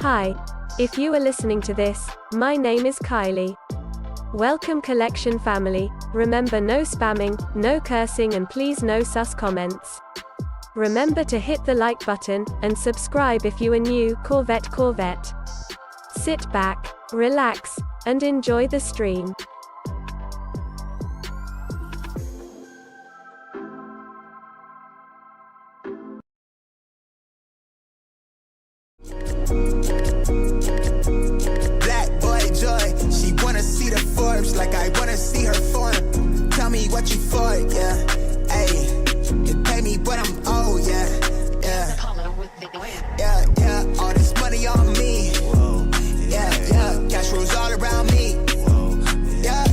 Hi. If you are listening to this, my name is Kylie. Welcome Collection family. Remember, no spamming, no cursing, and please no sus comments. Remember to hit the like button, and subscribe if you are new. Corvette. Sit back, relax, and enjoy the stream. Black boy joy, she wanna see the Forbes like I wanna see her form. Tell me what you for, yeah. Ayy, you pay me but I'm old, yeah. Yeah, all this money on me. Yeah, cash rules all around me. Yeah,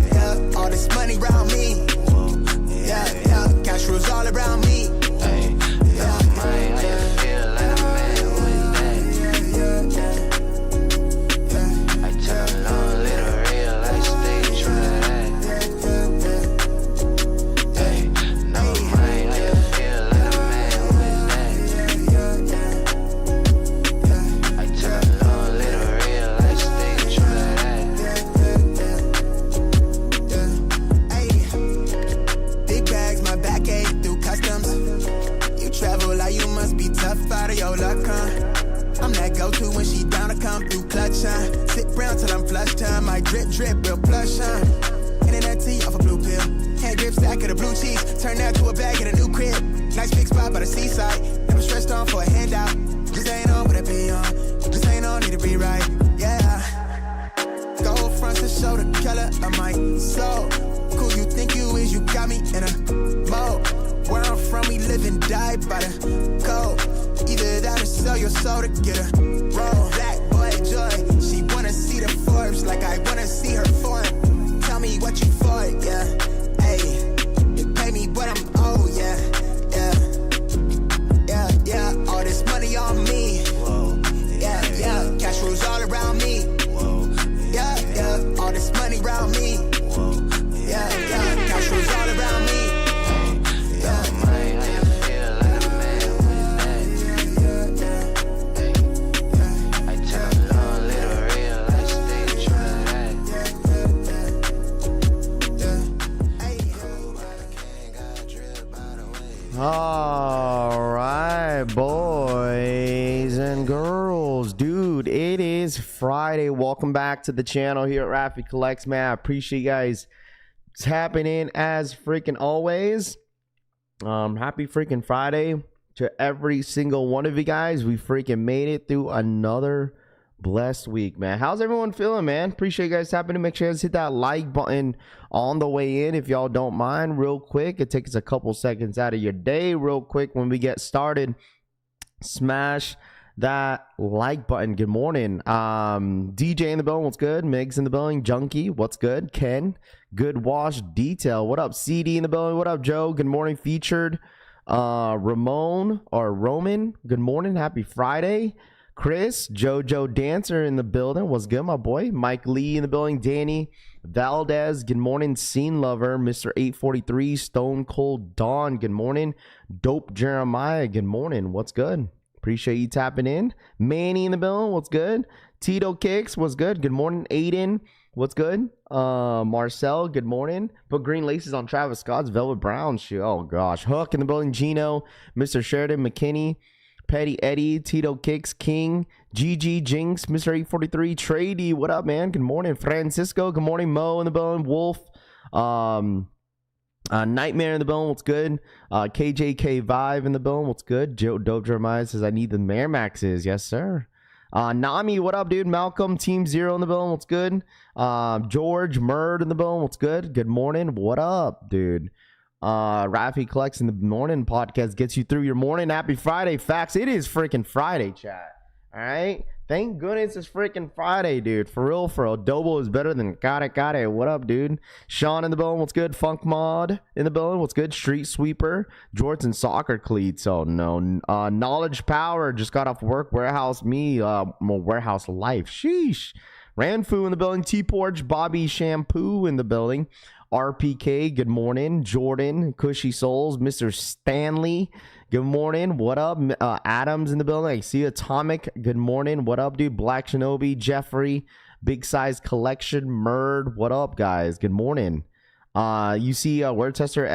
all this money around me. Yeah, cash rules all around me. Out of your luck, huh? I'm that go-to when she down to come through clutch, huh? Sit round till I'm flush time. My drip, real plush, huh? Internet tea off a blue pill. Hand grip stack of the blue cheese. Turn that to a bag in a new crib. Nice big spot by the seaside. Never stressed on for a handout. Just ain't on what I be on. Just ain't on, need to be right. Yeah. Gold fronts to show the color of my soul. Cool you think you is, you got me in a mode. Where I'm from, we live and die by the code. Either that or sell your soul to get a roll. Black boy joy, she wanna see the Forbes like I wanna see her form. Tell me what you for, yeah. Ayy, you pay me but I'm old, yeah. Yeah, all this money on me. Yeah, cash rules all around me. Yeah, all this money around me. Yeah, cash rules all around me. All right, boys and girls, dude, it is Friday. Welcome back to the channel here at Rafi Collects, man. I appreciate you guys tapping in as freaking always. Happy freaking Friday to every single one of you guys. We freaking made it through another blessed week, man. How's everyone feeling, man? Appreciate you guys tapping in. Make sure you guys hit that like button on the way in if y'all don't mind, real quick. It takes a couple seconds out of your day real quick when we get started. Smash that like button. Good morning. DJ in the building, what's good? Migs in the building. Junkie, what's good? Ken, good wash detail, what up? CD in the building, what up? Joe, good morning. Featured Ramon or Roman, good morning. Happy Friday. Chris, Jojo Dancer in the building. What's good, my boy? Mike Lee in the building. Danny Valdez, good morning. Scene Lover, Mr. 843, Stone Cold Dawn, good morning. Dope Jeremiah, good morning. What's good? Appreciate you tapping in. Manny in the building, what's good? Tito Kicks, what's good? Good morning. Aiden, what's good? Marcel, good morning. Put green laces on Travis Scott's Velvet Brown shoe. Oh, gosh. Hook in the building. Gino, Mr. Sheridan, McKinney. Petty Eddie, Tito Kicks, King, GG Jinx, Mr. 843, Trady, what up, man? Good morning. Francisco, good morning. Mo in the building. Wolf, Nightmare in the building, what's good? KJK Vibe in the building, what's good? Dope Jeremiah says, I need the Miramaxes. Yes, sir. Nami, what up, dude? Malcolm, Team Zero in the building, what's good? George, Murd in the building, what's good? Good morning. What up, dude? Rafi Collects in the morning podcast gets you through your morning. Happy Friday. Facts, it is freaking Friday, chat. All right, thank goodness it's freaking Friday, dude. For real. Adobo is better than got it. What up, dude? Sean in the building, what's good? Funk Mod in the building, what's good? Street Sweeper, Jorts and soccer cleats. Oh no. Knowledge Power just got off work. Warehouse me, warehouse life. Sheesh. Ranfu in the building. T-Porch, Bobby Shampoo in the building. RPK, good morning. Jordan, Cushy Souls, Mr. Stanley, good morning. What up? Adams in the building. I see Atomic, good morning. What up, dude? Black Shinobi, Jeffrey, Big Size Collection, Murd, what up, guys? Good morning. You see Word Tester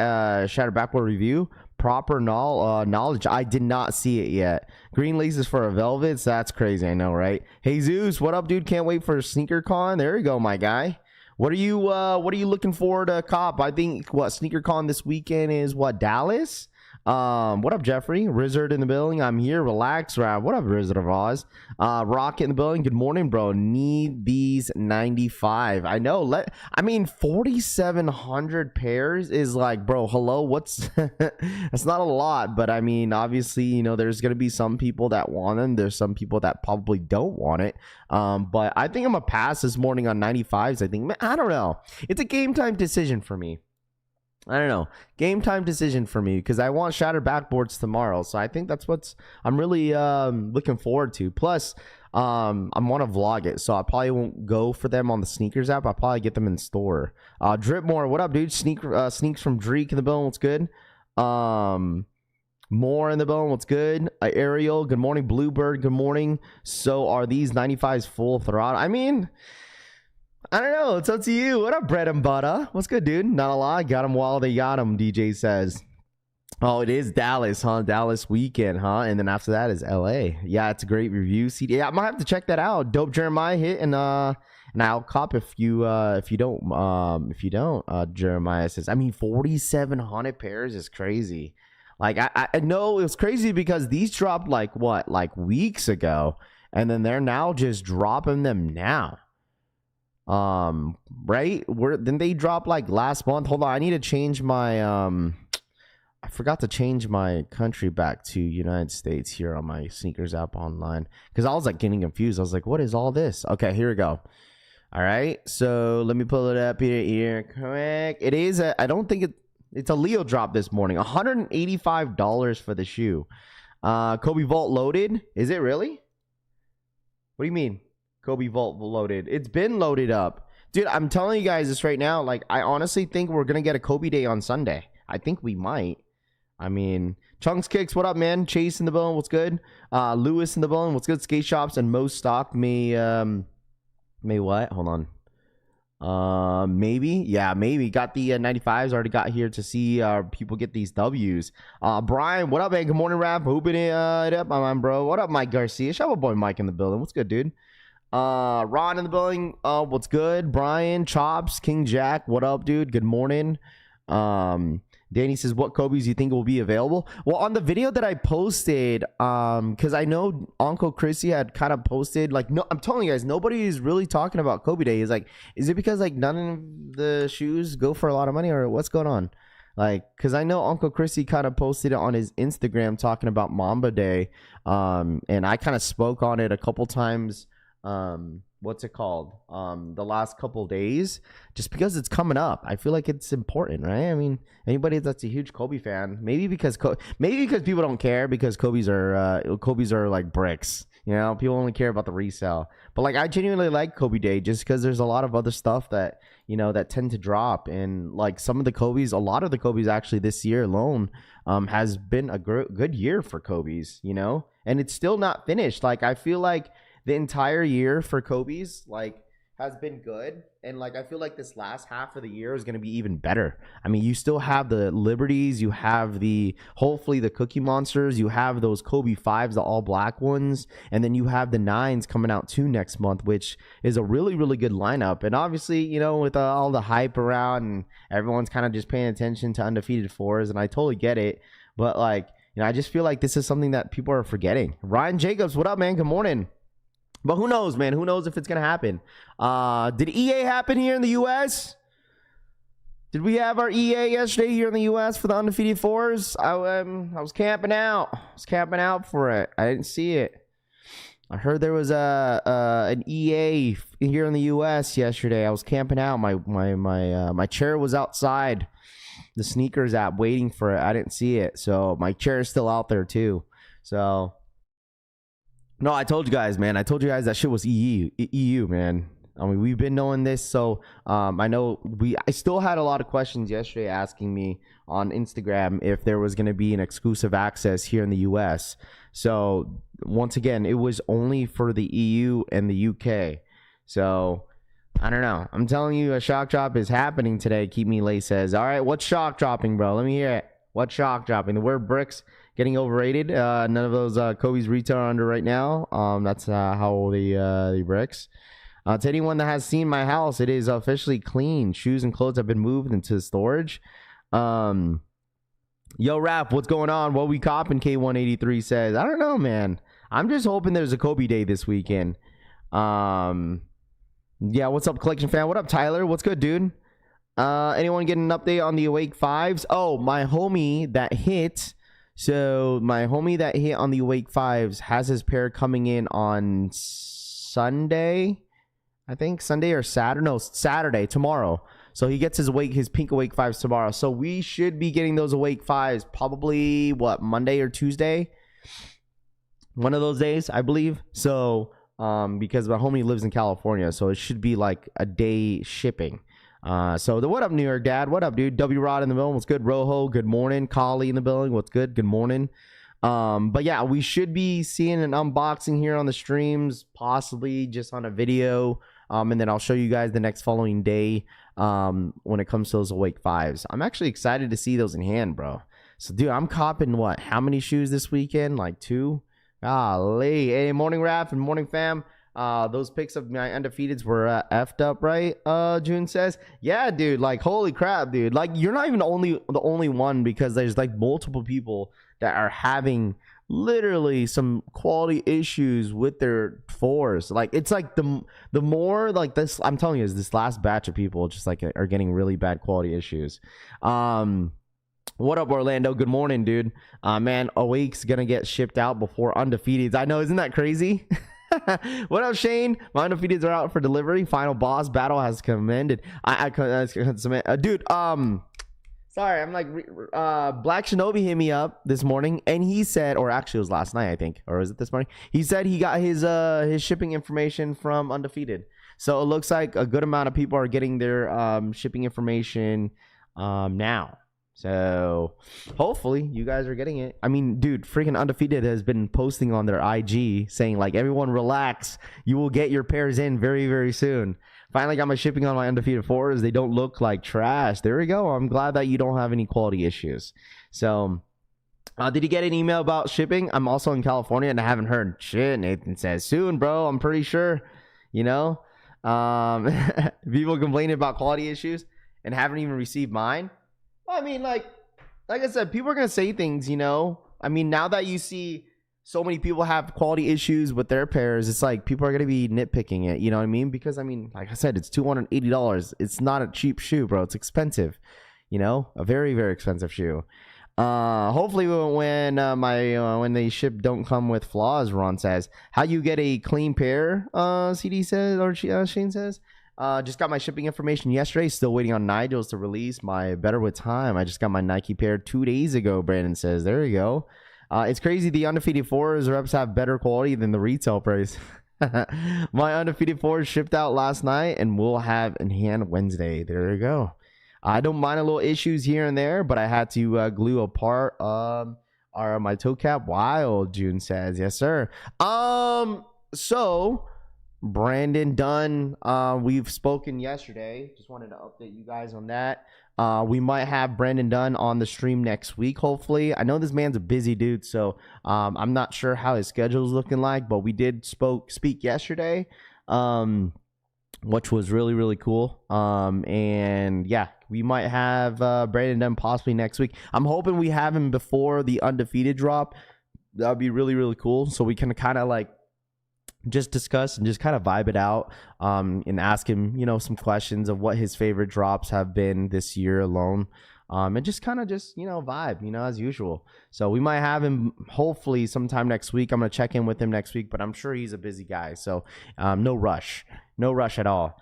Shatter Backboard review. Proper knowledge. I did not see it yet. Green laces for a Velvets. That's crazy. I know, right? Hey Zeus, what up, dude? Can't wait for Sneaker Con. There you go, my guy. What are you looking forward to cop? I think what Sneaker Con this weekend is what, Dallas? What up, Jeffrey? Rizzard in the building. I'm here. Relax, Rav. What up, Rizzard of Oz? Rocket in the building. Good morning, bro. Need these 95. I know. 4,700 pairs is like, bro, hello. What's that's not a lot, but I mean, obviously, you know, there's gonna be some people that want them. There's some people that probably don't want it. But I think I'm gonna pass this morning on 95s. I think, man, I don't know. It's a game time decision for me. I don't know. Game time decision for me because I want shattered backboards tomorrow. So I think that's what's I'm really looking forward to. Plus, I want to vlog it. So I probably won't go for them on the sneakers app. I'll probably get them in store. Dripmore, what up, dude? Sneaks from Dreek in the building. What's good? More in the building. What's good? Ariel, good morning. Bluebird, good morning. So are these 95s full throttle? I mean, I don't know. It's up to you. What up, bread and butter? What's good, dude? Not a lie. Got him while they got him, DJ says. Oh, it is Dallas, huh? Dallas weekend, huh? And then after that is LA. Yeah, it's a great review. CD. Yeah, I might have to check that out. Dope Jeremiah hit and I'll cop if you don't. Jeremiah says. I mean, 4,700 pairs is crazy. Like I know it was crazy because these dropped like weeks ago, and then they're now just dropping them now. Right? Then they dropped like last month. Hold on, I need to change my I forgot to change my country back to United States here on my sneakers app online because I was like getting confused. I was like, what is all this? Okay, here we go. All right, so let me pull it up here. Correct. It is I don't think it's a Leo drop this morning. $185 for the shoe. Kobe Vault loaded. Is it really? What do you mean? Kobe Vault loaded. It's been loaded up. Dude, I'm telling you guys this right now. Like, I honestly think we're going to get a Kobe day on Sunday. I think we might. I mean, Chunks Kicks, what up, man? Chase in the building, what's good? Lewis in the building, what's good? Skate Shops and most stock may what? Hold on. Maybe. Yeah, maybe. Got the 95s. Already got here to see people get these W's. Brian, what up, man? Good morning, Rap. Hooping it up, my man, bro. What up, Mike Garcia? Shovel Boy Mike in the building. What's good, dude? Ron in the building. What's good? Brian, Chops, King Jack. What up, dude? Good morning. Danny says, what Kobe's do you think will be available? Well, on the video that I posted, because I know Uncle Chrissy had kind of posted, like, no, I'm telling you guys, nobody is really talking about Kobe Day. Is like, is it because like none of the shoes go for a lot of money, or what's going on? Like, because I know Uncle Chrissy kind of posted it on his Instagram talking about Mamba Day, and I kind of spoke on it a couple times. What's it called? The last couple days, just because it's coming up. I feel like it's important, right? I mean, anybody that's a huge Kobe fan, maybe because people don't care because Kobe's are like bricks. You know, people only care about the resale. But like, I genuinely like Kobe Day just because there's a lot of other stuff that, you know, that tend to drop. And like some of the Kobe's, a lot of the Kobe's actually this year alone has been a good year for Kobe's, you know, and it's still not finished. Like, I feel like the entire year for Kobe's like has been good, and like I feel like this last half of the year is going to be even better. I mean, you still have the Liberties, you have hopefully the Cookie Monsters, you have those Kobe 5s, the all black ones, and then you have the 9s coming out too next month, which is a really, really good lineup. And obviously, you know, with all the hype around and everyone's kind of just paying attention to undefeated 4s, and I totally get it, but like, you know, I just feel like this is something that people are forgetting. Ryan Jacobs, what up, man? Good morning. But who knows, man? Who knows if it's going to happen? Did EA happen here in the U.S.? Did we have our EA yesterday here in the U.S. for the undefeated 4s? I was camping out. I was camping out for it. I didn't see it. I heard there was an EA here in the U.S. yesterday. I was camping out. My chair was outside the sneakers app waiting for it. I didn't see it. So my chair is still out there too. So... No, I told you guys, man. I told you guys that shit was EU, man. I mean, we've been knowing this, so I know I still had a lot of questions yesterday asking me on Instagram if there was going to be an exclusive access here in the US. So once again, it was only for the EU and the UK. So I don't know. I'm telling you, a shock drop is happening today. Keep Me Late says, all right, what's shock dropping, bro? Let me hear it. What's shock dropping? The word bricks getting overrated. None of those Kobe's retail are under right now. That's how the bricks. To anyone that has seen my house, it is officially clean. Shoes and clothes have been moved into storage. Yo, Rap, what's going on? What we copping? K183 says, I don't know, man. I'm just hoping there's a Kobe day this weekend. Yeah, what's up, Collection fan? What up, Tyler? What's good, dude? Anyone getting an update on the Awake 5s? Oh, my homie that hit. So my homie that hit on the Awake 5s has his pair coming in on Sunday. I think Sunday or Saturday. No, Saturday, tomorrow. So he gets his pink Awake 5s tomorrow. So we should be getting those Awake 5s probably, Monday or Tuesday? One of those days, I believe. So because my homie lives in California, so it should be like a day shipping. So what up, New York Dad? What up, dude? W Rod in the building. What's good? Rojo, good morning. Kali in the building. What's good? Good morning. But yeah, we should be seeing an unboxing here on the streams, possibly just on a video. And then I'll show you guys the next following day when it comes to those Awake 5s. I'm actually excited to see those in hand, bro. So, dude, I'm copping how many shoes this weekend? Like 2? Golly. Hey, morning, Raph, and morning, fam. Those pics of my undefeateds were effed up, right? June says, yeah, dude, like, holy crap, dude. Like, you're not even the only one, because there's like multiple people that are having literally some quality issues with their 4s. Like, it's like the more like this, I'm telling you, is this last batch of people just like are getting really bad quality issues. What up, Orlando? Good morning, dude. Man, Awake's gonna get shipped out before undefeateds. I know, isn't that crazy? What up, Shane? My undefeateds are out for delivery. Final boss battle has commended. Dude, sorry, I'm like, Black Shinobi hit me up this morning, and he said, or actually it was last night, I think, or was it this morning? He said he got his shipping information from Undefeated. So it looks like a good amount of people are getting their shipping information now. So hopefully you guys are getting it. I mean, dude, freaking Undefeated has been posting on their IG saying like, everyone relax, you will get your pairs in very, very soon. Finally got my shipping on my Undefeated 4s. They don't look like trash. There we go. I'm glad that you don't have any quality issues. So did you get an email about shipping? I'm also in California and I haven't heard shit. Nathan says soon, bro. I'm pretty sure, people complaining about quality issues and haven't even received mine. I mean, like I said, people are going to say things, I mean, now that you see so many people have quality issues with their pairs, it's like people are going to be nitpicking it, you know what I mean? Because, I mean, like I said, it's $280. It's not a cheap shoe, bro. It's expensive, a very, very expensive shoe. Hopefully when the ship don't come with flaws, Ron says. How you get a clean pair, CD says, or Shane says. Just got my shipping information yesterday. Still waiting on Nigel's to release my Better With Time. I just got my Nike pair 2 days ago, Brandon says. There you go. It's crazy the Undefeated 4s reps have better quality than the retail price. My Undefeated 4s shipped out last night and we'll have in hand Wednesday. There you go. I don't mind a little issues here and there, but I had to glue apart my toe cap. Wild, June says. Yes, sir. So Brandon Dunn, we've spoken yesterday. Just wanted to update you guys on that. We might have Brandon Dunn on the stream next week, hopefully. I know this man's a busy dude, so I'm not sure how his schedule is looking like, but we did speak yesterday, which was really, really cool. And yeah, we might have Brandon Dunn possibly next week. I'm hoping we have him before the Undefeated drop. That would be really, really cool. So we can kind of like just discuss and just kind of vibe it out, and ask him, some questions of what his favorite drops have been this year alone, and just kind of vibe, as usual. So we might have him hopefully sometime next week. I'm going to check in with him next week, but I'm sure he's a busy guy. So no rush at all.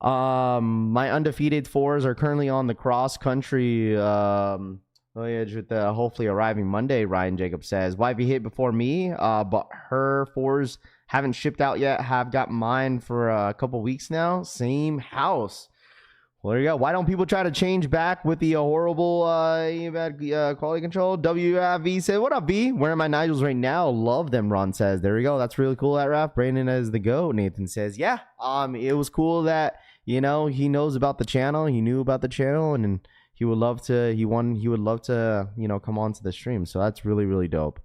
My Undefeated 4s are currently on the cross country Voyage with hopefully arriving Monday, Ryan Jacobs says. Wifey hit before me, but her 4s haven't shipped out yet. Have got mine for a couple weeks now. Same house. Well, there you go. Why don't people try to change back with the horrible bad quality control? WV said, what up, V? Wearing my Nigels right now. Love them, Ron says. There we go. That's really cool, that Raph. Brandon as the GOAT. Nathan says, yeah. It was cool that, he knows about the channel. He knew about the channel, and he would love to, he would love to, come on to the stream. So that's really, really dope.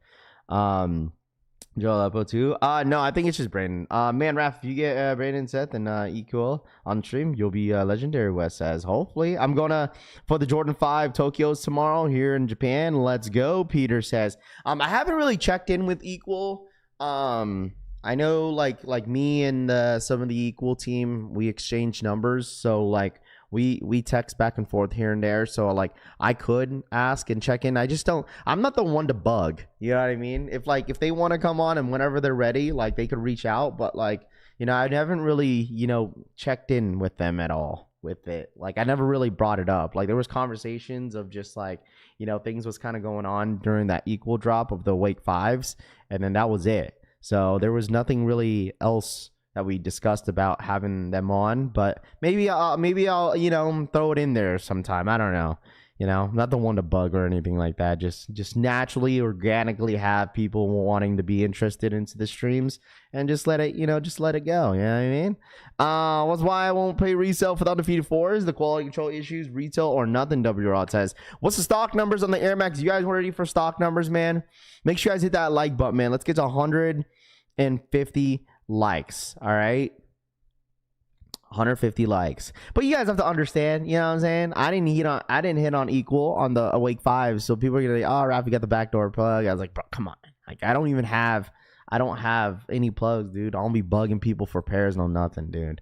Joel Uppo too. No, I think it's just Brandon. Man, Raph, if you get Brandon, Seth, and EQL on stream, you'll be legendary. Wes says, hopefully. I'm gonna for the Jordan 5 Tokyos tomorrow here in Japan. Let's go. Peter says, I haven't really checked in with Equal. I know like me and some of the Equal team, we exchange numbers, so like we text back and forth here and there. So like I could ask and check in. I just don't. I'm not the one to bug. You know what I mean? If they want to come on and whenever they're ready, like they could reach out. But like I haven't really checked in with them at all with it. Like I never really brought it up. Like there was conversations of just like things was kind of going on during that Equal drop of the Wake 5s, and then that was it. So there was nothing really else that we discussed about having them on, but maybe I'll throw it in there sometime. I don't know. Not the one to bug or anything like that. Just naturally, organically have people wanting to be interested into the streams and just let it, just let it go. You know what I mean? What's why I won't pay resale for the undefeated 4s? The quality control issues, retail or nothing. W Rod says. What's the stock numbers on the Air Max? You guys ready for stock numbers, man? Make sure you guys hit that like button, man. Let's get to 150 likes. All right. 150 likes. But you guys have to understand, you know what I'm saying? I didn't hit on Equal on the Awake 5, so people are gonna be, oh, Raph, you got the backdoor plug. I was like, bro, come on. Like I don't have any plugs, dude. I'll be bugging people for pairs, no nothing, dude.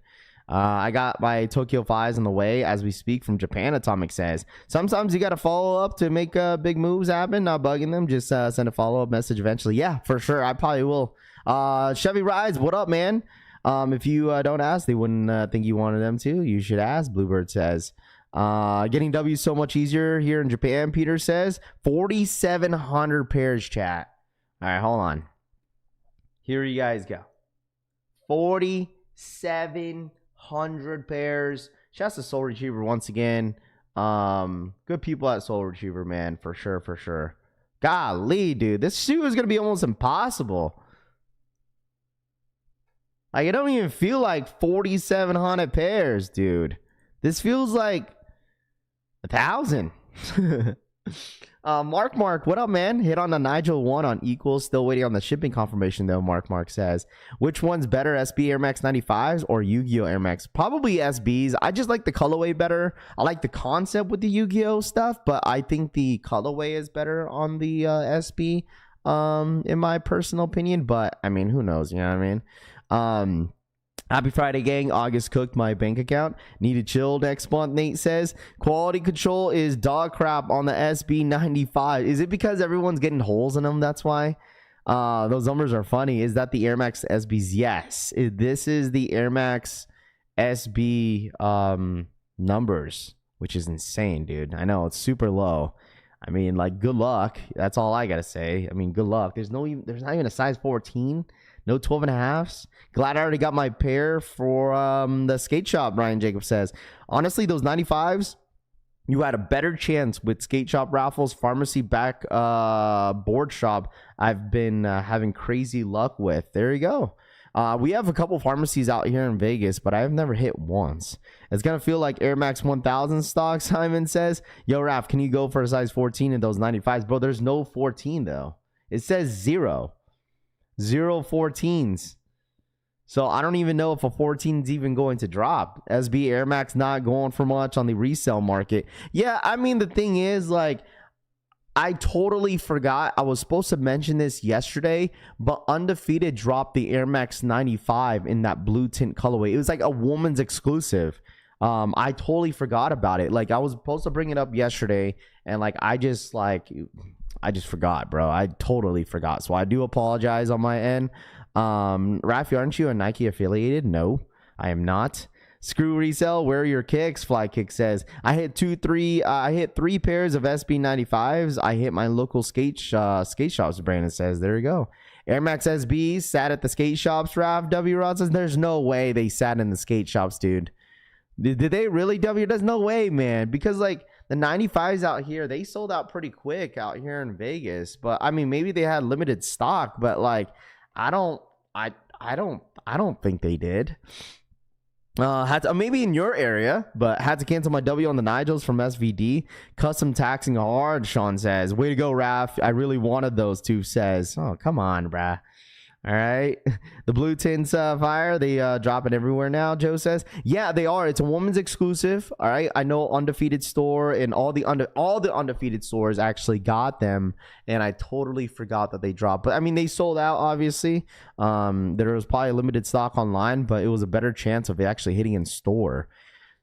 I got my Tokyo 5s on the way as we speak from Japan, Atomic says. Sometimes you got to follow up to make big moves happen, not bugging them. Just send a follow-up message eventually. Yeah, for sure. I probably will. Chevy Rides, what up, man? If you don't ask, they wouldn't think you wanted them to. You should ask, Bluebird says. Getting W so much easier here in Japan, Peter says. 4,700 pairs, chat. All right, hold on. Here you guys go. 4,700 pairs. Shouts to Soul Retriever once again. Good people at Soul Retriever, man, for sure. Golly, dude, this shoe is gonna be almost impossible. Like, it don't even feel like 4,700 pairs, dude. This feels like 1,000. Mark, what up, man? Hit on the Nigel 1 on Equals. Still waiting on the shipping confirmation, though, Mark says. Which one's better, SB Air Max 95s or Yu-Gi-Oh! Air Max? Probably SBs. I just like the colorway better. I like the concept with the Yu-Gi-Oh! Stuff, but I think the colorway is better on the SB, in my personal opinion. But, I mean, who knows? You know what I mean? Happy Friday, gang. August cooked my bank account. Need to chill next month, Nate says. Quality control is dog crap on the SB95. Is it because everyone's getting holes in them? That's why. Those numbers are funny. Is that the Air Max SBs? Yes. This is the Air Max SB numbers, which is insane, dude. I know, it's super low. I mean, like, good luck. That's all I gotta say. I mean, good luck. There's not even a size 14. No 12.5s. Glad I already got my pair for the skate shop, Brian Jacobs says. Honestly, those 95s, you had a better chance with skate shop raffles, pharmacy board shop. I've been having crazy luck with. There you go. We have a couple pharmacies out here in Vegas, but I've never hit once. It's going to feel like Air Max 1000 stock, Simon says. Yo, Raph, can you go for a size 14 in those 95s? Bro, there's no 14, though. It says 0. 0 14s. So I don't even know if a 14 is even going to drop. SB Air Max not going for much on the resale market. Yeah, I mean, the thing is, like, I totally forgot. I was supposed to mention this yesterday, but Undefeated dropped the Air Max 95 in that blue tint colorway. It was like a woman's exclusive. I totally forgot about it. Like, I was supposed to bring it up yesterday, and like I just forgot, bro. I totally forgot. So I do apologize on my end. Rafi, aren't you a Nike affiliated? No, I am not. Screw resell. Where are your kicks? Fly Kick says, I hit 3 pairs of SB95s. I hit my local skate shops. Brandon says, there you go. Air Max SBs sat at the skate shops. Rav W Rod says, there's no way they sat in the skate shops, dude. Did they really, W? There's no way, man. Because like the 95s out here, they sold out pretty quick out here in Vegas. But I mean, maybe they had limited stock, but like I don't think they did. Maybe in your area, but had to cancel my W on the Nigels from SVD. Custom taxing hard, Sean says. Way to go, Raph. I really wanted those two, says. Oh, come on, brah. All right. The blue tints fire, they drop it everywhere now, Joe says. Yeah, they are. It's a woman's exclusive. All right. I know Undefeated store and all the Undefeated stores actually got them, and I totally forgot that they dropped. But I mean, they sold out, obviously. There was probably limited stock online, but it was a better chance of it actually hitting in store.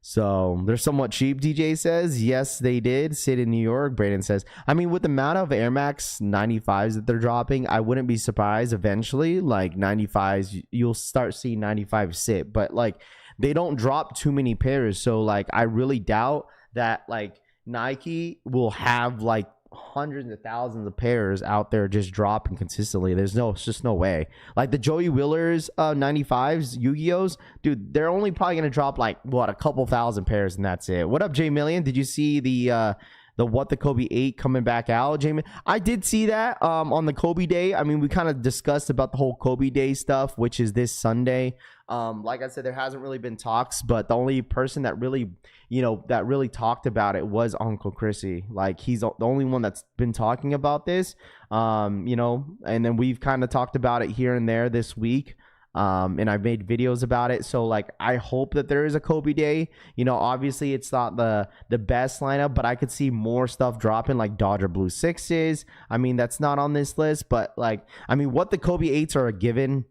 So they're somewhat cheap, DJ says. Yes, they did sit in New York. Brandon says, I mean, with the amount of Air Max 95s that they're dropping, I wouldn't be surprised eventually, like 95s, you'll start seeing 95 sit. But like they don't drop too many pairs. So like I really doubt that like Nike will have like hundreds of thousands of pairs out there just dropping consistently. It's just no way. Like the Joey Wheelers 95s, Yu-Gi-Ohs, dude, they're only probably gonna drop like what, a couple thousand pairs, and that's it. What up, J Million? Did you see the What the Kobe 8 coming back out, Jamie? I did see that on the Kobe Day. I mean, we kind of discussed about the whole Kobe Day stuff, which is this Sunday. Like I said, there hasn't really been talks, but the only person that really, that really talked about it was Uncle Chrissy. Like he's the only one that's been talking about this, and then we've kind of talked about it here and there this week. And I've made videos about it. So like, I hope that there is a Kobe Day. Obviously it's not the best lineup, but I could see more stuff dropping, like Dodger Blue 6s. I mean, that's not on this list, but like, I mean, what the Kobe 8s are a given.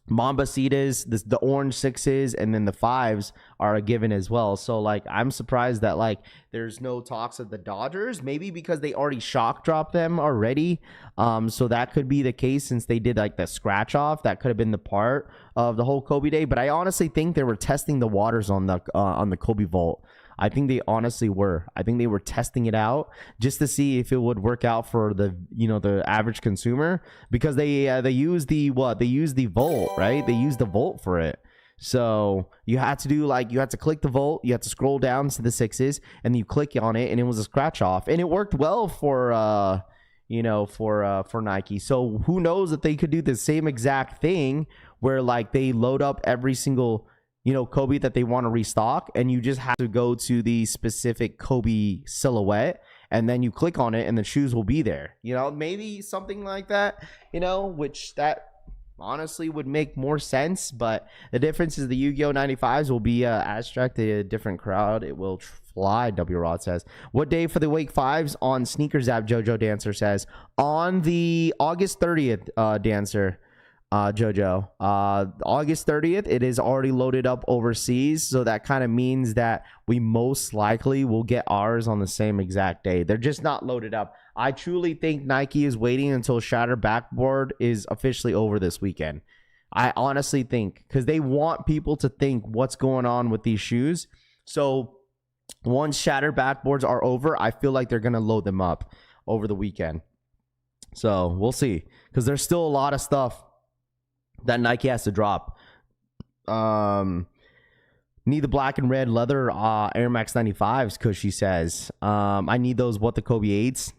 Mambacitas, the orange 6s, and then the 5s are a given as well. So like, I'm surprised that like there's no talks of the Dodgers, maybe because they already shock dropped them already. So that could be the case, since they did like the scratch off. That could have been the part of the whole Kobe Day. But I honestly think they were testing the waters on the Kobe Vault. I think they honestly were. I think they were testing it out just to see if it would work out for the average consumer, because they use the Volt, right? They use the Volt for it. So you had to click the Volt, you had to scroll down to the 6s, and then you click on it, and it was a scratch off, and it worked well for Nike. So who knows if they could do the same exact thing where like they load up every single Kobe that they want to restock, and you just have to go to the specific Kobe silhouette, and then you click on it and the shoes will be there. Maybe something like that, which that honestly would make more sense. But the difference is the Yu-Gi-Oh 95s will be abstract to a different crowd. It will fly, W Rod says. What day for the Wake 5s on Sneakers app? Jojo Dancer says on the August 30th, Dancer. Jojo, August 30th, it is already loaded up overseas, so that kind of means that we most likely will get ours on the same exact day. They're just not loaded up. I truly think Nike is waiting until Shatter Backboard is officially over this weekend. I honestly think, because they want people to think what's going on with these shoes. So once Shatter Backboards are over, I feel like they're going to load them up over the weekend. So we'll see, because there's still a lot of stuff that Nike has to drop. Need the black and red leather Air Max 95s, because she says, I need those What the Kobe 8s.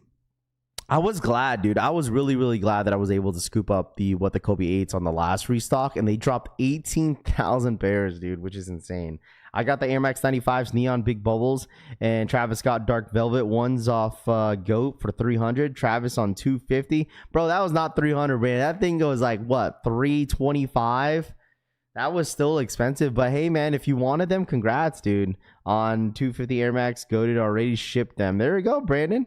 I was glad, dude. I was really, really glad that I was able to scoop up the What the Kobe 8s on the last restock, and they dropped 18,000 pairs, dude, which is insane. I got the Air Max 95s Neon Big Bubbles, and Travis got Dark Velvet ones off GOAT for 300. Travis on 250. Bro, that was not 300, man. That thing goes like, what, 325? That was still expensive, but hey, man, if you wanted them, congrats, dude. On 250 Air Max, GOAT already shipped them. There we go, Brandon.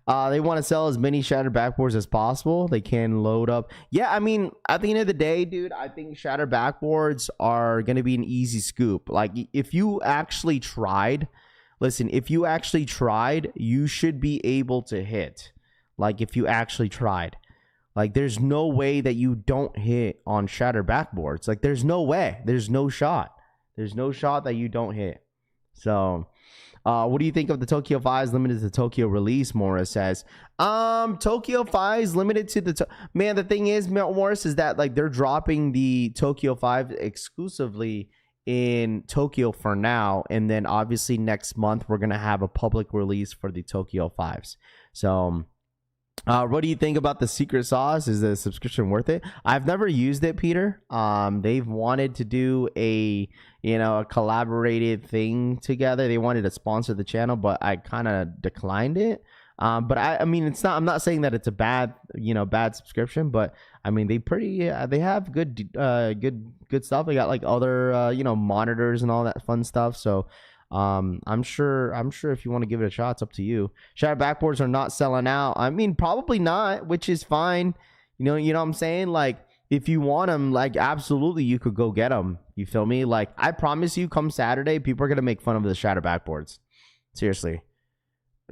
They want to sell as many Shattered Backboards as possible. They can load up. Yeah, I mean, at the end of the day, dude, I think Shattered Backboards are going to be an easy scoop. Like, if you actually tried, listen, if you actually tried, you should be able to hit. Like, if you actually tried. Like, there's no way that you don't hit on Shattered Backboards. Like, there's no way. There's no shot. There's no shot that you don't hit. So, what do you think of the Tokyo 5s limited to Tokyo release? Morris says, Tokyo 5s limited to the man. The thing is, Morris, is that like they're dropping the Tokyo 5 exclusively in Tokyo for now, and then obviously next month we're gonna have a public release for the Tokyo 5s. So, what do you think about the secret sauce? Is the subscription worth it? I've never used it, Peter. They've wanted to do a collaborated thing together. They wanted to sponsor the channel, but I kind of declined it. But I mean, it's not. I'm not saying that it's a bad subscription, but I mean, they have good stuff. They got like other monitors and all that fun stuff. So. I'm sure if you want to give it a shot, it's up to you. Shadow backboards are not selling out. I mean, probably not, which is fine. You know what I'm saying? Like, if you want them, like, absolutely, you could go get them. You feel me? Like, I promise you, come Saturday, people are gonna make fun of the shadow backboards. Seriously,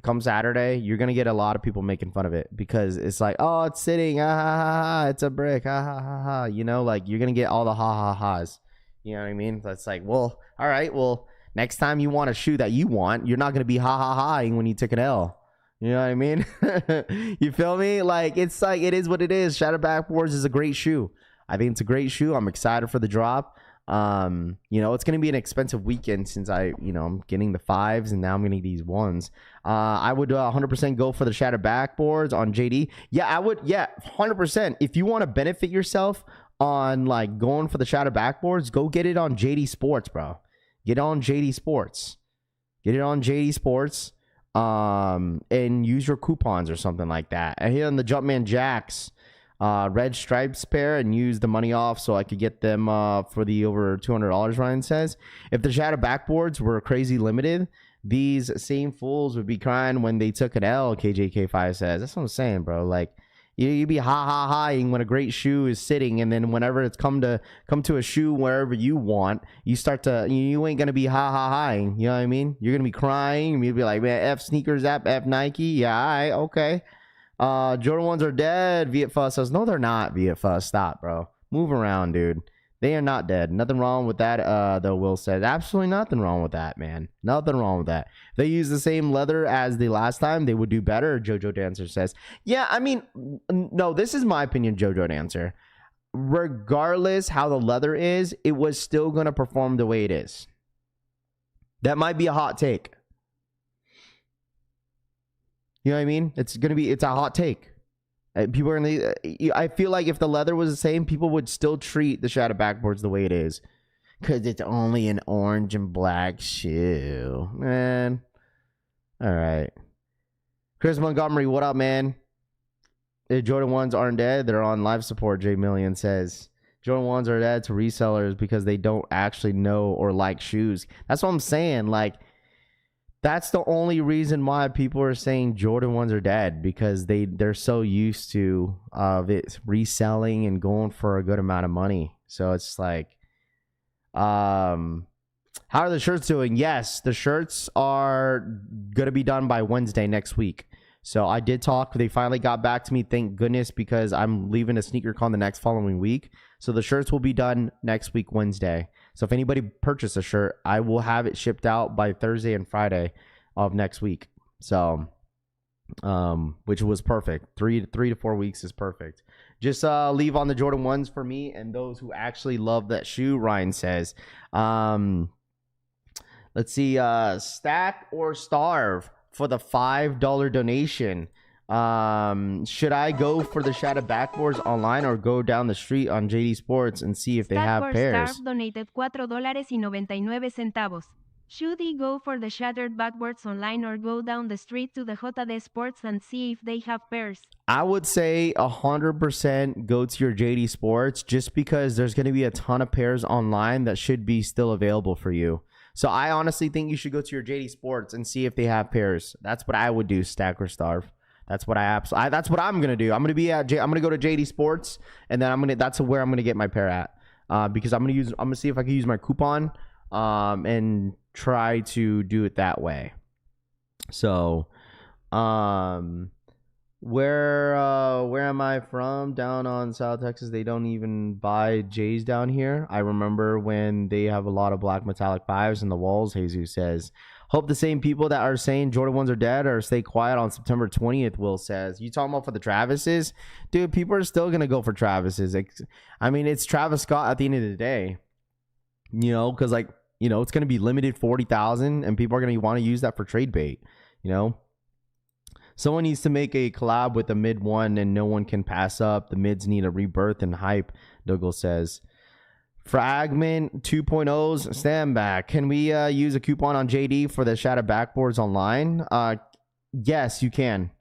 come Saturday, you're gonna get a lot of people making fun of it because it's like, oh, it's sitting, ha ha ha, ha. It's a brick, ha ha ha ha. Like you're gonna get all the ha ha ha's. You know what I mean? That's like, well, all right, well. Next time you want a shoe that you want, you're not going to be ha-ha-haing when you take an L. You know what I mean? You feel me? Like, it's like, it is what it is. Shadow Backboards is a great shoe. I think it's a great shoe. I'm excited for the drop. It's going to be an expensive weekend since I'm getting the 5s and now I'm getting these 1s. I would 100% go for the Shadow Backboards on JD. Yeah, I would. Yeah, 100%. If you want to benefit yourself on, like, going for the Shadow Backboards, go get it on JD Sports, bro. Get on JD Sports. Get it on JD Sports. And use your coupons or something like that. I hit on the Jumpman Jacks red stripes pair and use the money off so I could get them for the over $200, Ryan says. If the Shadow Backboards were crazy limited, these same fools would be crying when they took an L, KJK5 says. That's what I'm saying, bro. Like, you be ha-ha-haing when a great shoe is sitting, and then whenever it's come to a shoe wherever you want, you ain't gonna be ha-ha-haing. You know what I mean? You're gonna be crying. You'll be like, man, F sneakers app, F Nike. Yeah, all right, okay. Jordan 1s are dead. Vietfuss says, no, they're not. Vietfuss, stop, bro. Move around, dude. They are not dead. Nothing wrong with that, though, Will says. Absolutely nothing wrong with that, man. Nothing wrong with that. If they use the same leather as the last time, they would do better, Jojo Dancer says. Yeah, I mean, no, this is my opinion, Jojo Dancer. Regardless how the leather is, it was still going to perform the way it is. That might be a hot take. You know what I mean? It's a hot take. People are I feel like if the leather was the same, people would still treat the Shadow Backboards the way it is, because it's only an orange and black shoe, man. All right, Chris Montgomery, what up, man? The Jordan 1s aren't dead; they're on live support. J Million says Jordan 1s are dead to resellers because they don't actually know or like shoes. That's what I'm saying. Like, that's the only reason why people are saying Jordan 1s are dead, because they're so used to it reselling and going for a good amount of money. So it's like, how are the shirts doing? Yes, the shirts are going to be done by Wednesday next week. So I did talk. They finally got back to me, thank goodness, because I'm leaving a sneaker con the next following week. So the shirts will be done next week, Wednesday. So if anybody purchased a shirt, I will have it shipped out by Thursday and Friday of next week. So, which was perfect. 3 to 4 weeks is perfect. Just leave on the Jordan 1s for me and those who actually love that shoe, Ryan says. Let's see. Stack or starve for the $5 donation. Should I go for the Shadow Backboards online or go down the street on JD Sports and see if they have pairs? Starve donated $4.99. Should he go for the Shattered Backboards online or go down the street to the JD Sports and see if they have pairs? I would say 100% go to your JD Sports, just because there's going to be a ton of pairs online that should be still available for you. So I honestly think you should go to your JD Sports and see if they have pairs. That's what I would do, stack or starve. That's what that's what I'm gonna do. I'm gonna go to JD Sports, and then that's where I'm gonna get my pair at. Because I'm gonna see if I can use my coupon, and try to do it that way. So, Where am I from? Down on South Texas, they don't even buy J's down here. I remember when they have a lot of black metallic 5s in the walls. Jesus says, hope the same people that are saying Jordan 1s are dead or stay quiet on September 20th. Will says, you talking about for the Travises? Dude, people are still gonna go for Travises. I mean, it's Travis Scott at the end of the day, you know, because like, you know, it's gonna be limited 40,000 and people are gonna want to use that for trade bait, you know. Someone needs to make a collab with a mid one and no one can pass up. The mids need a rebirth and hype, Douglas says. Fragment 2.0's stand back. Can we use a coupon on JD for the Shadow Backboards online? Yes, you can.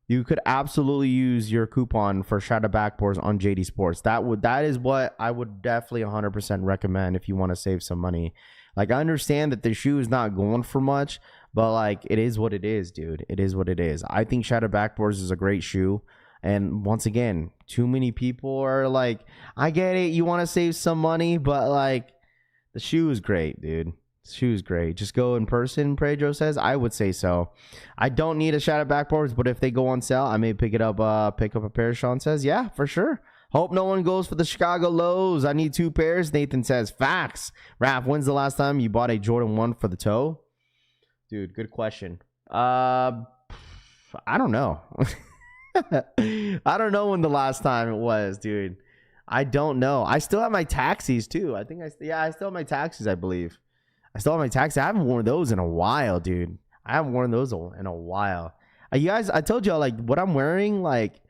You could absolutely use your coupon for Shadow Backboards on JD Sports. That is what I would definitely 100% recommend if you want to save some money. Like, I understand that the shoe is not going for much, but like, it is what it is, dude. It is what it is. I think Shadow Backboards is a great shoe. And once again, too many people are like, I get it, you want to save some money, but like, the shoe is great, dude. The shoe is great. Just go in person, Pedro says. I would say so. I don't need a Shadow Backboards, but if they go on sale, I may pick up a pair, Sean says. Yeah, for sure. Hope no one goes for the Chicago lows. I need 2 pairs. Nathan says, facts. Raph, when's the last time you bought a Jordan 1 for the toe? Dude, good question. I don't know. I don't know when the last time it was, dude. I don't know. I still have my taxis too. I still have my taxis, I believe. I still have my taxis. I haven't worn those in a while, dude. I haven't worn those in a while. You guys, I told y'all, like, what I'm wearing, like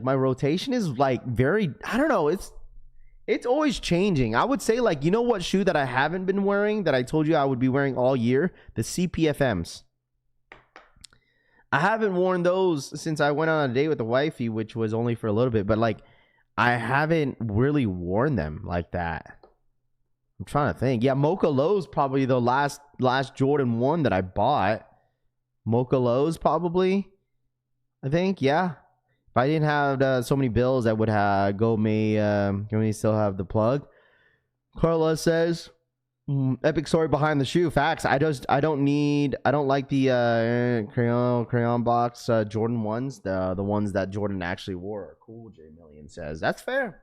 my rotation is like very, I don't know, it's always changing. I would say, like, you know what shoe that I haven't been wearing that I told you I would be wearing all year? The CPFMs. I haven't worn those since I went on a date with the wifey, which was only for a little bit, but like, I haven't really worn them like that. I'm trying to think. Yeah, Mocha Lowe's probably the last Jordan 1 that I bought. Mocha Lowe's probably, I think. Yeah. If I didn't have so many bills, I would have may still have the plug. Carla says, epic story behind the shoe. Facts. I don't like the crayon box Jordan 1s. The ones that Jordan actually wore. Cool, J Million says. That's fair.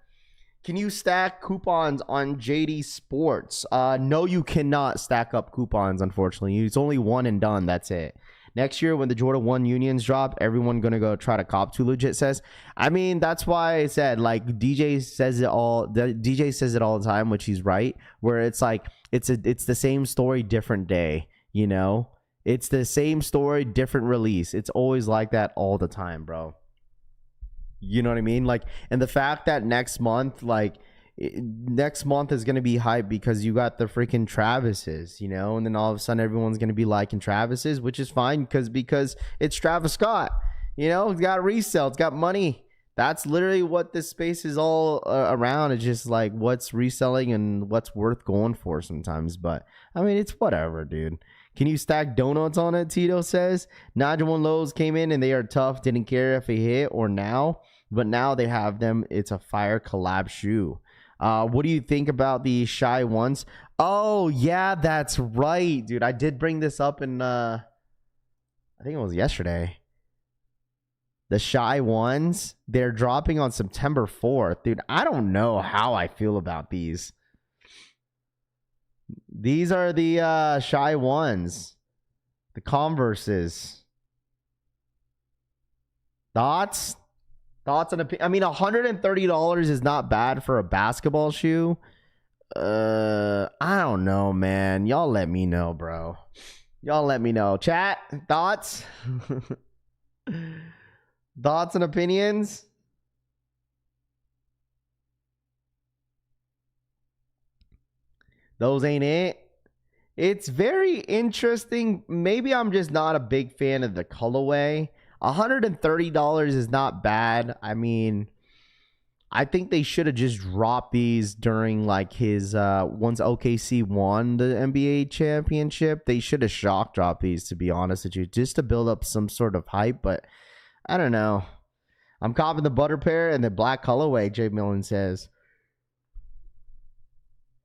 Can you stack coupons on JD Sports? No, you cannot stack up coupons, unfortunately. It's only one and done. That's it. Next year, when the Jordan 1 unions drop, everyone going to go try to cop to, legit says. I mean, that's why I said, like, DJ says it all the time, which he's right, where it's like, it's the same story, different day, you know? It's the same story, different release. It's always like that all the time, bro. You know what I mean? Like, and the fact that next month is going to be hype because you got the freaking Travises, you know, and then all of a sudden everyone's going to be liking Travises, which is fine because it's Travis Scott, you know, it's got resale, it's got money. That's literally what this space is all around. It's just like what's reselling and what's worth going for sometimes. But I mean, it's whatever, dude. Can you stack donuts on it? Tito says. Nigel One Lows came in and they are tough. Didn't care if it hit or now, but now they have them. It's a fire collab shoe. What do you think about the Shy Ones? Oh, yeah, that's right, dude. I did bring this up in, I think it was yesterday. The Shy Ones, they're dropping on September 4th. Dude, I don't know how I feel about these. These are the Shy Ones. The Converses. Thoughts? Thoughts on I mean, $130 is not bad for a basketball shoe. I don't know, man. Y'all let me know, bro. Y'all let me know. Chat, thoughts? Thoughts and opinions? Those ain't it. It's very interesting. Maybe I'm just not a big fan of the colorway. $130 is not bad. I mean, I think they should have just dropped these during like his once OKC won the NBA championship. They should have shock dropped these, to be honest with you, just to build up some sort of hype. But I don't know. I'm copping the butter pair and the black colorway, Jay Millen says.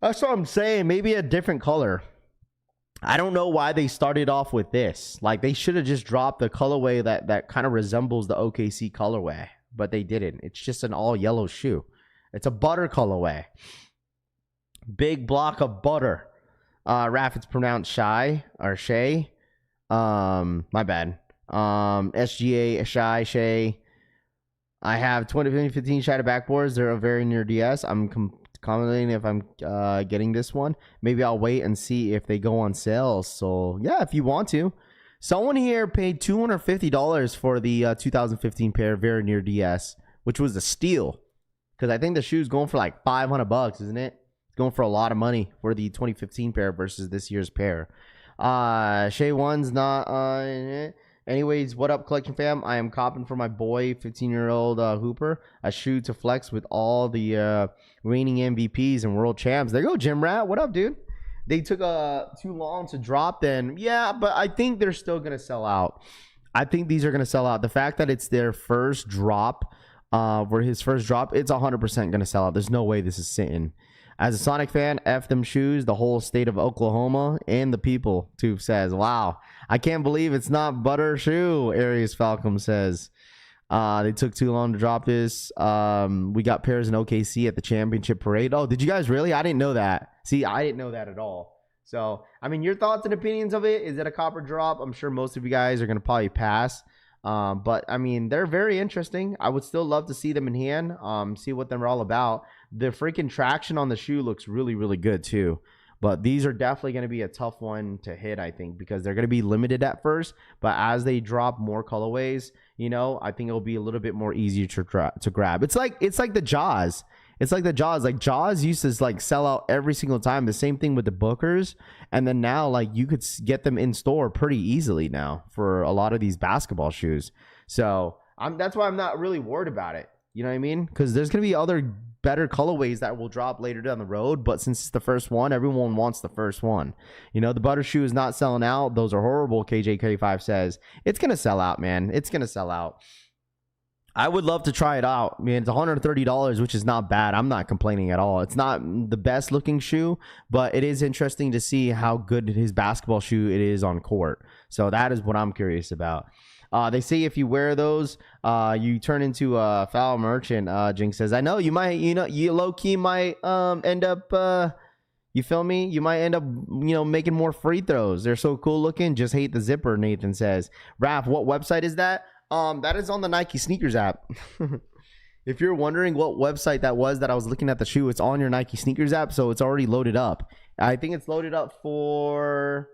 That's what I'm saying. Maybe a different color. I don't know why they started off with this. Like, they should have just dropped the colorway that kind of resembles the OKC colorway, but they didn't. It's just an all yellow shoe. It's a butter colorway. Big block of butter. Raph, it's pronounced shy or Shay. My bad. SGA, Shay. I have 2015 Shadow backboards. They're very near DS. I'm commenting if I'm getting this one. Maybe I'll wait and see if they go on sale. So yeah, if you want to. Someone here paid $250 for the 2015 pair very near DS, which was a steal. Because I think the shoe's going for like $500, isn't it? It's going for a lot of money for the 2015 pair versus this year's pair. Shay one's not on it. Anyways, what up, collection fam? I am copping for my boy, 15-year-old Hooper, a shoe to flex with all the reigning MVPs and world champs. There you go, Jim Rat. What up, dude? They took too long to drop then. Yeah, but I think they're still going to sell out. I think these are going to sell out. The fact that it's their first drop, for his first drop, it's 100% going to sell out. There's no way this is sitting. As a Sonic fan, F them shoes, the whole state of Oklahoma, and the people, Tube says. Wow. I can't believe it's not butter shoe, Arius Falcom says. They took too long to drop this. We got pairs in OKC at the championship parade. Oh, did you guys really? I didn't know that. See, I didn't know that at all. So, I mean, your thoughts and opinions of it. Is it a copper drop? I'm sure most of you guys are going to probably pass. But, I mean, they're very interesting. I would still love to see them in hand, see what they're all about. The freaking traction on the shoe looks really, really good, too. But these are definitely going to be a tough one to hit, I think, because they're going to be limited at first. But as they drop more colorways, you know, I think it'll be a little bit more easier to grab. It's like the Jaws. It's like the Jaws. Like, Jaws used to like sell out every single time. The same thing with the Bookers. And then now, like, you could get them in store pretty easily now for a lot of these basketball shoes. So that's why I'm not really worried about it. You know what I mean? Because there's going to be other better colorways that will drop later down the road. But since it's the first one, everyone wants the first one. You know, the butter shoe is not selling out. Those are horrible, KJK5 says. It's going to sell out, man. It's going to sell out. I would love to try it out. I mean, it's $130, which is not bad. I'm not complaining at all. It's not the best looking shoe, but it is interesting to see how good his basketball shoe it is on court. So that is what I'm curious about. They say if you wear those, you turn into a foul merchant. Jinx says, I know you might, you low key might end up, you feel me? You might end up, making more free throws. They're so cool looking. Just hate the zipper, Nathan says. Raph, what website is that? That is on the Nike sneakers app. If you're wondering what website that was that I was looking at the shoe, it's on your Nike sneakers app. So it's already loaded up. I think it's loaded up for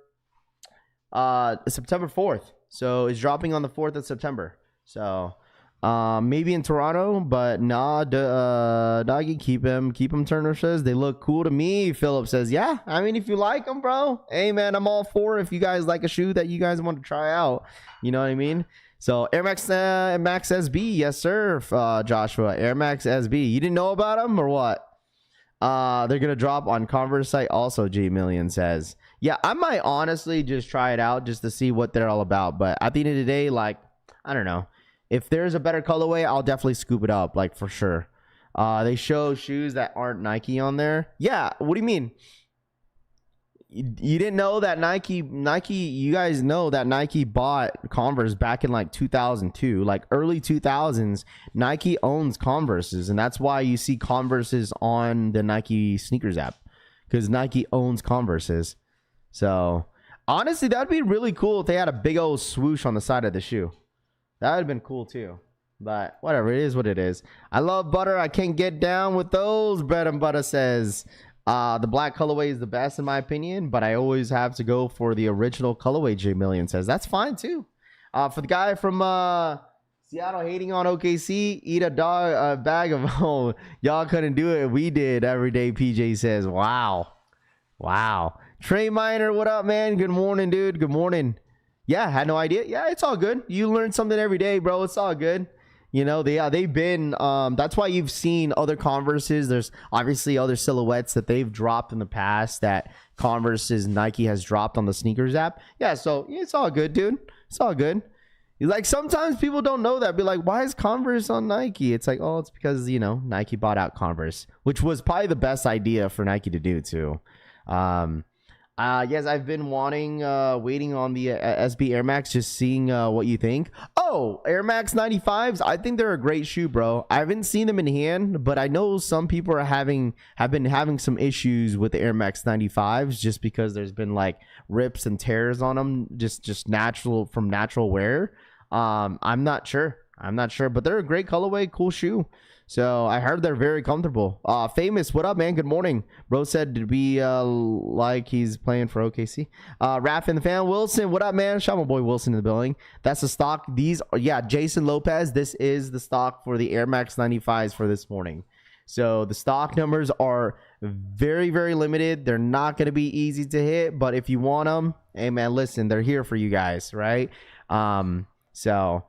September 4th. So it's dropping on the 4th of September. So maybe in Toronto, but nah, doggy, keep him. Turner says they look cool to me. Philip says, yeah, I mean, if you like them, bro, hey man, I'm all for it. If you guys like a shoe that you guys want to try out, you know what I mean? So Air Max SB, yes sir, Joshua. Air Max SB, you didn't know about them or what? They're gonna drop on Converse site also. G Million says, yeah, I might honestly just try it out just to see what they're all about. But at the end of the day, like, I don't know, if there's a better colorway, I'll definitely scoop it up, like for sure. They show shoes that aren't Nike on there. Yeah, what do you mean? You didn't know that Nike, you guys know that Nike bought Converse back in like 2002, like early 2000s. Nike owns Converses, and that's why you see Converses on the Nike sneakers app, because Nike owns Converses. So honestly, that'd be really cool if they had a big old swoosh on the side of the shoe. That would have been cool too. But whatever, it is what it is. I love butter. I can't get down with those. Bread and butter says, the black colorway is the best in my opinion, but I always have to go for the original colorway. J Million says that's fine too. For the guy from Seattle hating on OKC, eat a bag of oh, y'all couldn't do it, we did every day. PJ says, wow. Trey Miner, what up, man? Good morning, dude. Good morning. Yeah, had no idea. Yeah, it's all good. You learn something every day, bro. It's all good. You know, they've been, that's why you've seen other Converses. There's obviously other silhouettes that they've dropped in the past that Converse's Nike has dropped on the sneakers app. Yeah, so it's all good, dude. It's all good. Like, sometimes people don't know that. Be like, why is Converse on Nike? It's like, oh, it's because, Nike bought out Converse, which was probably the best idea for Nike to do, too. Yes, I've been waiting on the SB Air Max, just seeing what you think. Oh, Air Max 95s. I think they're a great shoe, bro. I haven't seen them in hand, but I know some people have been having some issues with the Air Max 95s just because there's been like rips and tears on them, just natural wear. I'm not sure, but they're a great colorway, cool shoe. So I heard they're very comfortable. Famous, what up, man? Good morning. Bro said to be like he's playing for OKC. Raph and the fan. Wilson, what up, man? Shout my boy Wilson in the building. That's the stock. These are, yeah, Jason Lopez. This is the stock for the Air Max 95s for this morning. So the stock numbers are very, very limited. They're not going to be easy to hit, but if you want them, hey, man, listen, they're here for you guys, right? So...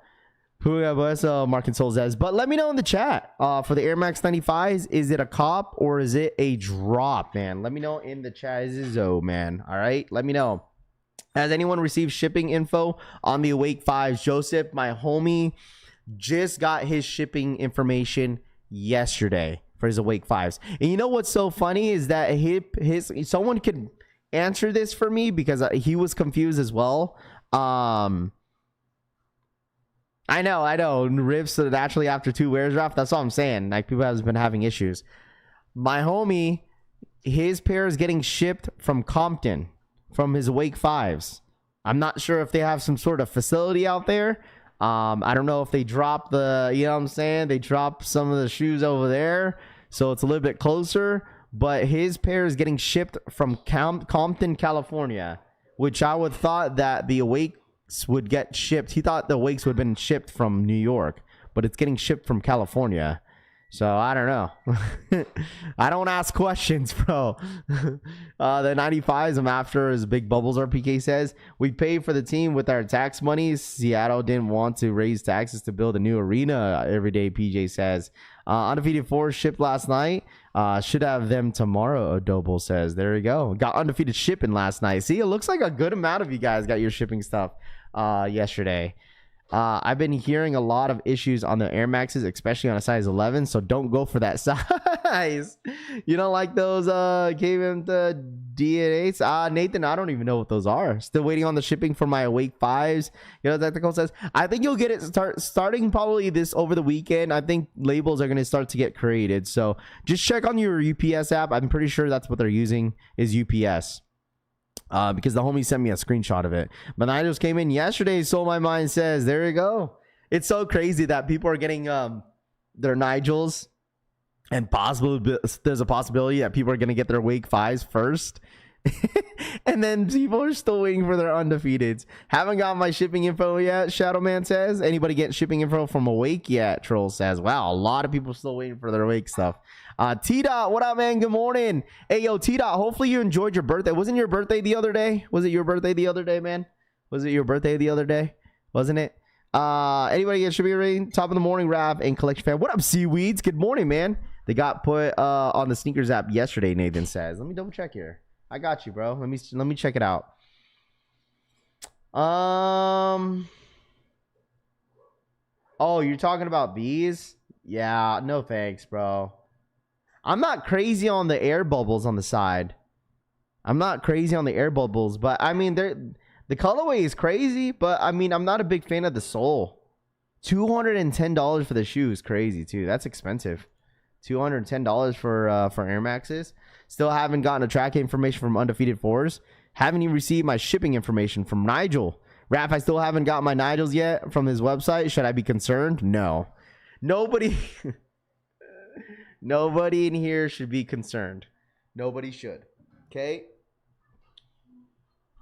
Mark and Soul says, but let me know in the chat for the Air Max 95s. Is it a cop or is it a drop, man? Let me know in the chat. Is it man? All right, let me know. Has anyone received shipping info on the Awake 5s? Joseph, my homie, just got his shipping information yesterday for his Awake 5s. And you know what's so funny is that someone could answer this for me because he was confused as well. I know. Rips naturally after 2 wears off. That's all I'm saying. Like, people have been having issues. My homie, his pair is getting shipped from Compton, from his Awake 5s. I'm not sure if they have some sort of facility out there. I don't know if they drop you know what I'm saying? They drop some of the shoes over there, so it's a little bit closer. But his pair is getting shipped from Compton, California, which I would thought that the Awake would get shipped. He thought the Wakes would have been shipped from New York, but it's getting shipped from California. So I don't know. I don't ask questions, bro. The 95s I'm after, as Big Bubbles RPK says. We paid for the team with our tax money. Seattle didn't want to raise taxes to build a new arena every day, PJ says. Undefeated 4 shipped last night. Should have them tomorrow, Adobo says. There you go. Got undefeated shipping last night. See, it looks like a good amount of you guys got your shipping stuff yesterday. I've been hearing a lot of issues on the Air Maxes, especially on a size 11, so don't go for that size. You don't like those KVM D8s? Nathan, I don't even know what those are. Still waiting on the shipping for my Awake 5s. You know, Technical says, I think you'll get it starting probably this over the weekend. I think labels are going to start to get created, so just check on your UPS app. I'm pretty sure that's what they're using, is UPS. Because the homie sent me a screenshot of it. But I just came in yesterday, so my mind says, there you go. It's so crazy that people are getting their Nigels, and there's a possibility that people are going to get their Wake 5s first. And then people are still waiting for their undefeateds. Haven't got my shipping info yet, Shadowman says. Anybody get shipping info from Awake yet? Troll says. Wow, a lot of people still waiting for their Awake stuff. T-Dot, what up, man? Good morning. Hey, yo, T-Dot, hopefully you enjoyed your birthday. Wasn't your birthday the other day? Was it your birthday the other day, man? Was it your birthday the other day? Wasn't it? Anybody get shipping rating? Top of the morning, Rav and Collection Fan. What up, Seaweeds? Good morning, man. They got put on the sneakers app yesterday, Nathan says. Let me double check here. I got you, bro. Let me check it out. Oh, you're talking about these? Yeah, no thanks, bro. I'm not crazy on the air bubbles on the side. I'm not crazy on the air bubbles, but I mean, the colorway is crazy, but I mean, I'm not a big fan of the sole. $210 for the shoe is crazy too. That's expensive. $210 for Air Maxes. Still haven't gotten a track information from Undefeated 4s. Haven't even received my shipping information from Nigel. Raph, I still haven't got my Nigels yet from his website. Should I be concerned? No. Nobody in here should be concerned. Nobody should. Okay?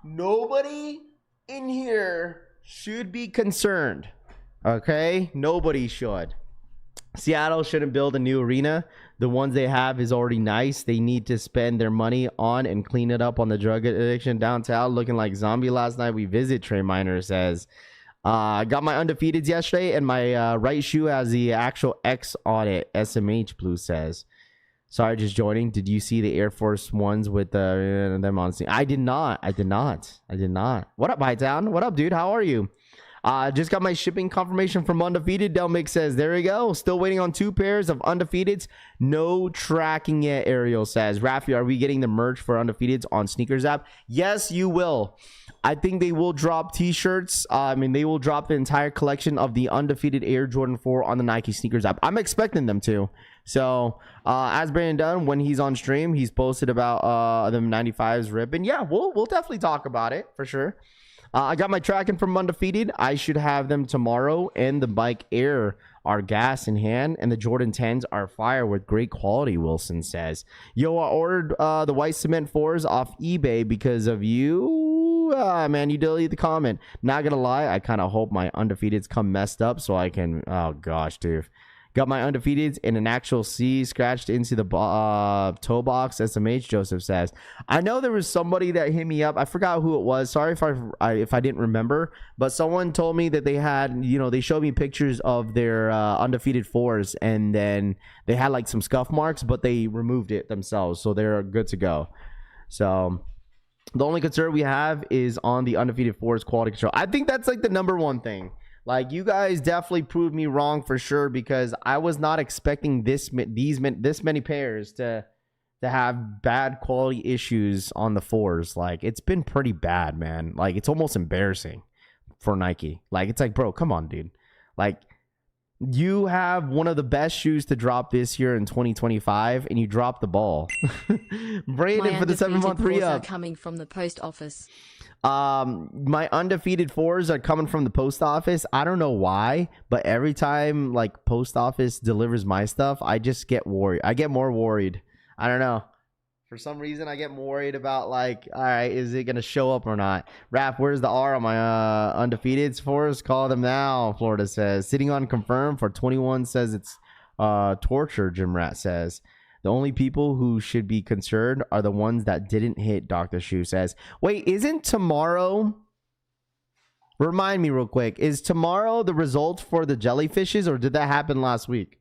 Nobody in here should be concerned. Okay? Nobody should. Seattle shouldn't build a new arena. The ones they have is already nice. They need to spend their money on and clean it up on the drug addiction downtown. Looking like zombie last night. We visit, Trey Miner says. I got my undefeateds yesterday, and my right shoe has the actual X on it. SMH Blue says. Sorry, just joining. Did you see the Air Force Ones with them on scene? I did not. What up, Hightown? What up, dude? How are you? Just got my shipping confirmation from Undefeated. Del Mix says, there we go. Still waiting on 2 pairs of Undefeateds. No tracking yet, Ariel says. Rafi, are we getting the merch for Undefeateds on Sneakers app? Yes, you will. I think they will drop t-shirts. They will drop the entire collection of the Undefeated Air Jordan 4 on the Nike Sneakers app. I'm expecting them to. So, as Brandon done, when he's on stream, he's posted about them 95s rip. And yeah, we'll definitely talk about it for sure. I got my tracking from Undefeated. I should have them tomorrow. And the Bike Air are gas in hand. And the Jordan 10s are fire with great quality, Wilson says. Yo, I ordered the white cement 4s off eBay because of you. Man, you deleted the comment. Not gonna lie, I kind of hope my Undefeateds come messed up so I can... Oh, gosh, dude. Got my Undefeateds in an actual C scratched into the toe box. SMH, Joseph says. I know there was somebody that hit me up. I forgot who it was. Sorry if I didn't remember. But someone told me that they had, they showed me pictures of their Undefeated 4s. And then they had like some scuff marks, but they removed it themselves. So they're good to go. So the only concern we have is on the Undefeated 4s quality control. I think that's like the number one thing. Like, you guys definitely proved me wrong for sure, because I was not expecting this many pairs to have bad quality issues on the 4s. Like, it's been pretty bad, man. Like, it's almost embarrassing for Nike. Like, it's like, bro, come on, dude. Like, you have one of the best shoes to drop this year in 2025, and you drop the ball. Brandon for the 7-month re-up. Coming from the post office. My Undefeated 4s are coming from the post office. I don't know why, but every time like post office delivers my stuff, I just get worried. I get more worried. I don't know. For some reason, I get more worried about like, all right, is it gonna show up or not? Raph, where's the R on my Undefeateds 4s? Call them now. Florida says. Sitting on confirm for 21 says it's torture. Jim Rat says. The only people who should be concerned are the ones that didn't hit, Dr. Shu says. Wait, isn't tomorrow... Remind me real quick. Is tomorrow the result for the jellyfishes, or did that happen last week?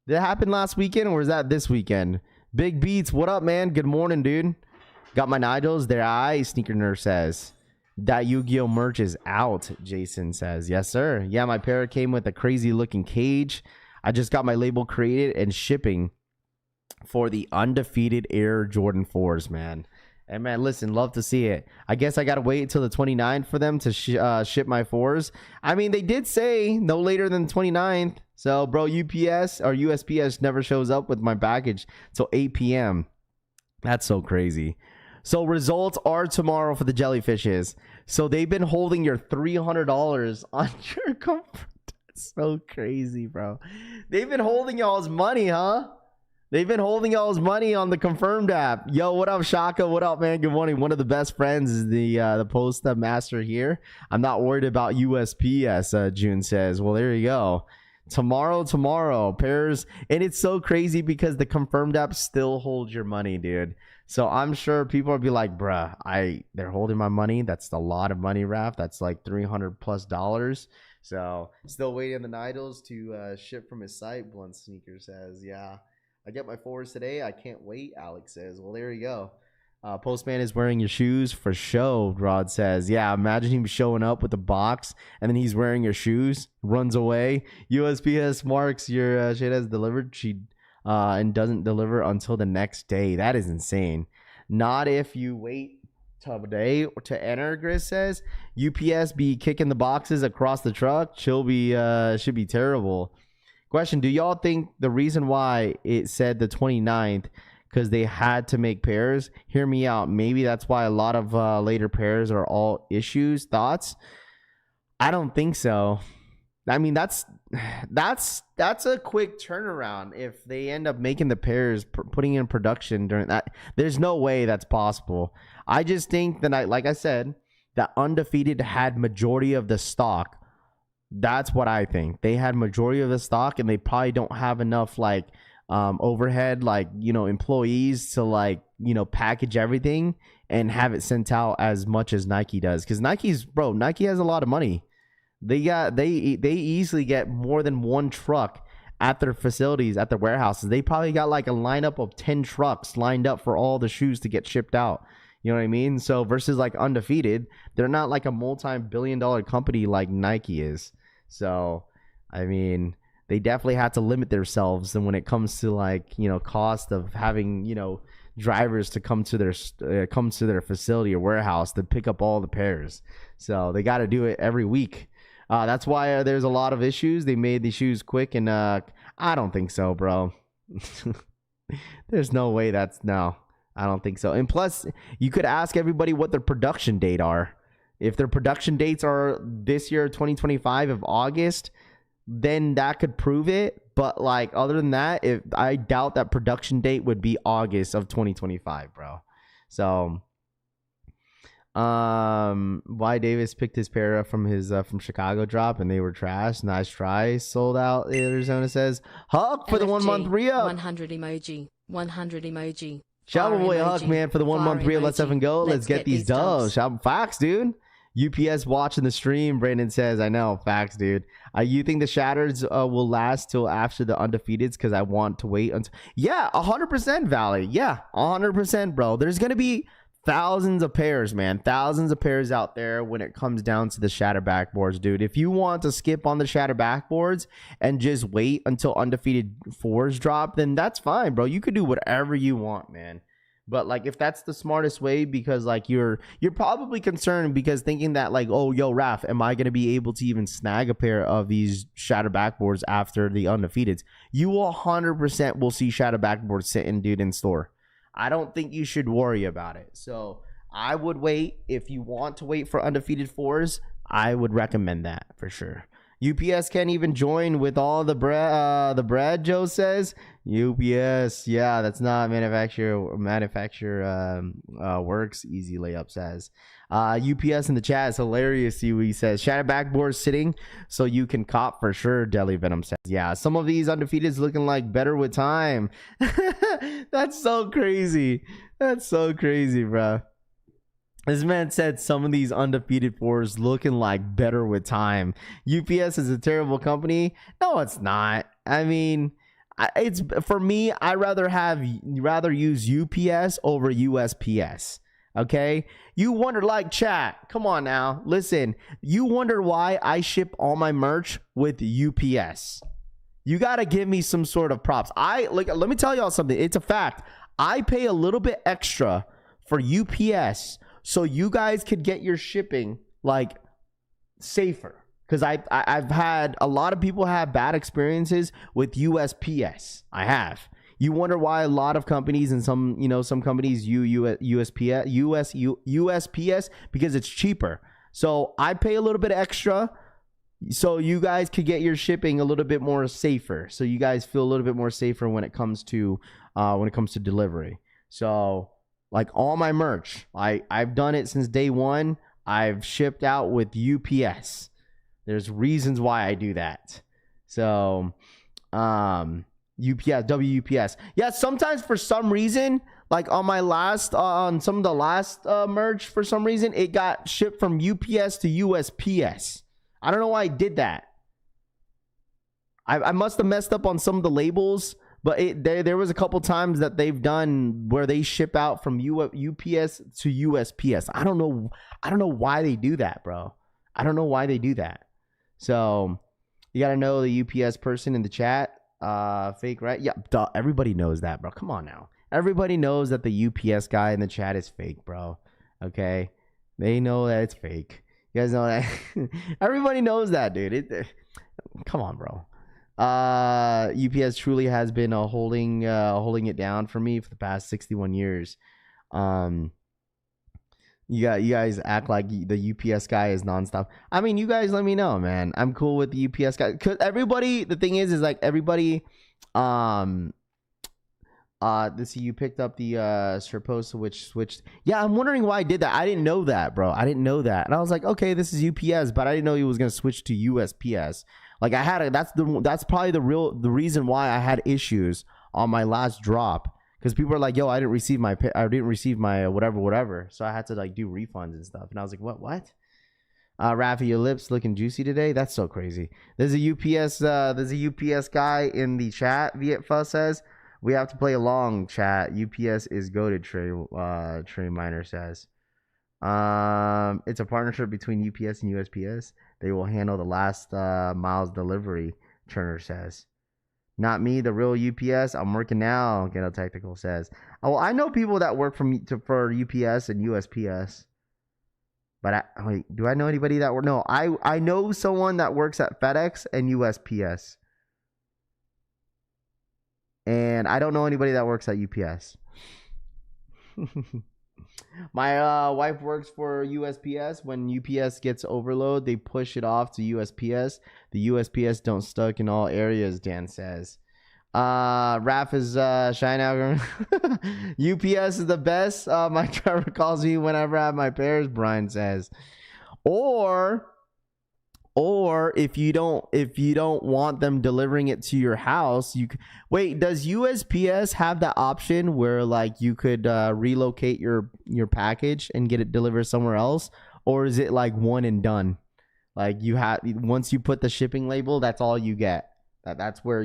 Did that happen last weekend, or was that this weekend? Big Beats, what up, man? Good morning, dude. Got my Nigels. Their eye, Sneaker Nerd says. That Yu-Gi-Oh merch is out, Jason says. Yes, sir. Yeah, my pair came with a crazy-looking cage. I just got my label created and shipping for the Undefeated Air Jordan 4s, man. And man, listen, love to see it. I guess I gotta wait until the 29th for them to ship my 4s. I mean, they did say no later than the 29th. So, bro, UPS or USPS never shows up with my package till 8 p.m. That's so crazy. So results are tomorrow for the jellyfishes. So they've been holding your $300 on your comfort. That's so crazy, bro. They've been holding y'all's money, huh? They've been holding y'all's money on the Confirmed app. Yo, what up, Shaka? What up, man? Good morning. One of the best friends is the post master here. I'm not worried about USPS, June says. Well, there you go. Tomorrow, pairs. And it's so crazy because the Confirmed app still holds your money, dude. So I'm sure people will be like, bruh, they're holding my money. That's a lot of money, Raph. That's like $300+. So still waiting on the Nidals to ship from his site. Blunt Sneaker says, yeah. I get my 4s today. I can't wait, Alex says. Well, there you go. Postman is wearing your shoes for show, Rod says. Yeah, imagine him showing up with a box and then he's wearing your shoes, runs away. USPS marks your shit as delivered. And doesn't deliver until the next day. That is insane. Not if you wait today to enter, Gris says. UPS be kicking the boxes across the truck. Should be terrible. Question, do y'all think the reason why it said the 29th because they had to make pairs? Hear me out. Maybe that's why a lot of later pairs are all issues. Thoughts? I don't think so. I mean, that's a quick turnaround if they end up making the pairs, putting in production during that. There's no way that's possible. I just think that, like I said, that Undefeated had majority of the stock. That's what I think. They had majority of the stock, and they probably don't have enough like overhead, like, employees to like, package everything and have it sent out as much as Nike does. Because Nike has a lot of money. They easily get more than one truck at their facilities, at their warehouses. They probably got like a lineup of 10 trucks lined up for all the shoes to get shipped out. You know what I mean? So versus like Undefeated, they're not like a multi-billion-dollar company like Nike is. So, I mean, they definitely had to limit themselves. And when it comes to like, cost of having, drivers to come to their facility or warehouse to pick up all the pairs. So they got to do it every week. That's why there's a lot of issues. They made the shoes quick, and I don't think so, bro. There's no way no. I don't think so. And plus, you could ask everybody what their production date are. If their production dates are this year, 2025 of August, then that could prove it. But like other than that, I doubt that production date would be August of 2025, bro. So, why Davis picked his pair up from his from Chicago drop and they were trash. Nice try. Sold out. Arizona says Huck for the 1 month re-up. 100 emoji. 100 emoji. Shout out boy Huck, man, for the 1 month re-up. Let's have him go. Let's get these dubs. Shout out Fox, dude. UPS watching the stream. Brandon says, I know. Facts, dude. You think the Shatters will last till after the Undefeateds? Because I want to wait until... Yeah, 100%, Valley. Yeah, 100%, bro. There's going to be thousands of pairs, man. Thousands of pairs out there when it comes down to the Shatter backboards, dude. If you want to skip on the Shatter backboards and just wait until Undefeated 4s drop, then that's fine, bro. You could do whatever you want, man. But like if that's the smartest way, because like you're probably concerned because thinking that like, oh, yo, Raph, am I going to be able to even snag a pair of these Shatter backboards after the Undefeateds? You 100% will see Shatter backboards sitting, dude, in store. I don't think you should worry about it. So I would wait. If you want to wait for Undefeated 4s, I would recommend that for sure. UPS can't even join with all the bread, Joe says. UPS, yeah, that's not manufacturer works. Easy layup says. UPS in the chat is hilarious. He says, Shatter backboard sitting so you can cop for sure. Deli Venom says, yeah, some of these Undefeateds looking like better with time. That's so crazy. That's so crazy, bro. This man said some of these Undefeated 4s looking like better with time. UPS is a terrible company. No, it's not. I mean, it's for me, I rather use UPS over USPS. Okay, you wonder, like, chat, come on now, listen, you wonder why I ship all my merch with UPS. You got to give me some sort of props. Let me tell y'all something. It's a fact. I pay a little bit extra for UPS so you guys could get your shipping like safer, because I've had a lot of people have bad experiences with USPS. I have. You wonder why a lot of companies and some companies use USPS because it's cheaper. So I pay a little bit extra so you guys could get your shipping a little bit more safer. So you guys feel a little bit more safer when it comes to delivery. So like all my merch, I've done it since day one. I've shipped out with UPS. There's reasons why I do that. So UPS, WUPS. Yeah, sometimes for some reason, like on my last, on some of the last merch, for some reason, it got shipped from UPS to USPS. I don't know why I did that. I must have messed up on some of the labels, but there was a couple times that they've done where they ship out from UPS to USPS. I don't know why they do that, bro. I don't know why they do that. So you got to know the UPS person in the chat. Fake, right? Yeah, duh, everybody knows that, bro. Come on now. Everybody knows that the UPS guy in the chat is fake, bro. Okay? They know that it's fake. You guys know that? Everybody knows that, dude. Come on, bro. UPS truly has been holding it down for me for the past 61 years. You guys act like the UPS guy is nonstop. I mean, you guys let me know, man. I'm cool with the UPS guy. Cause everybody, the thing is like everybody, this you picked up the Serposa, which switched. Yeah, I'm wondering why I did that. I didn't know that, bro. I didn't know that, and I was like, okay, this is UPS, but I didn't know he was gonna switch to USPS. Like that's probably the reason why I had issues on my last drop. Because people are like, yo, I didn't receive my whatever. So I had to like do refunds and stuff. And I was like, what? Rafi, your lips looking juicy today? That's so crazy. There's a UPS guy in the chat, Viet Fuss says. We have to play along, chat. UPS is goated, Trey Miner says. It's a partnership between UPS and USPS. They will handle the last miles delivery, Turner says. Not me, the real UPS. I'm working now, Ghetto Technical says. Oh, I know people that work for UPS and USPS. But wait, do I know anybody that work? No, I know someone that works at FedEx and USPS. And I don't know anybody that works at UPS. My wife works for USPS. When UPS gets overload, they push it off to USPS. The USPS don't stuck in all areas, Dan says. Raph is shine out. UPS is the best. My driver calls me whenever I have my pairs, Brian says. Or if you don't want them delivering it to your house, wait, does USPS have that option where like you could relocate your package and get it delivered somewhere else, or is it like one and done? Like you have, once you put the shipping label, that's all you get. That's where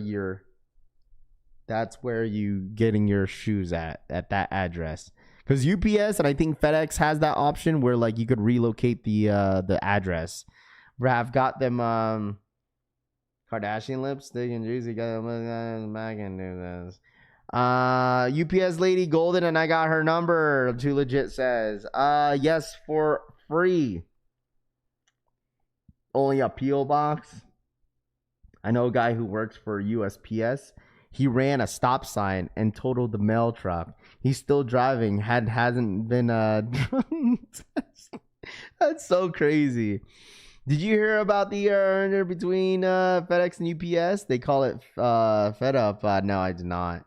you getting your shoes at that address. Because UPS and I think FedEx has that option where like you could relocate the address. Rav got them Kardashian lipstick and juicy got them back and do this. UPS lady golden and I got her number. Too legit says. Yes, for free. Only a PO box. I know a guy who works for USPS. He ran a stop sign and totaled the mail truck. He's still driving. Hasn't been That's so crazy. Did you hear about the earner between FedEx and UPS? They call it Fed Up. No, I did not.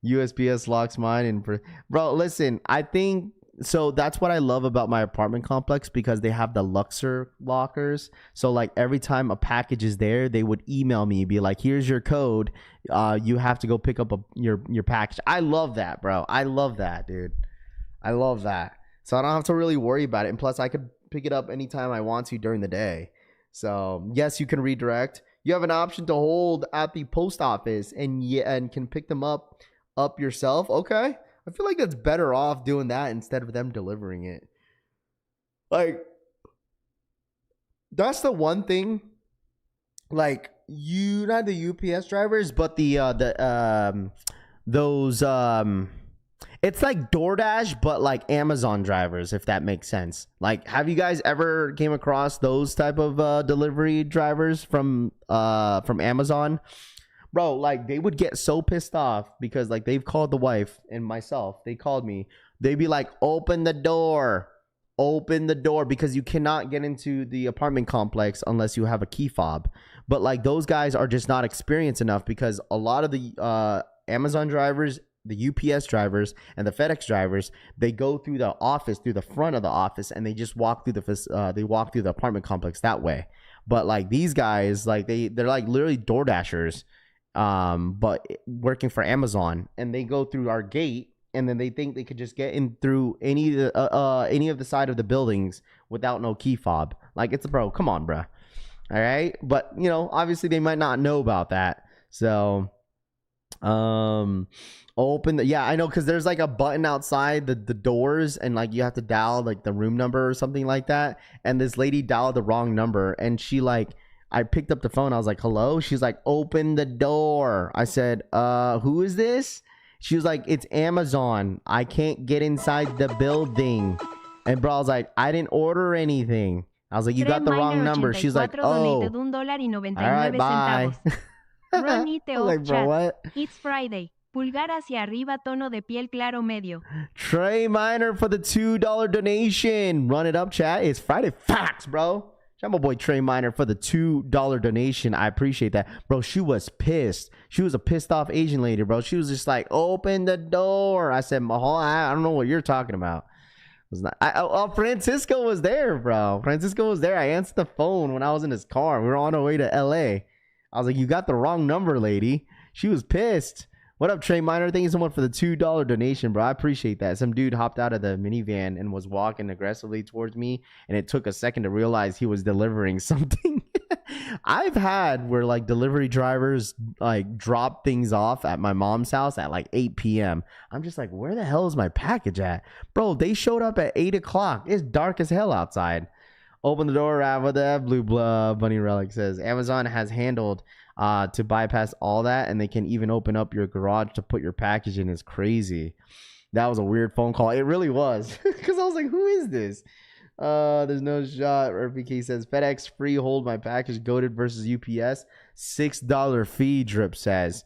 USPS locks mine in. Bro, listen, I think so. That's what I love about my apartment complex because they have the Luxor lockers. So like every time a package is there, they would email me, be like, "Here's your code. You have to go pick up your package." I love that, bro. I love that, dude. I love that. So I don't have to really worry about it. And plus, I could pick it up anytime I want to during the day. So yes, you can redirect. You have an option to hold at the post office and can pick them up yourself. Okay, I feel like that's better off doing that instead of them delivering it. Like that's the one thing. Like you, not the UPS drivers, but those it's like DoorDash, but like Amazon drivers, if that makes sense. Like, have you guys ever came across those type of delivery drivers from Amazon? Bro, like they would get so pissed off because like they've called the wife and myself. They called me. They'd be like, open the door, because you cannot get into the apartment complex unless you have a key fob. But like those guys are just not experienced enough because a lot of the Amazon drivers, the UPS drivers and the FedEx drivers, they go through the office, through the front of the office, and they just walk through the apartment complex that way. But like these guys, like they're like literally DoorDashers, but working for Amazon, and they go through our gate, and then they think they could just get in through any of the side of the buildings without no key fob. Like it's bro, come on, bro. All right, but you know, obviously they might not know about that, so. Yeah, I know, because there's like a button outside the doors, and like you have to dial like the room number or something like that, and this lady dialed the wrong number, and she like, I picked up the phone, I was like, hello? She's like, open the door. I said, who is this? She was like, it's Amazon, I can't get inside the building. And bro, I was like, I didn't order anything. I was like, you got the wrong number. She's like, oh, all right, bye. Ronnie te like, bro, what? It's Friday. Pulgar hacia arriba, tono de piel claro medio. Trey Miner for the $2 donation. Run it up, chat. It's Friday. Facts, bro. Shout my boy Trey Miner for the $2 donation. I appreciate that. Bro, she was pissed. She was a pissed off Asian lady, bro. She was just like, open the door. I said, Mahal, I don't know what you're talking about. It was not, Francisco was there, bro. Francisco was there. I answered the phone when I was in his car. We were on our way to LA. I was like, you got the wrong number, lady. She was pissed. What up, Trey Miner? Thank you so much for the $2 donation, bro. I appreciate that. Some dude hopped out of the minivan and was walking aggressively towards me, and it took a second to realize he was delivering something. I've had where like delivery drivers like drop things off at my mom's house at like 8 p.m. I'm just like, where the hell is my package at? Bro, they showed up at 8 o'clock. It's dark as hell outside. Open the door, Rav, with that blue bunny relic says Amazon has handled to bypass all that, and they can even open up your garage to put your package in. Is crazy. That was a weird phone call. It really was. Because I was like, who is this? There's no shot. RPK says FedEx free hold my package. Goated versus UPS. $6 fee. Drip says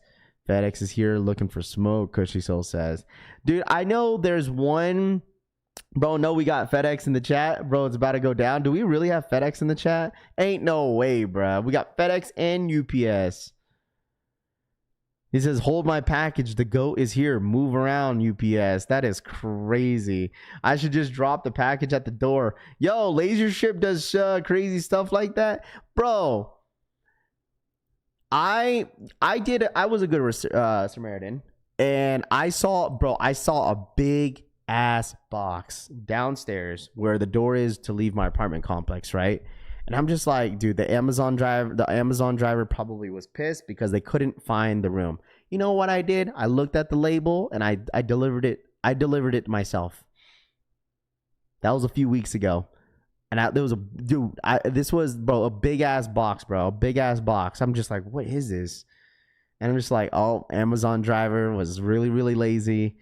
FedEx is here looking for smoke. Cushy Soul says, dude, I know there's one. Bro, no, we got FedEx in the chat. Bro, it's about to go down. Do we really have FedEx in the chat? Ain't no way, bro. We got FedEx and UPS. He says, hold my package. The goat is here. Move around, UPS. That is crazy. I should just drop the package at the door. Yo, Laser Ship does crazy stuff like that. Bro, I was a good Samaritan. And I saw a big ass box downstairs where the door is to leave my apartment complex, right? And I'm just like, dude, the Amazon driver probably was pissed because they couldn't find the room. You know what I did? I looked at the label and I delivered it. I delivered it myself. That was a few weeks ago. And this was, bro, a big ass box, bro. A big ass box. I'm just like, what is this? And I'm just like, oh, Amazon driver was really, really lazy.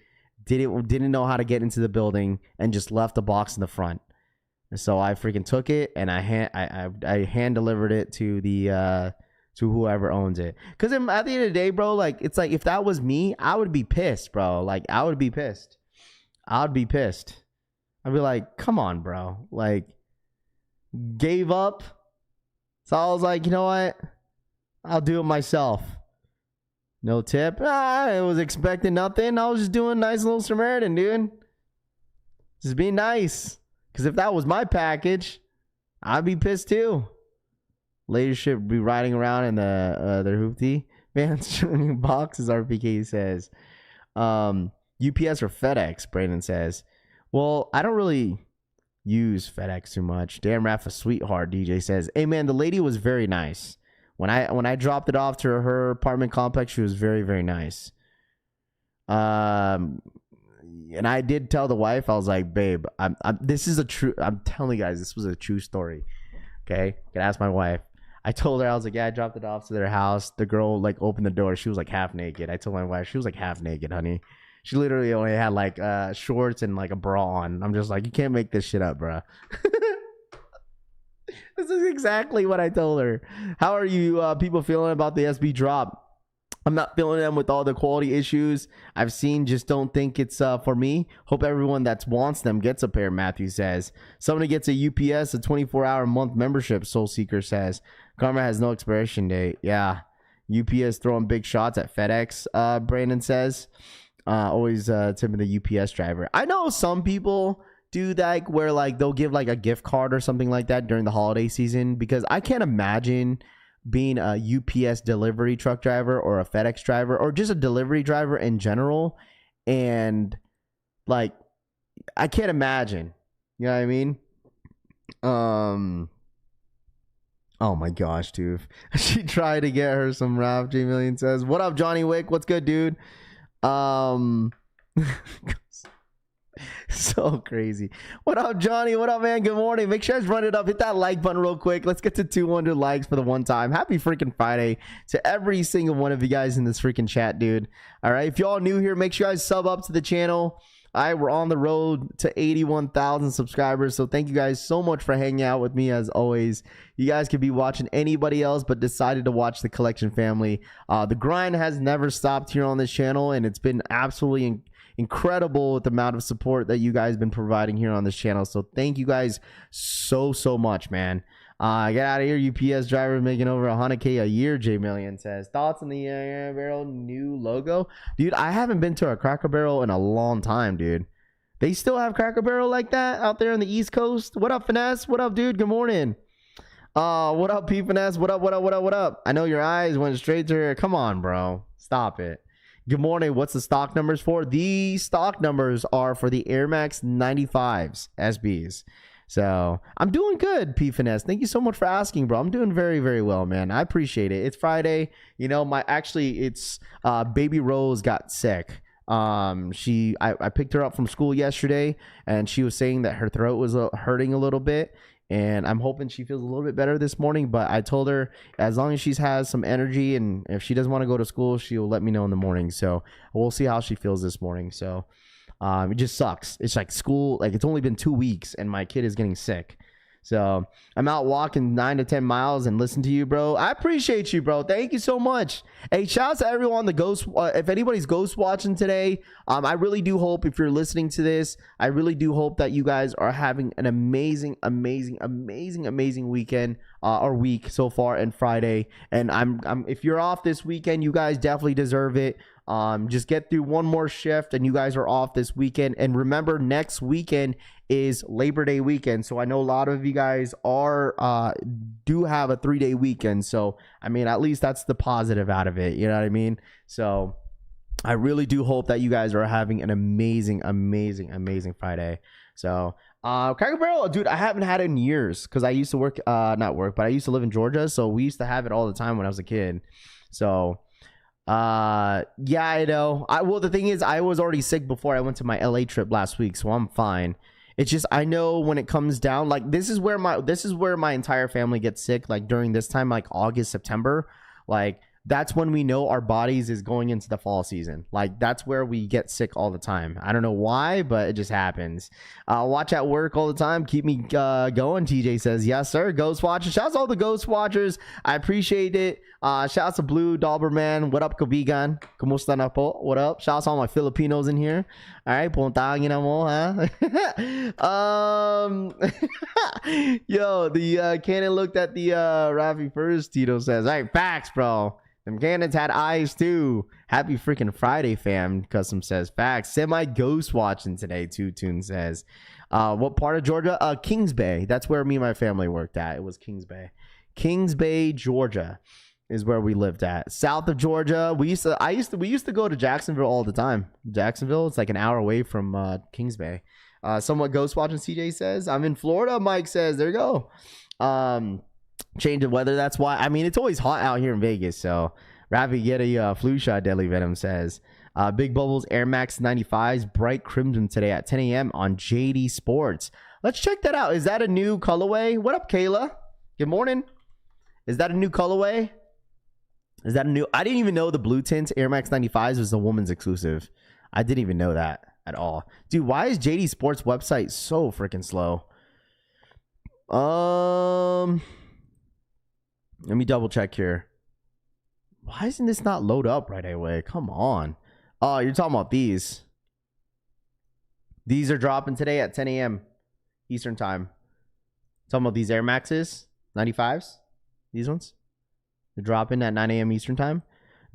Didn't know how to get into the building and just left the box in the front. And so I freaking took it and I hand delivered it to the to whoever owns it. Because at the end of the day, bro, like, it's like, if that was me, I would be pissed, bro. Like, I would be pissed. I'd be like, come on, bro. Like, gave up. So I was like, you know what? I'll do it myself. No tip. I was expecting nothing. I was just doing a nice little Samaritan, dude. Just being nice. Because if that was my package, I'd be pissed too. Leadership would be riding around in their hoopty vans, showing boxes. RPK says, UPS or FedEx. Brandon says, well, I don't really use FedEx too much. Damn, Rafa, sweetheart. DJ says, hey man, the lady was very nice. When I dropped it off to her apartment complex, she was very, very nice. And I did tell the wife, I was like, babe, I'm telling you guys, this was a true story. Okay, you can ask my wife. I told her, I was like, yeah, I dropped it off to their house. The girl like opened the door. She was like half naked. I told my wife, she was like half naked, honey. She literally only had like shorts and like a bra on. I'm just like, you can't make this shit up, bro. This is exactly what I told her. How are you people feeling about the SB drop? I'm not feeling them with all the quality issues I've seen. Just don't think it's for me. Hope everyone that wants them gets a pair, Matthew says. Somebody gets a UPS, a 24-hour month membership, Soul Seeker says. Karma has no expiration date. Yeah. UPS throwing big shots at FedEx, Brandon says. Always tipping the UPS driver. I know some people do that where like they'll give like a gift card or something like that during the holiday season, because I can't imagine being a UPS delivery truck driver or a FedEx driver or just a delivery driver in general. And like, I can't imagine, you know what I mean? Oh my gosh, dude. She tried to get her some Ralph J Million says, what up, Johnny Wick? What's good, dude? So crazy. What up, Johnny? What up, man? Good morning. Make sure you guys run it up. Hit that like button real quick. Let's get to 200 likes for the one time. Happy freaking Friday to every single one of you guys in this freaking chat, dude. All right. If y'all new here, make sure you guys sub up to the channel. All right. We're on the road to 81,000 subscribers. So thank you guys so much for hanging out with me as always. You guys could be watching anybody else, but decided to watch the Collection family. The grind has never stopped here on this channel, and it's been absolutely incredible with the amount of support that you guys been providing here on this channel. So thank you guys so much, man. Get out of here, UPS driver making over 100K a year. J Million says, thoughts on the Barrel new logo? Dude, I haven't been to a Cracker Barrel in a long time, dude. They still have Cracker Barrel like that out there on the East Coast? What up, Finesse? What up, dude? Good morning. What up, P Finesse? What up? I know your eyes went straight to her. Come on, bro. Stop it. Good morning. What's the stock numbers for? The stock numbers are for the Air Max 95s SBs. So I'm doing good, P Finesse. Thank you so much for asking, bro. I'm doing very, very well, man. I appreciate it. It's Friday. You know, it's baby Rose got sick. I picked her up from school yesterday, and she was saying that her throat was hurting a little bit. And I'm hoping she feels a little bit better this morning. But I told her as long as she has some energy and if she doesn't want to go to school, she'll let me know in the morning. So we'll see how she feels this morning. So it just sucks. It's like school, like it's only been 2 weeks and my kid is getting sick. So I'm out walking 9 to 10 miles and listen to you, bro. I appreciate you, bro. Thank you so much. Hey, shout out to everyone the ghost. If anybody's ghost watching today, I really do hope if you're listening to this, I really do hope that you guys are having an amazing weekend or week so far and Friday. And I'm if you're off this weekend, you guys definitely deserve it. Just get through one more shift and you guys are off this weekend. And remember, next weekend is Labor Day weekend. So I know a lot of you guys do have a 3-day weekend. So, I mean, at least that's the positive out of it. You know what I mean? So I really do hope that you guys are having an amazing Friday. So, Cracker Barrel, dude, I haven't had it in years because I used to work, not work, but I used to live in Georgia. So we used to have it all the time when I was a kid. So, yeah, I know. Well, the thing is, I was already sick before I went to my LA trip last week, so I'm fine. It's just I know when it comes down, like this is where my entire family gets sick, like during this time, like August, September, like that's when we know our bodies is going into the fall season. Like that's where we get sick all the time. I don't know why, but it just happens. Watch at work all the time. Keep me going. TJ says, yes, sir. Ghost Watchers. Shouts to all the Ghost Watchers. I appreciate it. Shouts to Blue Doberman. What up, Kabigan? Kumusta na po? What up? Shouts to all my Filipinos in here. All right. Puntagin na mo, huh? Yo, the Cannon looked at the Rafi first. Tito says, all right, facts, bro. Them cannons had eyes too. Happy freaking Friday, fam. Custom says facts. Semi ghost watching today. Two Tune says, what part of Georgia? Kings Bay. That's where me and my family worked at. It was Kings Bay. Kings Bay, Georgia, is where we lived at. South of Georgia. We used to go to Jacksonville all the time. Jacksonville. It's like an hour away from Kings Bay. Somewhat ghost watching. CJ says, I'm in Florida. Mike says, there you go. Change of weather, that's why. I mean, it's always hot out here in Vegas, so Ravi, get a flu shot. Deadly Venom says, Big Bubbles Air Max 95s bright crimson today at 10 a.m. on JD Sports. Let's check that out. Is that a new colorway? What up, Kayla? Good morning. Is that a new colorway? Is that a new? I didn't even know the blue tint Air Max 95s was a woman's exclusive. I didn't even know that at all. Dude, why is JD Sports website so freaking slow? Let me double check here. Why isn't this not load up right away? Come on. Oh, you're talking about these. These are dropping today at 10 a.m. Eastern time. Talking about these Air Maxes, 95s. These ones. They're dropping at 9 a.m. Eastern time.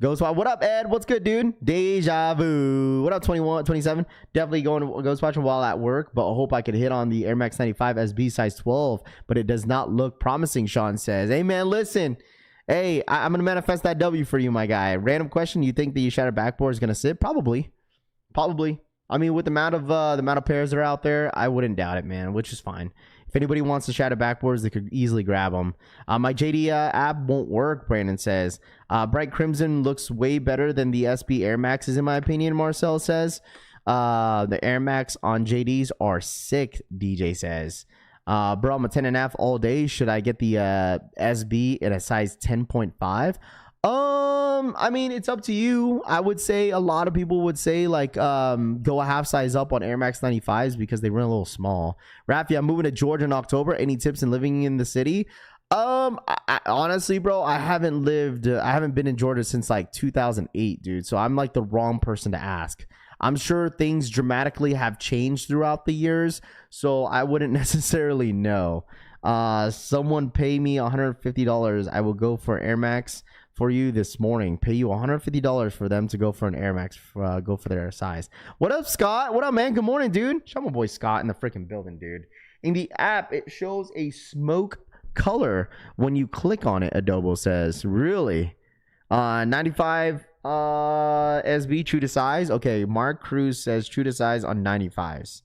Ghost Watch. What up, Ed? What's good, dude? Deja Vu. What up, 21, 27? Definitely going to Ghost Watching while at work, but I hope I could hit on the Air Max 95 SB size 12, but it does not look promising, Sean says. Hey, man, listen. Hey, I'm going to manifest that W for you, my guy. Random question. You think the Shattered Backboard is going to sit? Probably. I mean, with the amount of pairs that are out there, I wouldn't doubt it, man, which is fine. If anybody wants to shadow backboards, they could easily grab them. My JD app won't work, Brandon says. Bright Crimson looks way better than the SB Air Maxes, in my opinion, Marcel says. The Air Max on JDs are sick, DJ says. Bro, I'm a 10.5 all day. Should I get the SB in a size 10.5? I mean, it's up to you. I would say a lot of people would say like go a half size up on Air Max 95s because they run a little small. Rafi, I'm moving to Georgia in October. Any tips in living in the city? Honestly, bro, I haven't been in Georgia since like 2008, dude. So I'm like the wrong person to ask. I'm sure things dramatically have changed throughout the years, so I wouldn't necessarily know. Someone pay me $150. I will go for Air Max for you this morning. Pay you $150 for them to go for an Air Max, go for their size. What up, Scott? What up, man? Good morning, dude. Show my boy Scott in the freaking building, dude. In the app, it shows a smoke color when you click on it, Adobo says. Really? 95 SB true to size. Okay, Mark Cruz says true to size on 95s.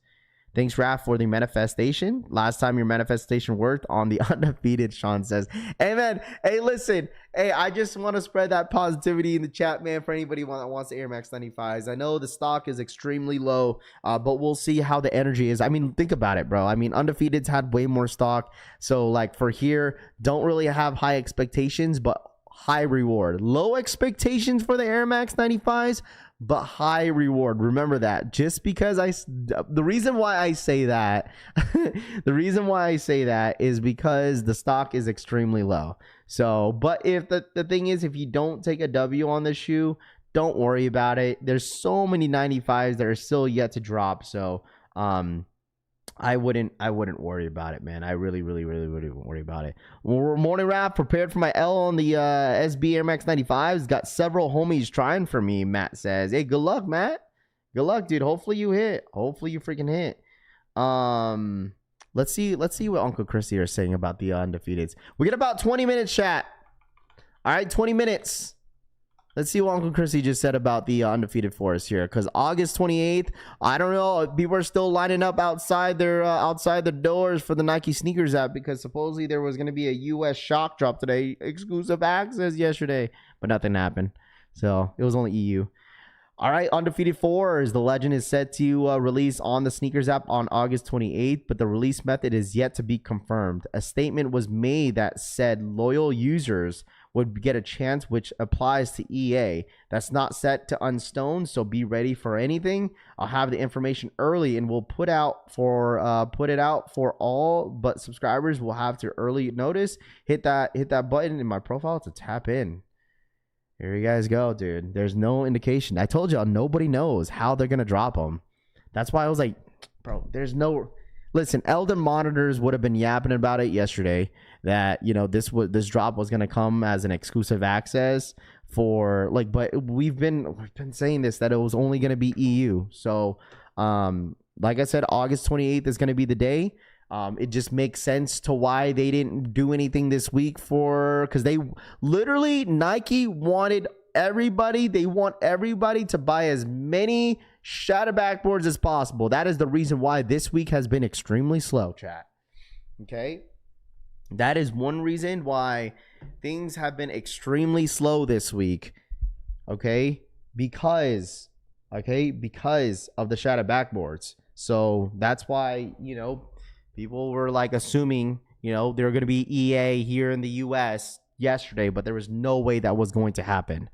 Thanks, Raph, for the manifestation. Last time your manifestation worked on the undefeated, Sean says. Hey, man. Hey, listen. Hey, I just want to spread that positivity in the chat, man, for anybody that wants the Air Max 95s. I know the stock is extremely low, but we'll see how the energy is. I mean, think about it, bro. I mean, undefeated's had way more stock. So, like, for here, don't really have high expectations, but high reward. Low expectations for the Air Max 95s, but high reward. Remember that. Just because the reason why I say that is because the stock is extremely low. So, but if the thing is, if you don't take a W on this shoe, don't worry about it. There's so many 95s that are still yet to drop. So, I wouldn't worry about it, man. I really wouldn't worry about it. Morning Rap, prepared for my L on the SB Air Max 95s. Got several homies trying for me, Matt says. Hey, good luck, Matt. Good luck, dude. Hopefully you hit. Hopefully you freaking hit. Let's see what Uncle Chrissy are saying about the undefeateds. We get about 20 minutes, chat. All right, 20 minutes. Let's see what Uncle Chrissy just said about the undefeated for us here. Because August 28th, I don't know. People are still lining up outside their doors for the Nike sneakers app, because supposedly there was going to be a U.S. shock drop today. Exclusive access yesterday. But nothing happened. So it was only EU. All right, Undefeated 4 is the legend is set to release on the sneakers app on August 28th, but the release method is yet to be confirmed. A statement was made that said loyal users would get a chance, which applies to EA. That's not set to unstone, so be ready for anything. I'll have the information early, and we'll put it out for all, but subscribers will have to early notice. Hit that button in my profile to tap in. Here you guys go, dude. There's no indication. I told y'all nobody knows how they're gonna drop them. That's why I was like, bro, there's no. Listen, Eldon Monitors would have been yapping about it yesterday that, you know, this drop was gonna come as an exclusive access for like, but we've been saying this that it was only gonna be EU. So, like I said, August 28th is gonna be the day. It just makes sense to why they didn't do anything this week because they literally, Nike wanted everybody. They want everybody to buy as many shadow backboards as possible. That is the reason why this week has been extremely slow, chat. Okay. That is one reason why things have been extremely slow this week. Okay. Because of the shadow backboards. So that's why, you know, people were like assuming, you know, there were going to be EA here in the US yesterday, but there was no way that was going to happen.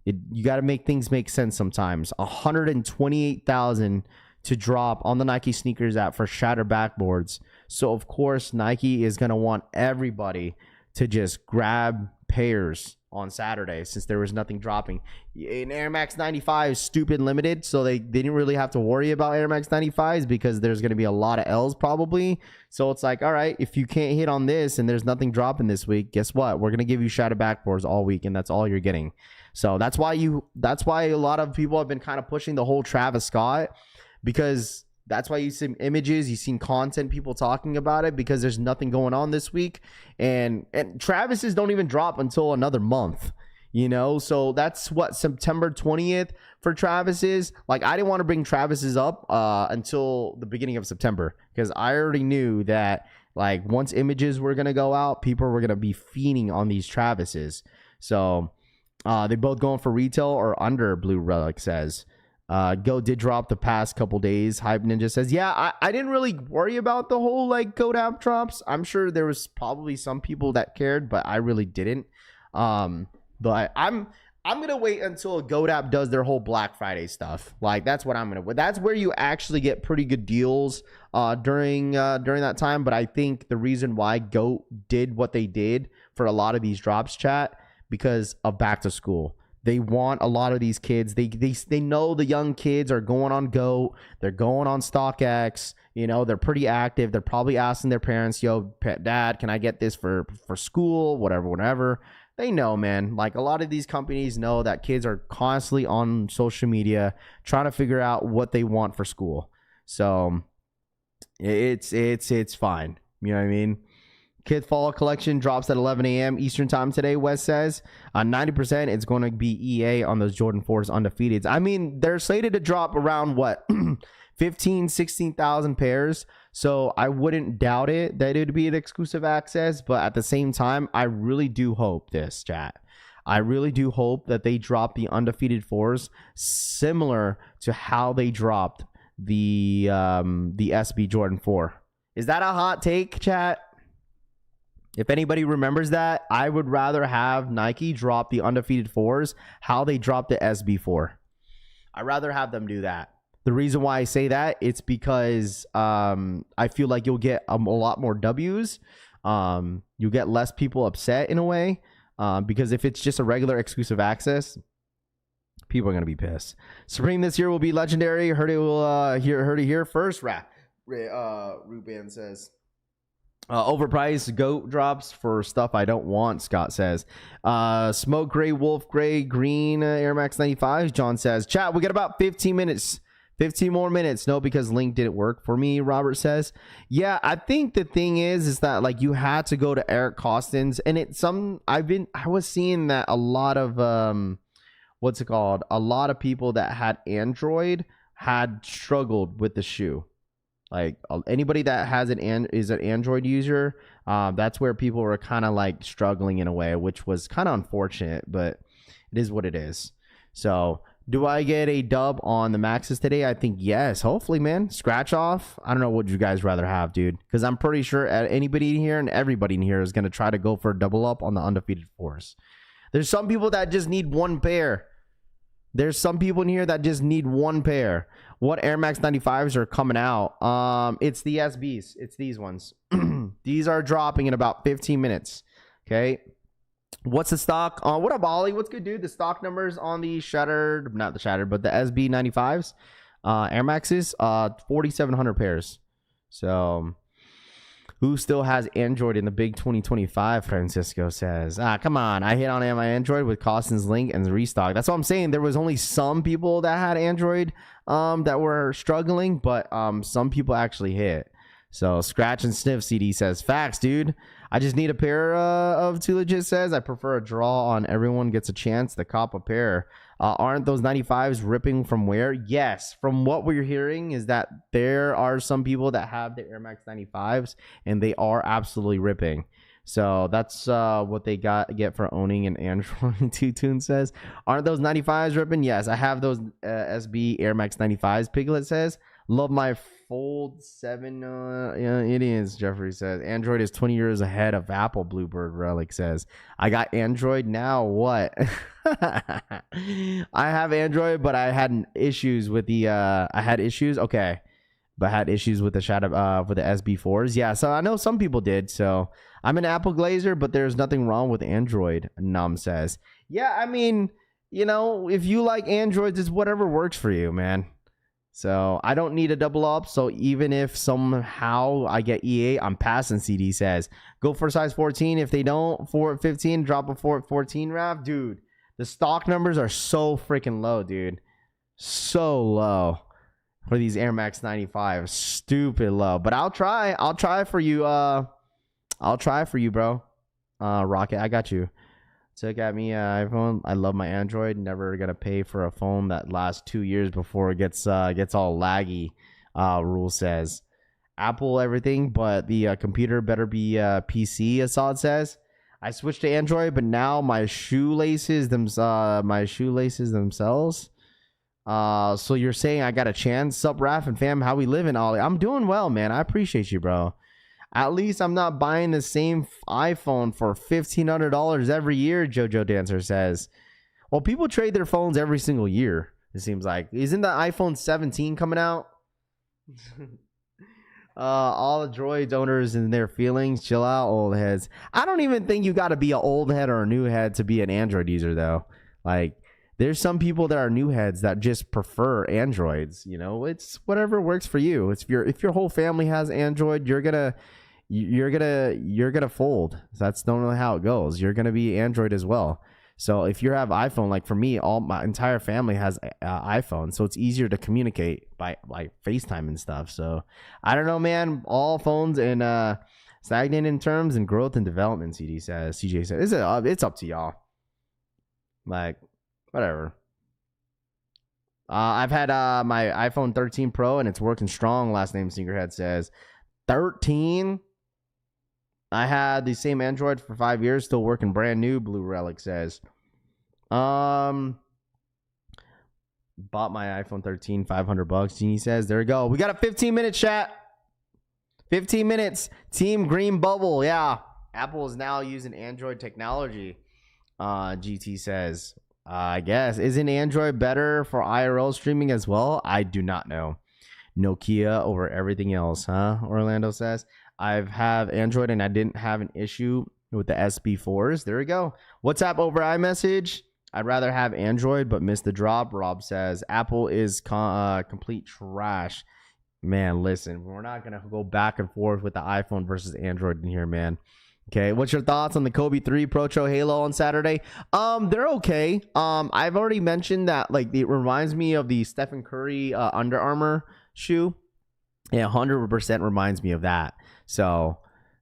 You got to make things make sense sometimes. 128,000 to drop on the Nike sneakers app for shatter backboards. So of course Nike is going to want everybody to just grab pairs on Saturday since there was nothing dropping. In Air Max 95 is stupid limited, so they didn't really have to worry about Air Max 95s because there's going to be a lot of L's probably. So it's like, all right, if you can't hit on this and there's nothing dropping this week, guess what? We're going to give you shadow backboards all week, and that's all you're getting. So that's why a lot of people have been kind of pushing the whole Travis Scott, because that's why you see images, you've seen content, people talking about it, because there's nothing going on this week. And Travis's don't even drop until another month, you know? So that's what, September 20th for Travis's. Like, I didn't want to bring Travis's up until the beginning of September, because I already knew that, like, once images were going to go out, people were going to be fiending on these Travis's. So they both going for retail or under, Blue Relic says. Go did drop the past couple days. Hype Ninja says, yeah, I didn't really worry about the whole like Goat app drops. I'm sure there was probably some people that cared, but I really didn't. But I'm gonna wait until Goat app does their whole Black Friday stuff. Like, that's what I'm gonna. That's where you actually get pretty good deals during that time. But I think the reason why Goat did what they did for a lot of these drops, chat, because of back to school. They want a lot of these kids. They know the young kids are going on GOAT. They're going on StockX. You know, they're pretty active. They're probably asking their parents, yo, Dad, can I get this for school? Whatever. They know, man. Like, a lot of these companies know that kids are constantly on social media trying to figure out what they want for school. So it's fine. You know what I mean? Kid Fall Collection drops at 11 a.m. Eastern Time today, Wes says. 90% it's going to be EA on those Jordan 4s undefeateds. I mean, they're slated to drop around, what, 16,000 pairs. So I wouldn't doubt it that it would be an exclusive access, but at the same time, I really do hope this, chat. I really do hope that they drop the undefeated fours similar to how they dropped the SB Jordan 4. Is that a hot take, chat? If anybody remembers that, I would rather have Nike drop the undefeated fours how they dropped the SB4. I'd rather have them do that. The reason why I say that, it's because I feel like you'll get a lot more W's. You'll get less people upset in a way. Because if it's just a regular exclusive access, people are going to be pissed. Supreme this year will be legendary. Heard it here first. Ruben says. Overpriced goat drops for stuff I don't want, Scott says. Smoke gray, wolf gray, green Air Max 95s. John says, chat, we got about 15 minutes. 15 more minutes. No, because link didn't work for me, Robert says. Yeah, I think the thing is that like you had to go to Eric Costin's, and I was seeing that a lot of a lot of people that had Android had struggled with the shoe. Like anybody that has is an Android user, that's where people were kind of like struggling in a way, which was kind of unfortunate, but it is what it is. So do I get a dub on the Maxes today? I think yes. Hopefully, man. Scratch off. I don't know what you guys rather have, dude. Because I'm pretty sure anybody in here and everybody in here is going to try to go for a double up on the undefeated fours. There's some people that just need one pair. There's some people in here that just need one pair. What Air Max 95s are coming out? It's the SBs. It's these ones. These are dropping in about 15 minutes. Okay. What's the stock? What up, Ollie? What's good, dude? The stock numbers on the not the shattered, but the SB 95s, Air Maxes, 4,700 pairs. So, who still has Android in the big 2025? Francisco says. Come on. I hit on my Android with Costin's link and the restock. That's what I'm saying. There was only some people that had Android that were struggling, but some people actually hit. So, Scratch and Sniff CD says, facts, dude. I just need a pair of Too Legit says. I prefer a draw on everyone gets a chance to cop a pair. Aren't those 95s ripping from where? Yes. From what we're hearing is that there are some people that have the Air Max 95s and they are absolutely ripping. So that's what they get for owning an Android. Two-Tune says. Aren't those 95s ripping? Yes. I have those SB Air Max 95s. Piglet says. Love my Fold 7. Yeah, it is, Jeffrey says. Android is 20 years ahead of Apple, Bluebird Relic says. I got Android, now what? I have Android, but I had issues with the I had issues with the shadow for the SB4s. Yeah, so I know some people did. So I'm an Apple glazer, but there's nothing wrong with Android, Num says. Yeah, I mean, you know, if you like Androids, it's whatever works for you, man. So I don't need a double up. So even if somehow I get E8, I'm passing. CD says go for size 14. If they don't, 4 at 15, drop a 4 at 14. Rav, dude, the stock numbers are so freaking low, dude. So low for these Air Max 95. Stupid low. But I'll try for you. I'll try for you, bro. Rocket, I got you. Took at me iPhone. I love my Android. Never gonna pay for a phone that lasts 2 years before it gets all laggy. Rule says Apple everything, but the computer better be PC. Assad says. I switched to Android, but now my shoelaces themselves. So you're saying I got a chance? Sup, Raf and fam? How we living, Ollie? I'm doing well, man. I appreciate you, bro. At least I'm not buying the same iPhone for $1,500 every year, JoJo Dancer says. Well, people trade their phones every single year, it seems like. Isn't the iPhone 17 coming out? All the Droids owners and their feelings. Chill out, old heads. I don't even think you got to be an old head or a new head to be an Android user, though. Like, there's some people that are new heads that just prefer Androids. You know, it's whatever works for you. It's if your whole family has Android, you're gonna fold. That's normally how it goes. You're gonna be Android as well. So if you have iPhone, like for me, all my entire family has iPhone, so it's easier to communicate by like FaceTime and stuff. So I don't know, man. All phones and stagnant in terms and growth and development. CJ says it's up to y'all. Like whatever. I've had my iPhone 13 Pro and it's working strong. Last name Sneakerhead says 13. I had the same Android for 5 years, still working brand new. Blue Relic says. Bought my iPhone 13, $500. Genie says, there we go. We got a 15-minute chat. 15 minutes. Team Green Bubble. Yeah. Apple is now using Android technology. GT says, I guess. Isn't Android better for IRL streaming as well? I do not know. Nokia over everything else, huh? Orlando says. I've have Android and I didn't have an issue with the SB4s. There we go. WhatsApp over iMessage. I'd rather have Android but miss the drop. Rob says Apple is complete trash. Man, listen, we're not going to go back and forth with the iPhone versus Android in here, man. Okay, what's your thoughts on the Kobe 3 Procho Halo on Saturday? They're okay. I've already mentioned that like it reminds me of the Stephen Curry Under Armour shoe. Yeah, 100% reminds me of that. So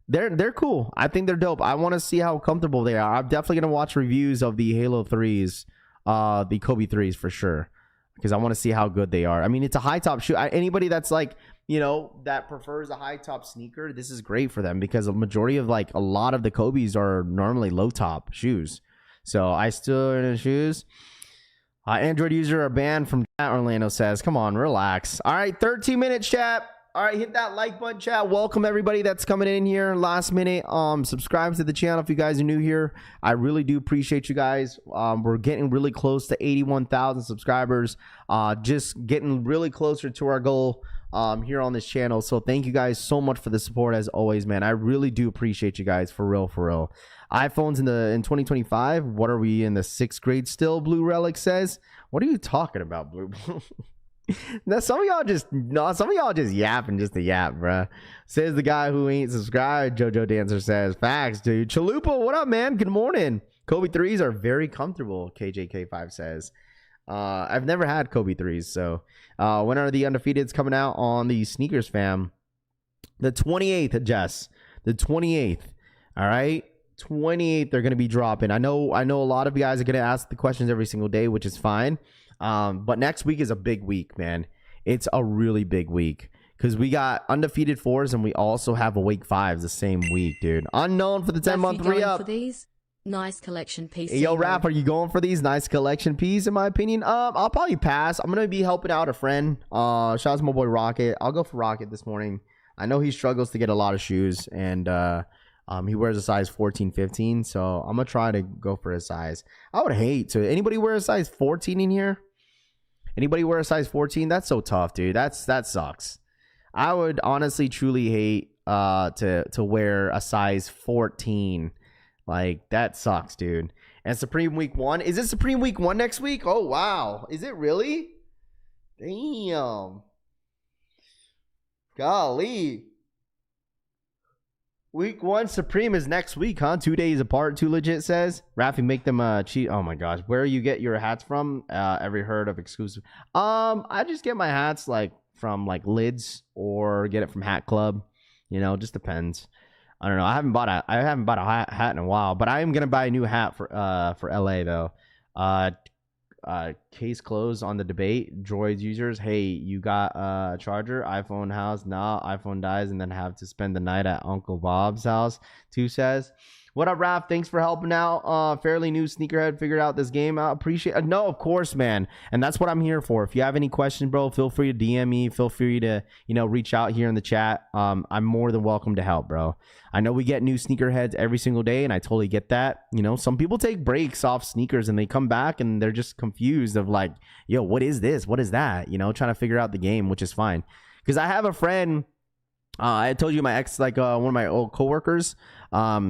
they're cool. I think they're dope. I want to see how comfortable they are. I'm definitely gonna watch reviews of the Halo 3s, the Kobe 3s for sure, because I want to see how good they are. I mean, it's a high top shoe. Anybody that's like, you know, that prefers a high top sneaker, this is great for them because a majority of like a lot of the Kobe's are normally low top shoes. So I still in the shoes. Android user are banned from chat, Orlando says. Come on, relax. All right, 13 minutes, chat. All right, hit that like button, chat. Welcome everybody that's coming in here last minute. Subscribe to the channel if you guys are new here. I really do appreciate you guys. We're getting really close to 81,000 subscribers. Just getting really closer to our goal here on this channel. So thank you guys so much for the support as always, man. I really do appreciate you guys for real, for real. iPhones in 2025. What are we in the 6th grade still? Blue Relic says. What are you talking about, Blue? Now some of y'all just yapping just to yap, bruh. Says the guy who ain't subscribed. JoJo Dancer says, facts, dude. Chalupa, what up, man? Good morning. Kobe 3s are very comfortable, KJK5 says. I've never had Kobe 3s, so when are the undefeateds coming out on the sneakers, fam? The 28th, Jess. The 28th. All right. 28th, they're gonna be dropping. I know a lot of you guys are gonna ask the questions every single day, which is fine. But next week is a big week, man. It's a really big week because we got undefeated 4s and we also have awake 5s the same week, dude. Unknown for the 10-month re-up. For these nice collection pieces. Hey, yo, Raph, are you going for these nice collection pieces? In my opinion, I'll probably pass. I'm gonna be helping out a friend. Shout out to my boy Rocket. I'll go for Rocket this morning. I know he struggles to get a lot of shoes, and he wears a size 14, 15, so I'm gonna try to go for his size. I would hate to. Anybody wear a size 14 in here? Anybody wear a size 14? That's so tough, dude. That sucks. I would honestly truly hate to wear a size 14. Like, that sucks, dude. And Supreme Week 1. Is it Supreme Week 1 next week? Oh, wow. Is it really? Damn. Golly. Week 1 Supreme is next week, huh? 2 days apart, Too Legit says. Rafi, make them cheat. Oh my gosh. Where you get your hats from? Ever heard of exclusive? I just get my hats like from like Lids or get it from Hat Club. You know, just depends. I don't know. I haven't bought a hat in a while, but I am gonna buy a new hat for LA though. Case closed on the debate. Droids users, hey, you got a charger? iPhone house? Nah, iPhone dies and then have to spend the night at Uncle Bob's house. Two says, what up, Raph? Thanks for helping out. Fairly new sneakerhead figured out this game. I appreciate it. No, of course, man. And that's what I'm here for. If you have any questions, bro, feel free to DM me. Feel free to, reach out here in the chat. I'm more than welcome to help, bro. I know we get new sneakerheads every single day, and I totally get that. Some people take breaks off sneakers and they come back and they're just confused of like, yo, what is this? What is that? Trying to figure out the game, which is fine. Because I have a friend. I told you my ex, like one of my old coworkers.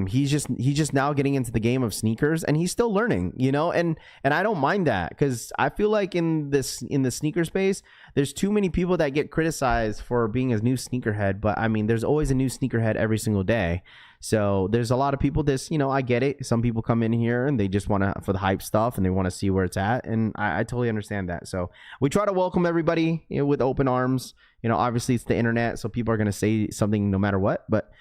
He's just now getting into the game of sneakers, and he's still learning, and I don't mind that because I feel like in the sneaker space, there's too many people that get criticized for being a new sneakerhead. But I mean, there's always a new sneakerhead every single day. So there's a lot of people I get it. Some people come in here and they just want to, for the hype stuff, and they want to see where it's at. And I totally understand that. So we try to welcome everybody with open arms. Obviously it's the internet, so people are going to say something no matter what. But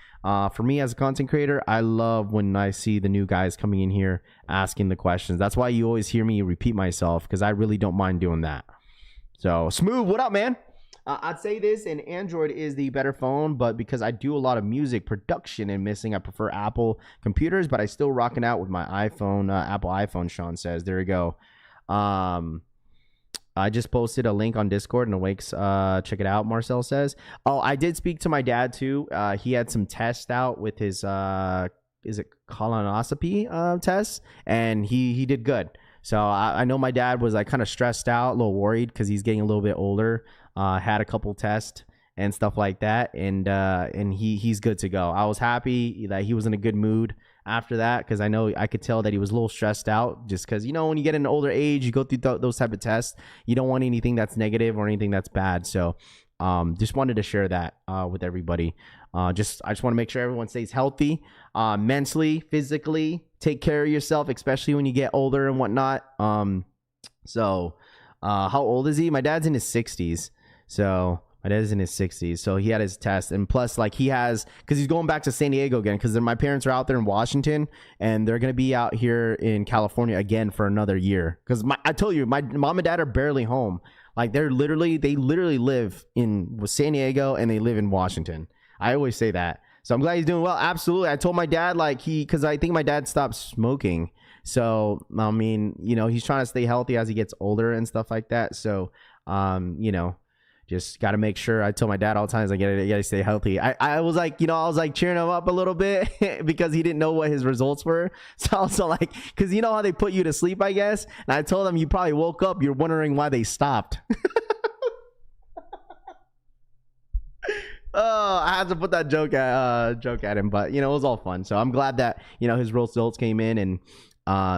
for me as a content creator, I love when I see the new guys coming in here asking the questions. That's why you always hear me repeat myself, because I really don't mind doing that. So Smooth, what up, man? I'd say this, and Android is the better phone, but because I do a lot of music production and mixing, I prefer Apple computers, but I still rocking out with my iPhone, Apple iPhone, Sean says. There we go. I just posted a link on Discord and Awakes. Check it out, Marcel says. Oh, I did speak to my dad, too. He had some tests out with his, is it colonoscopy tests? And he did good. So I know my dad was like kind of stressed out, a little worried because he's getting a little bit older. Had a couple tests and stuff like that, and he's good to go. I was happy that he was in a good mood after that because I know I could tell that he was a little stressed out just because, you know, when you get in an older age, you go through those type of tests. You don't want anything that's negative or anything that's bad. So just wanted to share that with everybody. I just want to make sure everyone stays healthy, mentally, physically. Take care of yourself, especially when you get older and whatnot. So how old is he? My dad's in his 60s. So my dad is in his 60s. So he had his test. And plus, like, he has, because he's going back to San Diego again, because my parents are out there in Washington, and they're going to be out here in California again for another year. Because I told you, my mom and dad are barely home. Like, they literally live in San Diego, and they live in Washington. I always say that. So I'm glad he's doing well. Absolutely. I told my dad, like, because I think my dad stopped smoking. So, I mean, you know, he's trying to stay healthy as he gets older and stuff like that. So, you know, just got to make sure. I tell my dad all the time, like, you gotta stay healthy. I was like, you know, I was like cheering him up a little bit because he didn't know what his results were. So I was like, because you know how they put you to sleep, I guess. And I told him, you probably woke up, you're wondering why they stopped. Oh, I had to put that joke at him, but you know, it was all fun. So I'm glad that, you know, his results came in and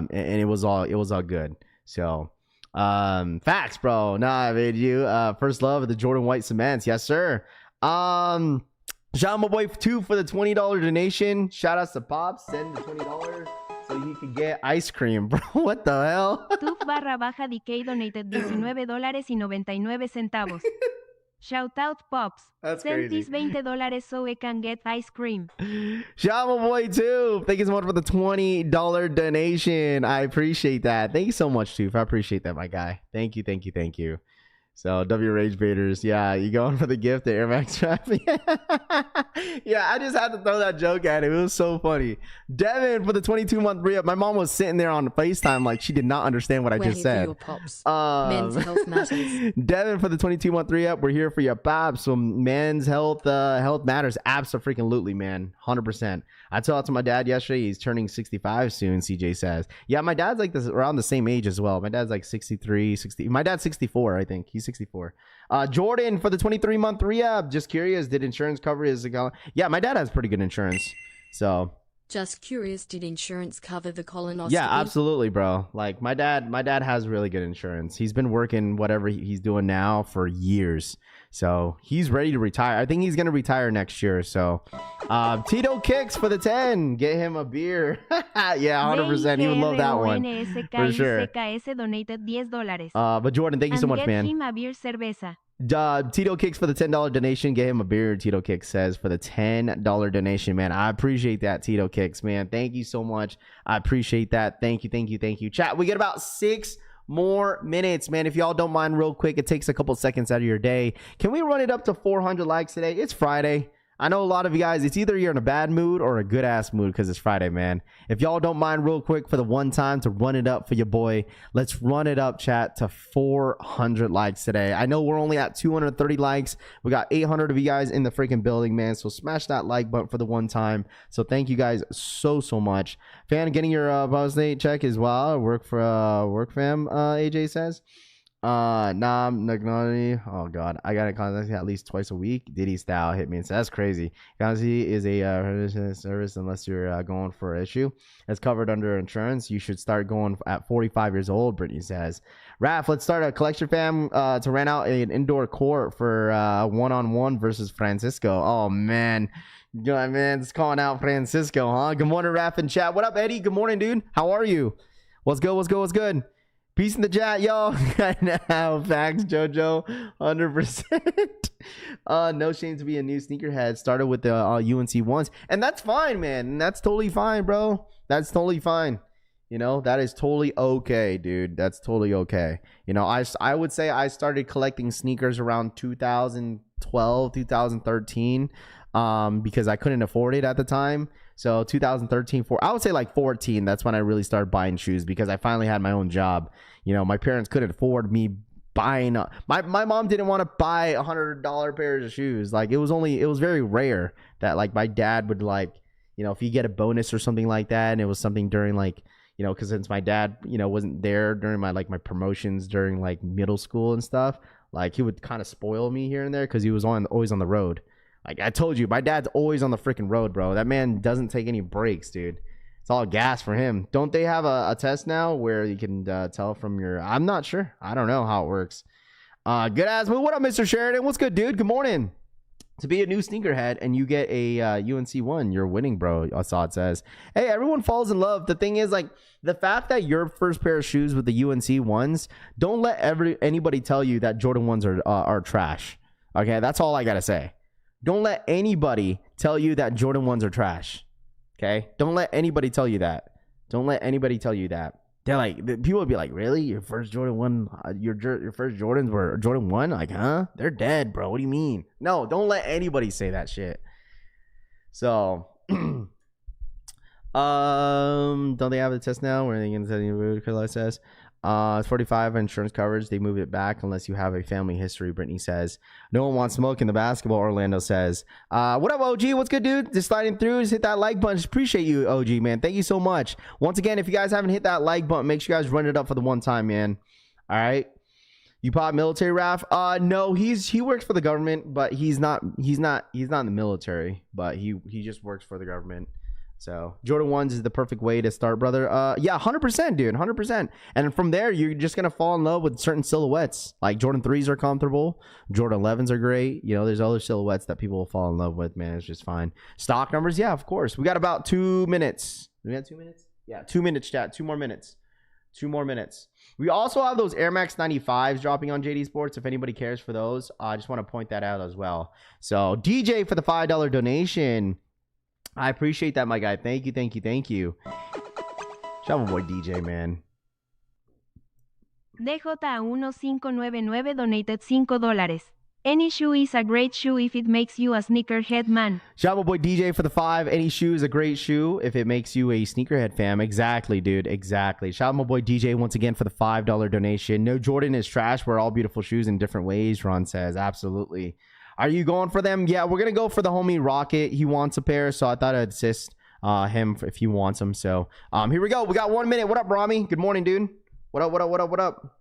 it was all good. So facts, bro. Nah, I made you first love of the Jordan White Cements. Yes, sir. Shout out my boy 2 for the $20 donation. Shout out to Pops. Send the $20 so he can get ice cream, bro. What the hell? Tuf_DK donated $19.99. Shout out, Pops. That's Send crazy. these $20 so we can get ice cream. Shout out my boy too. Thank you so much for the $20 donation. I appreciate that. Thank you so much, Toof. I appreciate that, my guy. Thank you. So W Rage Baiters, yeah, you going for the gift, the Air Max traffic? Yeah, I just had to throw that joke at him. It was so funny. Devin for the 22-month re-up. My mom was sitting there on FaceTime like she did not understand what I just said. Your pops. Men's health matters. Devin for the 22-month re-up. We're here for your pops. So men's health matters. Absolutely, man. 100%. I told to my dad yesterday he's turning 65 soon, CJ says. Yeah, my dad's like this around the same age as well. My dad's like 63, 60. My dad's 64, I think. He's 64. Jordan for the 23-month re-up. Just curious, did insurance cover his account? Yeah, my dad has pretty good insurance. So Just curious, did insurance cover the colonoscopy? yeah, absolutely, bro. Like my dad has really good insurance. He's been working whatever he's doing now for years. So he's ready to retire. I think he's gonna retire next year. So Tito Kicks for the 10. Get him a beer. Yeah, 100%. He would love that one. For sure. donated $10. But Jordan, thank you so And much, get man. him a beer cerveza. Tito Kicks for the $10 donation. Get him a beer. Tito Kicks says for the $10 donation, man. I appreciate that, Tito Kicks, man. Thank you so much. I appreciate that. Thank you. Chat, we get about 6 more minutes, man. If y'all don't mind, real quick, it takes a couple seconds out of your day. Can we run it up to 400 likes today? It's Friday. I know a lot of you guys, it's either you're in a bad mood or a good ass mood because it's Friday, man. If y'all don't mind, real quick, for the one time to run it up for your boy, let's run it up, chat, to 400 likes today. I know we're only at 230 likes. We got 800 of you guys in the freaking building, man. So smash that like button for the one time. So thank you guys so much. Fan, getting your prostate check as well. Work fam, AJ says. Nagnani. Oh god, I gotta contact at least twice a week. Diddy style hit me and said that's crazy. Gazi is a service unless you're going for an issue. It's covered under insurance. You should start going at 45 years old. Brittany says. Raph, let's start a collection fam to rent out an indoor court for one-on-one versus Francisco. Oh man. God, man, it's calling out Francisco, huh? Good morning, Raph in chat. What up, Eddie? Good morning, dude. How are you? What's good? Peace in the chat, y'all. Now, facts, JoJo, 100%. No shame to be a new sneakerhead. Started with the UNC ones, and that's fine, man. And that's totally fine, bro. That's totally fine. You know, that is totally okay, dude. That's totally okay. You know, I would say I started collecting sneakers around 2012, 2013, because I couldn't afford it at the time. So 2013, I would say like 14. That's when I really started buying shoes because I finally had my own job. You know, my parents couldn't afford me buying. My mom didn't want to buy $100 pairs of shoes. Like it was very rare that like my dad would like, you know, if you get a bonus or something like that, and it was something during like, you know, because since my dad, you know, wasn't there during my promotions during like middle school and stuff, like he would kind of spoil me here and there because he was always on the road. Like I told you, my dad's always on the freaking road, bro. That man doesn't take any breaks, dude. It's all gas for him. Don't they have a test now where you can tell from your? I'm not sure. I don't know how it works. Good ass. What up, Mr. Sheridan? What's good, dude? Good morning. To be a new sneakerhead and you get a UNC one, you're winning, bro. Assad says, hey, everyone falls in love. The thing is, like, the fact that your first pair of shoes with the UNC ones, don't let anybody tell you that Jordan ones are trash. Okay, that's all I gotta say. Don't let anybody tell you that Jordan ones are trash. Okay, don't let anybody tell you that. Don't let anybody tell you that. They're like, people would be like, really? Your first Jordan 1, your first Jordans were Jordan 1? Like, huh? They're dead, bro. What do you mean? No, don't let anybody say that shit. So, don't they have the test now? Where are they going to tell you? Because says, it's 45 insurance coverage. They move it back unless you have a family history. Brittany says, no one wants smoke in the basketball. Orlando says, what up, OG? What's good, dude? Just sliding through. Just hit that like button. Just appreciate you, OG, man. Thank you so much. Once again, if you guys haven't hit that like button, make sure you guys run it up for the one time, man. All right. You pop military, Raf? No, he works for the government, but he's not in the military, but he just works for the government. So Jordan 1s is the perfect way to start, brother. Yeah, 100%, dude, 100%. And from there, you're just gonna fall in love with certain silhouettes. Like Jordan 3s are comfortable, Jordan 11s are great. You know, there's other silhouettes that people will fall in love with. Man, it's just fine. Stock numbers, yeah, of course. We got about 2 minutes. Do we have 2 minutes? Yeah, 2 minutes, chat. 2 more minutes. 2 more minutes. We also have those Air Max 95s dropping on JD Sports. If anybody cares for those, I just want to point that out as well. So DJ for the $5 donation. I appreciate that, my guy. Thank you, thank you, thank you. Shout out my boy DJ, man. DJ1599 donated $5. Any shoe is a great shoe if it makes you a sneakerhead man. Shout out my boy DJ for the 5. Any shoe is a great shoe if it makes you a sneakerhead fam. Exactly, dude. Exactly. Shout out my boy DJ once again for the $5 donation. No Jordan is trash. We're all beautiful shoes in different ways, Ron says. Absolutely. Are you going for them? Yeah, we're going to go for the homie Rocket. He wants a pair, so I thought I'd assist him if he wants them. So here we go. We got 1 minute. What up, Rami? Good morning, dude. What up, what up, what up, what up?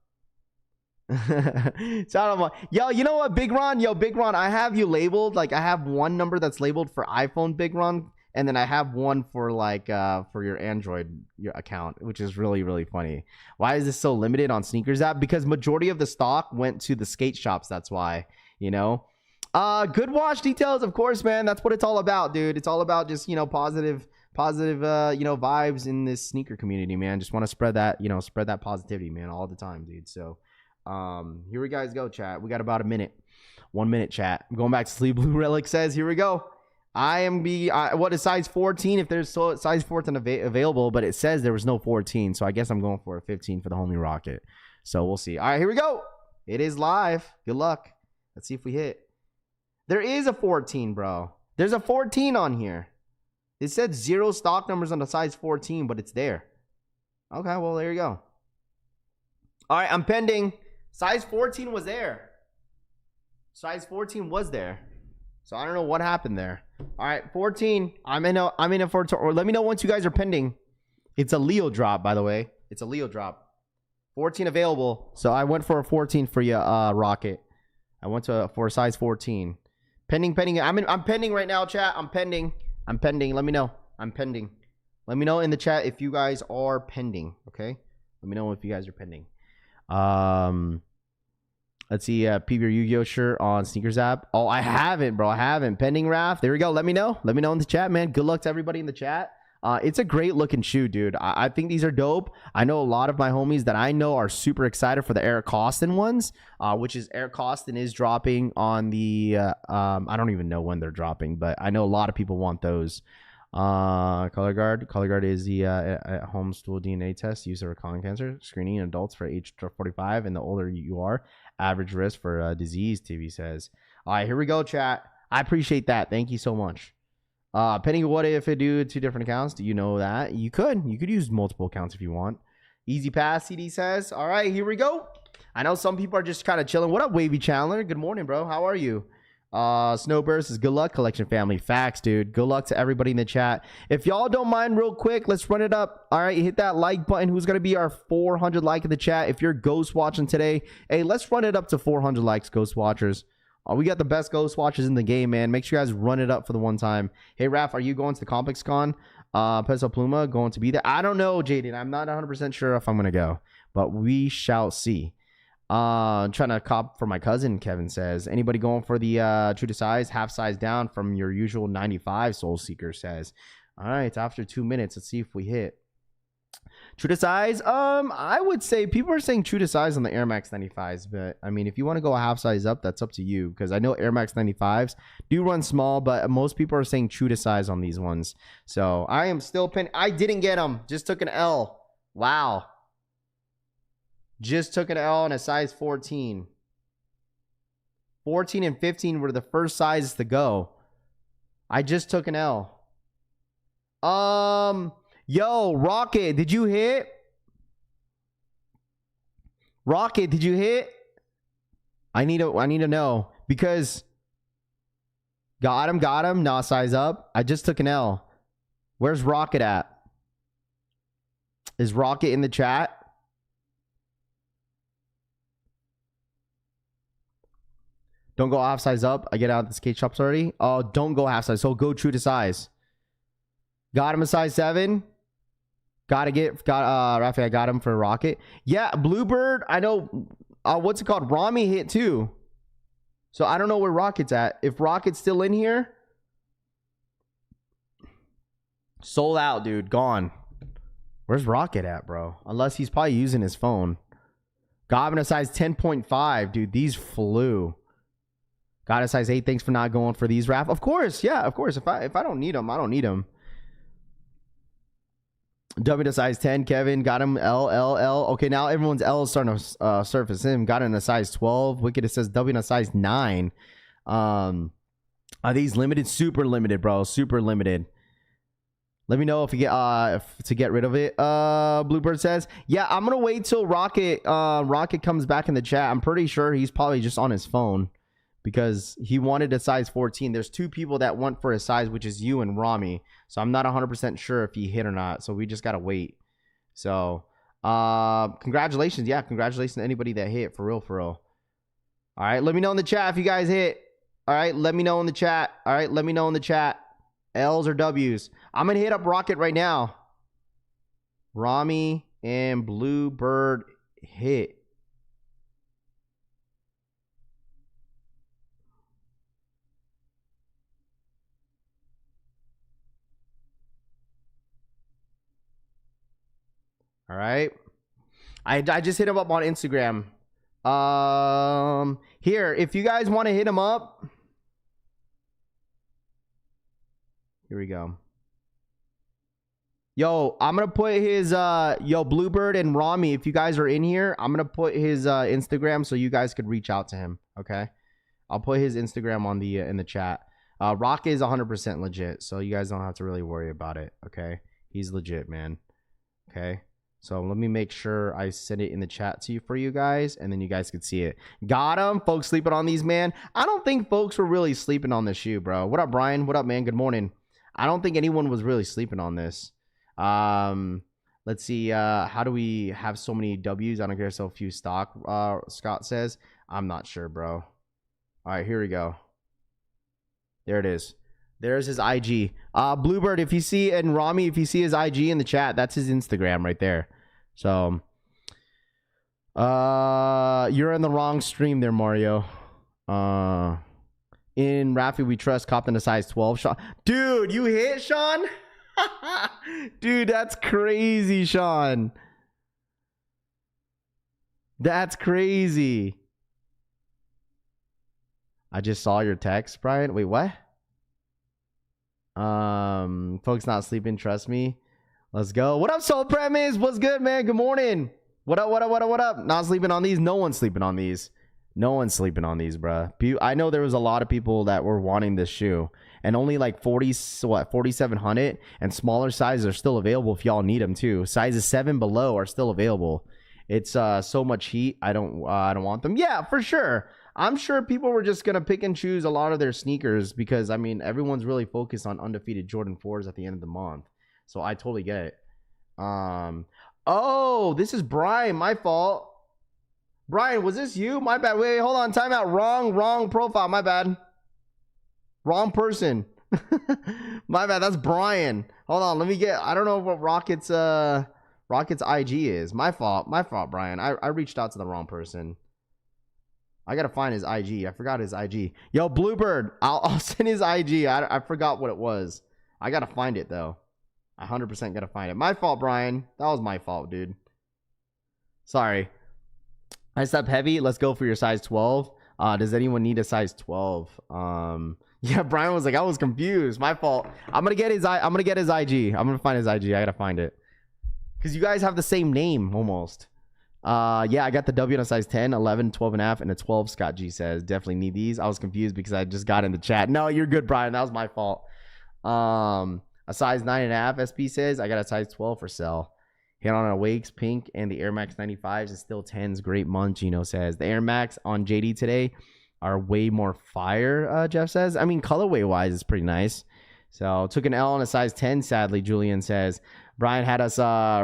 Shout out, yo, you know what, Big Ron? Yo, Big Ron, I have you labeled. Like, I have one number that's labeled for iPhone, Big Ron, and then I have one for, like, for your Android account, which is really, really funny. Why is this so limited on Sneakers app? Because majority of the stock went to the skate shops. That's why, you know. Good wash details, of course, man. That's what it's all about, dude. It's all about just, you know, positive, you know, vibes in this sneaker community, man. Just want to spread that, you know, spread that positivity, man, all the time, dude. So, here we guys go, chat. We got about a minute. 1 minute, chat. I'm going back to sleep. Blue Relic says, here we go. What is size 14? If there's size 14 available, but it says there was no 14. So I guess I'm going for a 15 for the homie Rocket. So we'll see. All right, here we go. It is live. Good luck. Let's see if we hit. There is a 14, bro. There's a 14 on here. It said 0 stock numbers on the size 14, but it's there. Okay, well, there you go. All right, I'm pending. Size 14 was there. Size 14 was there. So I don't know what happened there. All right, 14. I'm in it for, or let me know once you guys are pending. It's a Leo drop, by the way. It's a Leo drop. 14 available. So I went for a 14 for you, Rocket. I went for a size 14. Pending. I'm pending right now, chat. I'm pending. Let me know. I'm pending. Let me know in the chat if you guys are pending. Okay. Let me know if you guys are pending. Let's see. PBR Yu-Gi-Oh shirt on Sneakers app. Oh, I haven't, bro. I haven't. Pending, Raf. There we go. Let me know. Let me know in the chat, man. Good luck to everybody in the chat. It's a great looking shoe, dude. I think these are dope. I know a lot of my homies that I know are super excited for the Eric Costin ones, which is Eric Costin is dropping on the, I don't even know when they're dropping, but I know a lot of people want those. Color guard is the at home stool DNA test used for colon cancer screening in adults for age 45, and the older you are, average risk for disease. TV says. All right, here we go, chat. I appreciate that. Thank you so much. Penny, what if it do 2 different accounts? Do you know that you could use multiple accounts if you want? Easy pass. CD says. All right, here we go. I know some people are just kind of chilling. What up, Wavy Chandler? Good morning, bro. How are you? Snowburst is good luck, collection family. Facts, dude. Good luck to everybody in the chat. If y'all don't mind, real quick, let's run it up. All right, hit that like button. Who's gonna be our 400 like in the chat? If you're ghost watching today, hey, let's run it up to 400 likes, ghost watchers. We got the best ghost watchers in the game, man. Make sure you guys run it up for the one time. Hey, Raph, are you going to the Complex Con? Peso Pluma going to be there? I don't know, Jaden. I'm not 100% sure if I'm gonna go, but we shall see. Trying to cop for my cousin, Kevin says. Anybody going for the true to size, half size down from your usual 95, Soul Seeker says. All right, after 2 minutes, let's see if we hit. True to size, I would say people are saying true to size on the Air Max 95s, but I mean, if you want to go a half size up, that's up to you, because I know Air Max 95s do run small, but most people are saying true to size on these ones. So I am still pinning. I didn't get them, just took an L. Wow. Just took an L on a size 14. 14 and 15 were the first sizes to go. I just took an L. Yo, Rocket, did you hit? Rocket, did you hit? I need to know, because got him. Nah, size up. I just took an L. Where's Rocket at? Is Rocket in the chat? Don't go half size up. I get out of the skate shops already. Oh, don't go half size. So go true to size. Got him a size 7. Rafi, I got him for Rocket. Yeah, Bluebird. I know. What's it called? Rami hit too. So I don't know where Rocket's at. If Rocket's still in here, sold out, dude. Gone. Where's Rocket at, bro? Unless he's probably using his phone. Got him a size 10.5, dude. These flew. Got a size 8. Thanks for not going for these, Raph. Of course, yeah, of course. If I don't need them, I don't need them. W to size 10, Kevin. Got him L. Okay, now everyone's L is starting to surface him. Got him in a size 12. Wicked, it says W in a size 9. Are these limited? Super limited, bro. Super limited. Let me know if you get to get rid of it. Bluebird says, yeah, I'm gonna wait till Rocket comes back in the chat. I'm pretty sure he's probably just on his phone, because he wanted a size 14. There's 2 people that want for a size, which is you and Rami. So I'm not 100% sure if he hit or not. So we just got to wait. So congratulations. Yeah, congratulations to anybody that hit. For real, for real. All right, let me know in the chat if you guys hit. All right, let me know in the chat. All right, let me know in the chat. L's or W's. I'm going to hit up Rocket right now. Rami and Bluebird hit. All right. I just hit him up on Instagram. Here, if you guys want to hit him up. Here we go. Yo, I'm going to put his, Bluebird and Rami, if you guys are in here, I'm going to put his Instagram so you guys could reach out to him. Okay. I'll put his Instagram on the, in the chat. Rocket is 100% legit, so you guys don't have to really worry about it. Okay. He's legit, man. Okay. So let me make sure I send it in the chat to you for you guys, and then you guys could see it. Got him. Folks sleeping on these, man. I don't think folks were really sleeping on this shoe, bro. What up, Brian? What up, man? Good morning. I don't think anyone was really sleeping on this. Let's see. How do we have so many W's? I don't care so few stock, Scott says. I'm not sure, bro. All right, here we go. There it is. There's his IG. Bluebird, if you see, and Rami, if you see his IG in the chat, that's his Instagram right there. So, you're in the wrong stream there, Mario. In Rafi We Trust, copped in a size 12. Sean. Dude, you hit, Sean? Dude, that's crazy, Sean. That's crazy. I just saw your text, Brian. Wait, what? Folks not sleeping, trust me. Let's go. What up, Soul Premise? What's good, man? Good morning. What up, what up, what up, what up? Not sleeping on these? No one's sleeping on these. No one's sleeping on these, bruh. I know there was a lot of people that were wanting this shoe. And only like 4,700 and smaller sizes are still available if y'all need them too. Sizes 7 below are still available. It's so much heat. I don't want them. Yeah, for sure. I'm sure people were just gonna pick and choose a lot of their sneakers because I mean everyone's really focused on undefeated Jordan 4s at the end of the month. So I totally get it. Oh, this is Brian. My fault. Brian, was this you? My bad. Wait, hold on. Time out. Wrong profile. My bad. Wrong person. My bad. That's Brian. Hold on. Let me get. I don't know what Rocket's IG is. My fault, Brian. I reached out to the wrong person. I gotta find his IG. I forgot his IG. Yo, Bluebird. I'll send his IG. I forgot what it was. I gotta find it though. 100% gotta find it. My fault, Brian. That was my fault, dude. Sorry. I step heavy. Let's go for your size 12. Does anyone need a size 12? Yeah, Brian was like, I was confused. My fault. I'm gonna get his IG. I'm gonna find his IG. I gotta find it. Because you guys have the same name almost. Yeah, I got the W on a size 10, 11, 12 and a half, and a 12. Scott G says, definitely need these. I was confused because I just got in the chat. No, you're good, Brian. That was my fault. A size 9.5, SP says, I got a size 12 for sale. Hit on Awakes, Pink, and the Air Max 95s is still 10s. Great month, Gino says. The Air Max on JD today are way more fire, Jeff says. I mean, colorway-wise, it's pretty nice. So, took an L on a size 10, sadly, Julian says. Brian had us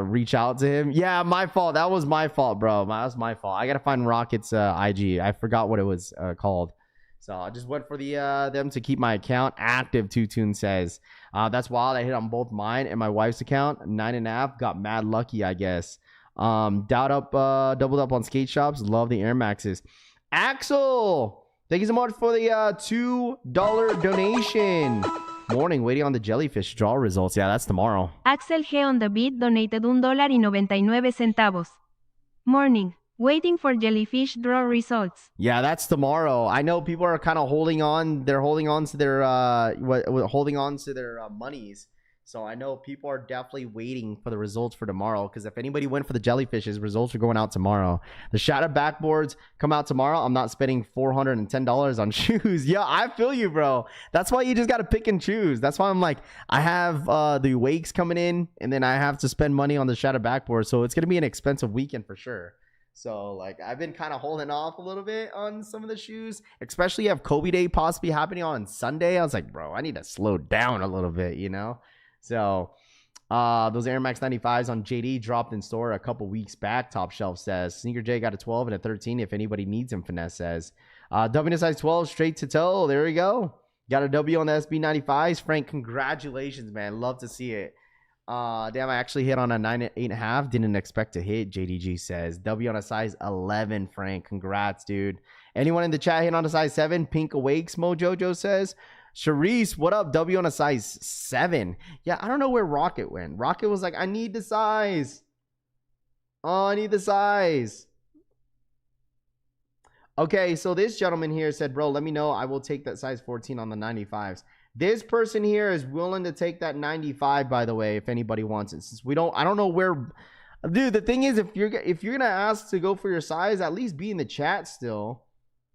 reach out to him. Yeah, my fault. That was my fault, bro. That was my fault. I got to find Rocket's IG. I forgot what it was called. So, I just went for them to keep my account active, Tutun says. That's wild. I hit on both mine and my wife's account. 9.5. Got mad lucky, I guess. Doubled up on skate shops. Love the Air Maxes. Axel, thank you so much for the $2 donation. Morning, waiting on the jellyfish draw results. Yeah, that's tomorrow. Axel G on the beat donated $1.99. Morning, waiting for jellyfish draw results. Yeah, that's tomorrow. I know people are kind of holding on. They're holding on to their monies. So I know people are definitely waiting for the results for tomorrow. Because if anybody went for the jellyfishes, results are going out tomorrow. The Shadow Backboards come out tomorrow. I'm not spending $410 on shoes. Yeah, I feel you, bro. That's why you just got to pick and choose. That's why I'm like, I have the Wakes coming in. And then I have to spend money on the Shadow Backboard. So it's going to be an expensive weekend for sure. So, like, I've been kind of holding off a little bit on some of the shoes. Especially if Kobe Day possibly happening on Sunday. I was like, bro, I need to slow down a little bit, you know? So, those Air Max 95s on JD dropped in store a couple weeks back. Top Shelf says. Sneaker J got a 12 and a 13 if anybody needs him, Finesse says. W size 12 straight to toe. There we go. Got a W on the SB 95s. Frank, congratulations, man. Love to see it. Damn, I actually hit on a 9.5. Didn't expect to hit, JDG says. W on a size 11, Frank. Congrats, dude. Anyone in the chat hit on a size 7? Pink Awakes, Mojojo says. Charisse, what up? W on a size 7. Yeah, I don't know where Rocket went. Rocket was like, I need the size. Oh, I need the size. Okay, so this gentleman here said, bro, let me know. I will take that size 14 on the 95s. This person here is willing to take that 95, by the way, if anybody wants it. Since I don't know where. Dude, the thing is, if you're gonna ask to go for your size, at least be in the chat still.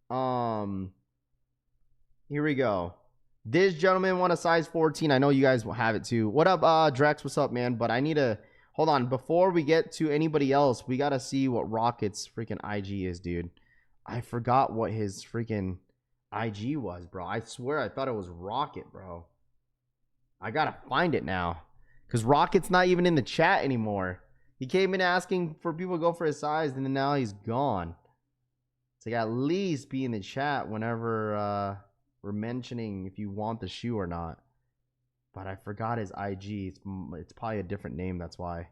Here we go. This gentleman want a size 14. I know you guys will have it too. What up, Drex? What's up, man? But I need to hold on before we get to anybody else. We gotta see what Rocket's freaking IG is, dude. I forgot what his freaking IG was, bro. I swear I thought it was Rocket, bro. I gotta find it now, cause Rocket's not even in the chat anymore. He came in asking for people to go for his size, and then now he's gone. So at least be in the chat whenever we're mentioning if you want the shoe or not. But I forgot his IG. It's probably a different name. That's why.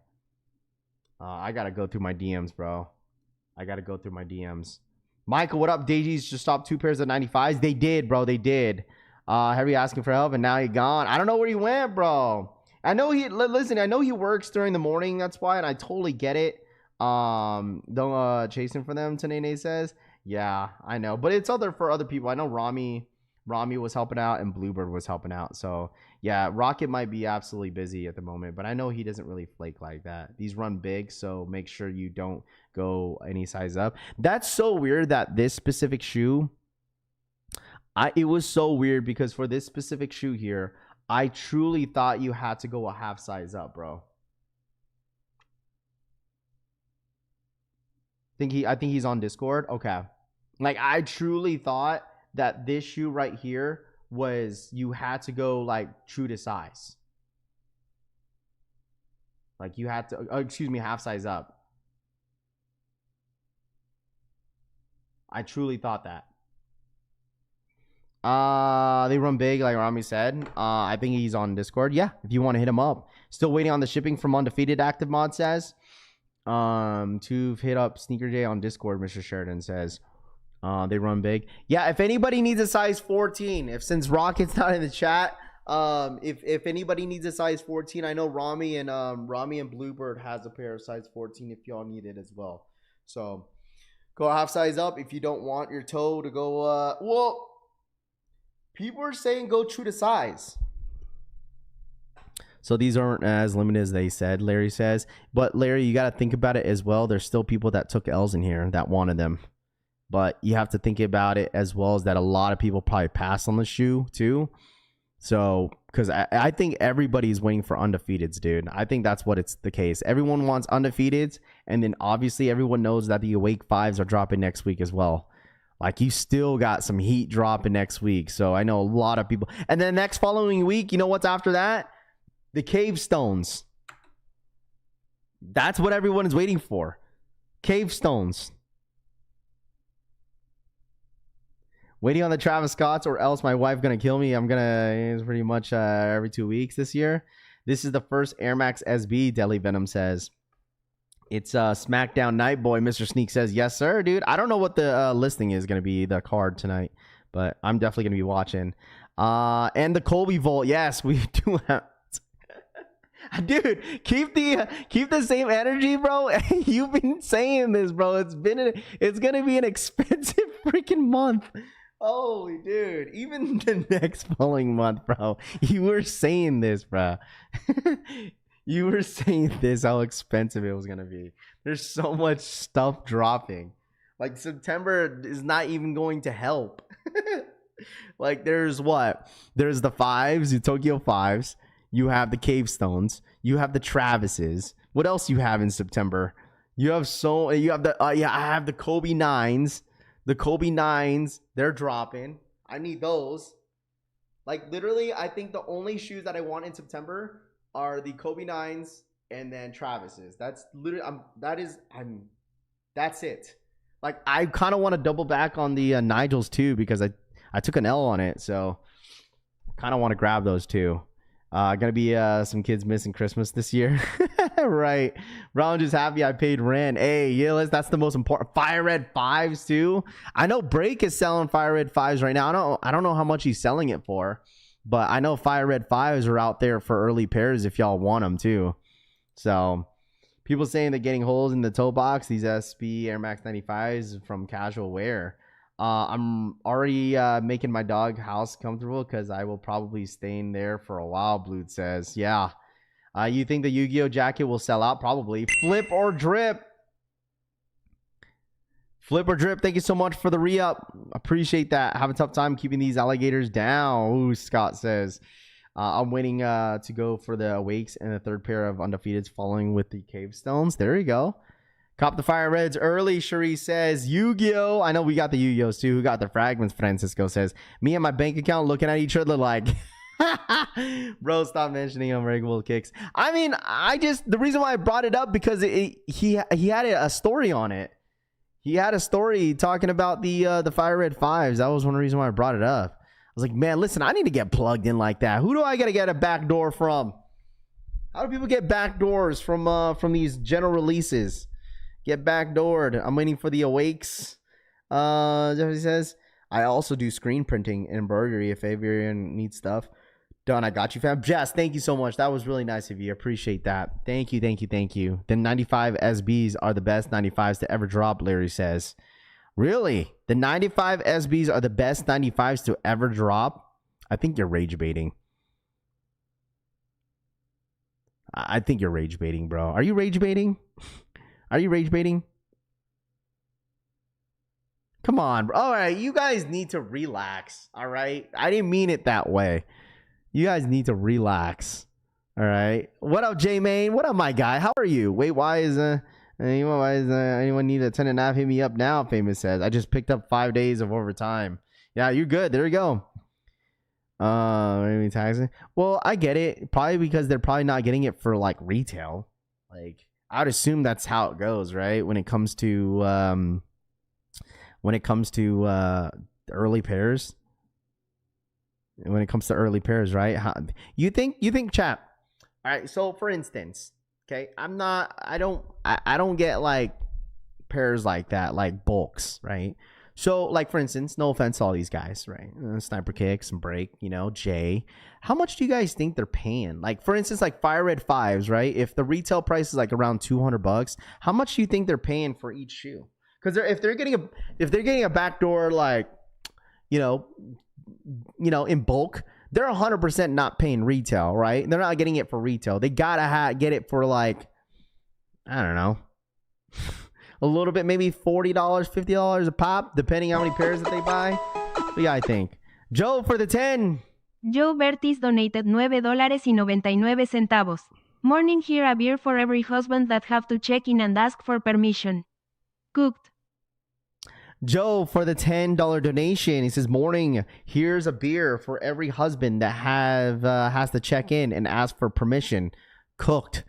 I gotta go through my DMs, bro. I gotta go through my DMs. Michael, what up? Daisies just stopped 2 pairs of 95s. They did, bro. They did. Harry asking for help, and now he gone. I don't know where he went, bro. I know listen, I know he works during the morning. That's why, and I totally get it. Don't chasing for them, Tanene says. Yeah, I know. But it's for other people. I know Rami Rami was helping out and Bluebird was helping out. So yeah, Rocket might be absolutely busy at the moment, but I know he doesn't really flake like that. These run big, so make sure you don't go any size up. That's so weird that this specific shoe, it was so weird because for this specific shoe here, I truly thought you had to go a half size up, bro. I think he's on Discord. Okay. Like I truly thought that this shoe right here was you had to go like true to size. Like you had to, half size up. I truly thought that. They run big, like Rami said. I think he's on Discord. Yeah, if you want to hit him up. Still waiting on the shipping from Undefeated, Active Mod says. To hit up Sneaker J on Discord, Mr. Sheridan says. They run big. Yeah, if anybody needs a size 14, since Rocket's not in the chat, if anybody needs a size 14, I know Rami and Bluebird has a pair of size 14 if y'all need it as well. So go half size up if you don't want your toe to go well, people are saying go true to size. So these aren't as limited as they said, Larry says. But Larry, you got to think about it as well. There's still people that took L's in here that wanted them. But you have to think about it as well as that a lot of people probably passed on the shoe too. So, because I think everybody's waiting for undefeateds, dude. I think that's what it's the case. Everyone wants undefeateds. And then obviously everyone knows that the Awake 5s are dropping next week as well. Like you still got some heat dropping next week. So I know a lot of people. And then next following week, you know what's after that? The Cave Stones. That's what everyone is waiting for. Cave Stones. Waiting on the Travis Scotts or else my wife gonna kill me. It's pretty much every 2 weeks this year. This is the first Air Max SB, Deli Venom says. It's SmackDown Night Boy. Mr. Sneak says, yes, sir, dude. I don't know what the listing is going to be, the card tonight, but I'm definitely going to be watching. And the Colby Vault. Yes, we do have. Dude, keep the same energy, bro. You've been saying this, bro. It's going to be an expensive freaking month. Holy dude, even the next following month, bro. You were saying this, bro. You were saying this, how expensive it was going to be. There's so much stuff dropping. Like, September is not even going to help. Like, there's what? There's the 5s, the Tokyo 5s. You have the Cave Stones. You have the Travises. What else you have in September? You have I have the Kobe 9s. The Kobe 9s, they're dropping. I need those. Like, literally, I think the only shoes that I want in September are the Kobe 9s and then Travis's. That's literally that's it. Like I kind of want to double back on the Nigels too because I took an L on it, so kind of want to grab those too. Gonna be some kids missing Christmas this year. Right. Ron just happy I paid rent. Hey, yeah, that's the most important. Fire Red 5s too. I know Break is selling Fire Red 5s right now. I don't know how much he's selling it for. But I know Fire Red 5s are out there for early pairs if y'all want them too. So people saying they're getting holes in the toe box. These SB Air Max 95s from casual wear. I'm already making my dog house comfortable because I will probably stay in there for a while, Blood says. Yeah. You think the Yu-Gi-Oh jacket will sell out? Probably. Flip or drip. Flip or drip, thank you so much for the re-up. Appreciate that. Have a tough time keeping these alligators down. Ooh, Scott says. I'm waiting to go for the Awakes and the third pair of undefeateds following with the Cave Stones. There you go. Cop the Fire Reds early, Cherie says. Yu-Gi-Oh! I know we got the Yu-Gi-Ohs too. Who got the fragments? Francisco says. Me and my bank account looking at each other like... Bro, stop mentioning unbreakable kicks. I mean, the reason why I brought it up because he had a story on it. He had a story talking about the Fire Red 5s. That was one reason why I brought it up. I was like, man, listen, I need to get plugged in like that. Who do I got to get a back door from? How do people get back doors from these general releases? Get backdoored. I'm waiting for the Awakes. Jeffrey says, I also do screen printing and embroidery if Avian needs stuff. Done. I got you, fam. Jess, thank you so much. That was really nice of you. Appreciate that. Thank you. The 95 SBs are the best 95s to ever drop, Larry says. Really? The 95 SBs are the best 95s to ever drop? I think you're rage baiting. I think you're rage baiting, bro. Are you rage baiting? Are you rage baiting? Come on, bro. All right, you guys need to relax. All right, I didn't mean it that way. You guys need to relax. All right. What up, J Main? What up, my guy? How are you? Wait, why is anyone need a 10.5? Hit me up now. Famous says. I just picked up 5 days of overtime. Yeah, you're good. There you go. Maybe taxing. Well, I get it. Probably because they're probably not getting it for like retail. Like I would assume that's how it goes, right? When it comes to early pairs. When it comes to early pairs, right? You think, chat? All right. So for instance, okay, I don't get like pairs like that, like bulks, right? So like for instance, no offense to all these guys, right? Sniper Kicks and Break, Jay. How much do you guys think they're paying? Like for instance, like Fire Red 5s, right? If the retail price is like around $200, how much do you think they're paying for each shoe? Because if they're getting a backdoor, like in bulk, they're 100% not paying retail, right? They're not getting it for retail. They gotta get it for like, I don't know, a little bit, maybe $40, $50 a pop, depending how many pairs that they buy. What do you guys think? Joe for the 10. Joe Bertis donated $9.99. Morning, here a beer for every husband that have to check in and ask for permission. Cooked. Joe for the $10 donation. He says, morning, here's a beer for every husband that has to check in and ask for permission. Cooked.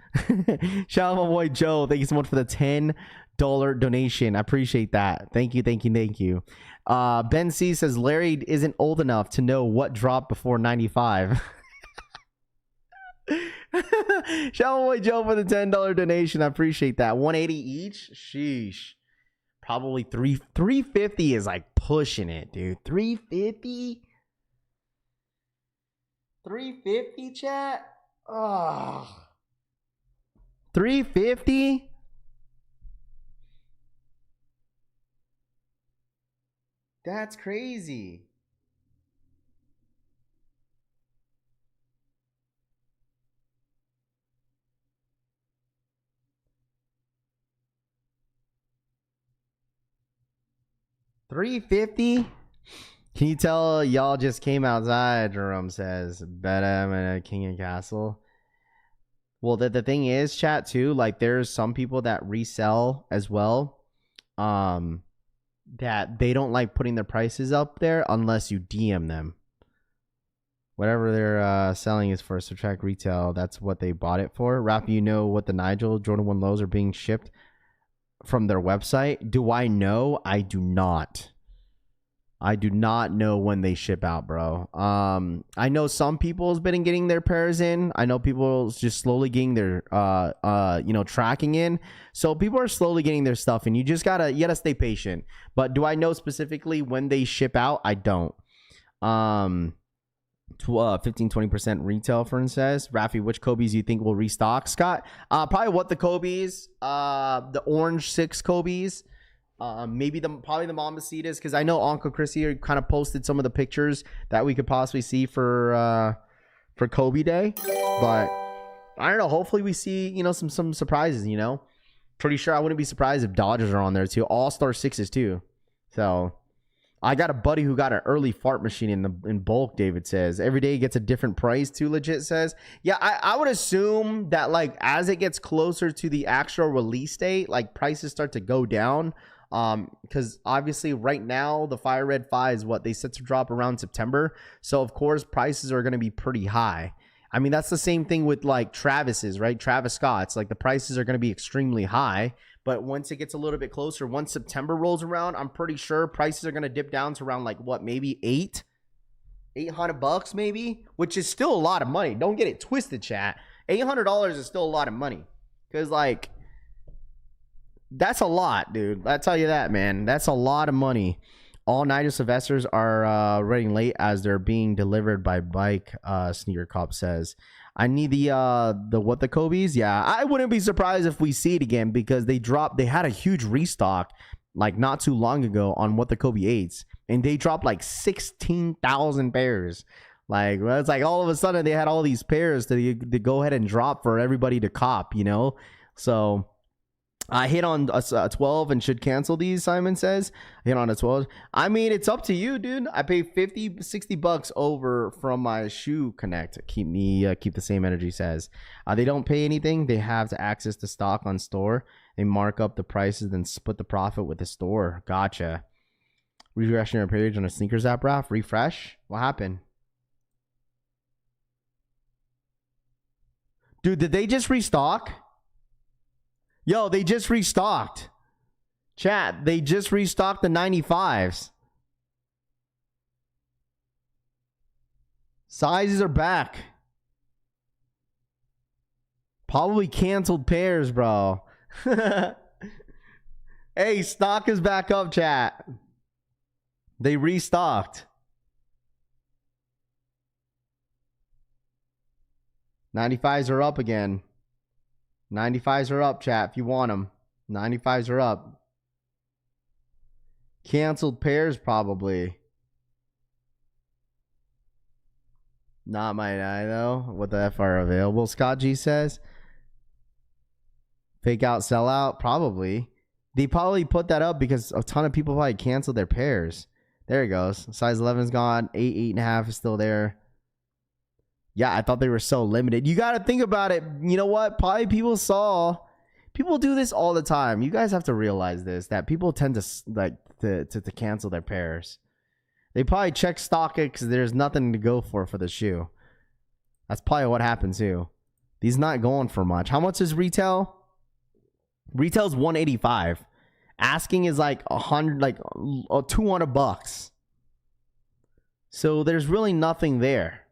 Shout out my boy Joe. Thank you so much for the $10 donation. I appreciate that. Thank you. Ben C says, Larry isn't old enough to know what dropped before 95. Shout out my boy Joe for the $10 donation. I appreciate that. 180 each? Sheesh. Probably 350 is like pushing it, dude. 350, chat. Oh, 350. That's crazy. $350. Can you tell y'all just came outside? Jerome says, bet I'm in a King and Castle. Well, the thing is, chat too, like there's some people that resell as well, that they don't like putting their prices up there unless you DM them. Whatever they're selling is for subtract retail. That's what they bought it for. Rap, you know what the Nigel Jordan 1 lows are being shipped from their website? Do I know? I do not. I do not know when they ship out, bro. I know some people's been getting their pairs in. I know people just slowly getting their tracking in. So people are slowly getting their stuff in. You gotta stay patient. But do I know specifically when they ship out? I don't. 15-20% retail, Fern says. Rafi, which Kobe's you think will restock? Scott, probably what the Kobe's, the orange 6 Kobe's, maybe probably the Mambasitas, because I know Uncle Chrissy kind of posted some of the pictures that we could possibly see for Kobe Day. But I don't know. Hopefully we see some surprises. Pretty sure I wouldn't be surprised if Dodgers are on there too. All-Star 6s too. So. I got a buddy who got an early fart machine in bulk, David says. Every day gets a different price too, legit says. Yeah, I would assume that like as it gets closer to the actual release date, like prices start to go down. Because obviously right now the Fire Red 5 is what they set to drop around September. So of course prices are going to be pretty high. I mean, that's the same thing with like Travis's, right? Travis Scott's, like the prices are going to be extremely high. But once it gets a little bit closer, once September rolls around, I'm pretty sure prices are going to dip down to around like what, maybe $800 maybe, which is still a lot of money. Don't get it twisted, chat. $800 is still a lot of money. Because like, that's a lot, dude. I'll tell you that, man. That's a lot of money. All Nigel Sylvesters are running late as they're being delivered by bike, Sneaker Cop says. I need the Kobe's. Yeah, I wouldn't be surprised if we see it again because they had a huge restock like not too long ago on What the Kobe 8s, and they dropped like 16,000 pairs. Like, well, it's like all of a sudden they had all these pairs to go ahead and drop for everybody to cop, you know? So I hit on a 12 and should cancel these, Simon says. I hit on a 12. I mean, it's up to you, dude. I pay 50, 60 bucks over from my shoe connect. Keep the same energy, says. They don't pay anything. They have to access the stock on store. They mark up the prices, then split the profit with the store. Gotcha. Refreshing your page on a sneakers app, Raf. Refresh? What happened? Dude, did they just restock? Yo, they just restocked. Chat, they just restocked the 95s. Sizes are back. Probably canceled pairs, bro. Hey, stock is back up, chat. They restocked. 95s are up again. 95s are up, chat, if you want them. 95s are up. Canceled pairs, probably. Not my eye, though. What the F are available? Scott G says. Fake out, sell out? Probably. They probably put that up because a ton of people probably canceled their pairs. There it goes. Size 11's gone. 8, 8.5 is still there. Yeah, I thought they were so limited. You got to think about it. You know what? Probably people do this all the time. You guys have to realize this, that people tend to cancel their pairs. They probably check StockX because there's nothing to go for the shoe. That's probably what happened too. These not going for much. How much is retail? Retail's $185. Asking is like $100, like $200. So there's really nothing there.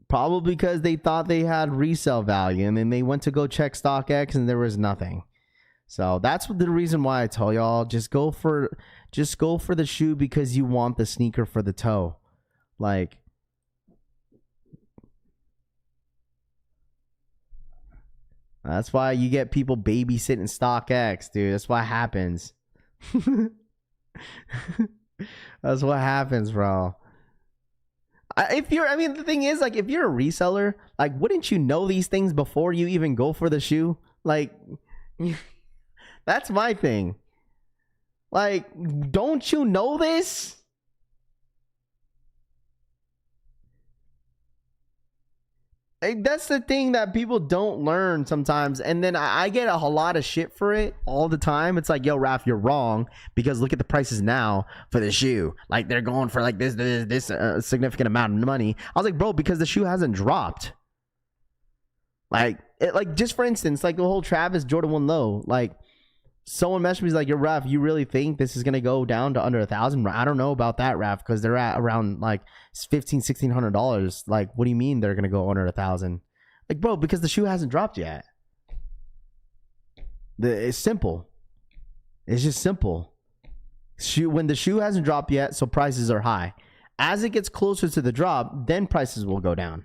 Probably because they thought they had resale value, and then they went to go check StockX and there was nothing. So that's the reason why I tell y'all, just go for the shoe because you want the sneaker for the toe. Like, that's why you get people babysitting StockX, dude. That's what happens. That's what happens, bro. The thing is, like, if you're a reseller, like, wouldn't you know these things before you even go for the shoe? Like, that's my thing. Like, don't you know this? Like, that's the thing that people don't learn sometimes. And then I get a lot of shit for it all the time. It's like, yo, Raph, you're wrong because look at the prices now for the shoe. Like, they're going for like this significant amount of money. I was like, bro, because the shoe hasn't dropped. Like, just for instance, like the whole Travis Jordan 1 Low. Like, someone messaged me, like, yo, Raph, you really think this is going to go down to under 1,000? I don't know about that, Raph, because they're at around like $1,600. Like, what do you mean they're going to go under 1,000? Like, bro, because the shoe hasn't dropped yet. It's simple. It's just simple. When the shoe hasn't dropped yet, so prices are high. As it gets closer to the drop, then prices will go down.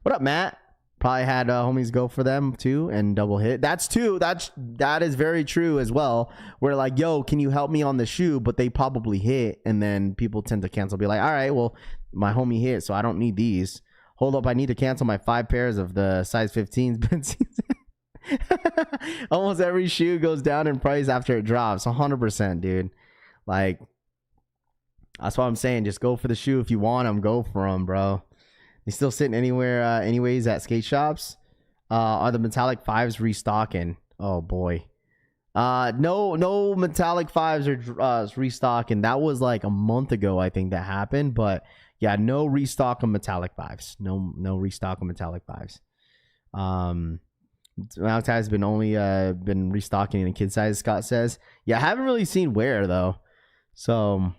What up, Matt? Probably had homies go for them too and double hit. That is very true as well. Where like, yo, can you help me on the shoe? But they probably hit, and then people tend to cancel. Be like, all right, well, my homie hit, so I don't need these. Hold up, I need to cancel my 5 pairs of the size 15s. Almost every shoe goes down in price after it drops. 100%, dude. Like, that's what I'm saying. Just go for the shoe if you want them. Go for them, bro. They still sitting anywhere, anyways, at skate shops. Are the metallic 5s restocking? Oh boy, no metallic 5s are restocking. That was like a month ago, I think that happened. But yeah, no restock of metallic 5s. No restock of metallic 5s. Malachi has been only been restocking in kid size. Scott says, yeah, I haven't really seen wear though. So.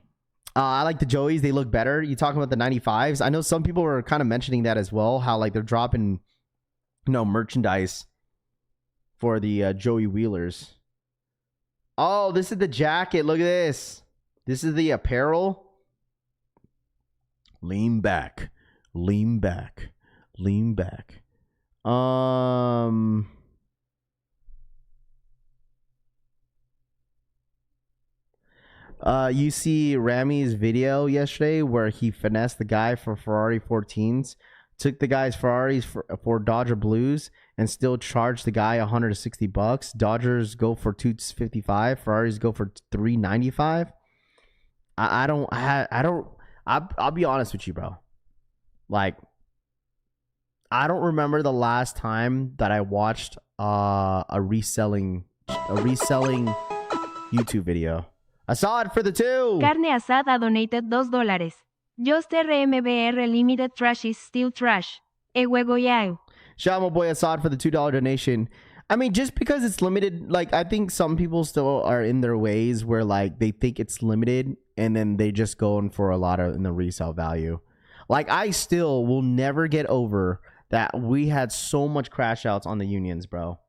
I like the Joeys. They look better. You talking about the 95s? I know some people were kind of mentioning that as well. How like they're dropping, merchandise for the Joey Wheelers. Oh, this is the jacket. Look at this. This is the apparel. Lean back. Lean back. Lean back. You see Rami's video yesterday where he finessed the guy for Ferrari 14s, took the guy's Ferraris for Dodger Blues, and still charged the guy $160. Dodgers go for $255. Ferraris go for $395. I'll be honest with you, bro. Like, I don't remember the last time that I watched a reselling YouTube video. I saw it for the 2. Carne Asada donated $2. Just RMBR Limited Trash is still trash. Ewegoyao. Shout out my boy Assad for the $2 donation. I mean, just because it's limited, like, I think some people still are in their ways where, like, they think it's limited and then they just go in for a lot of in the resale value. Like, I still will never get over that we had so much crash outs on the unions, bro.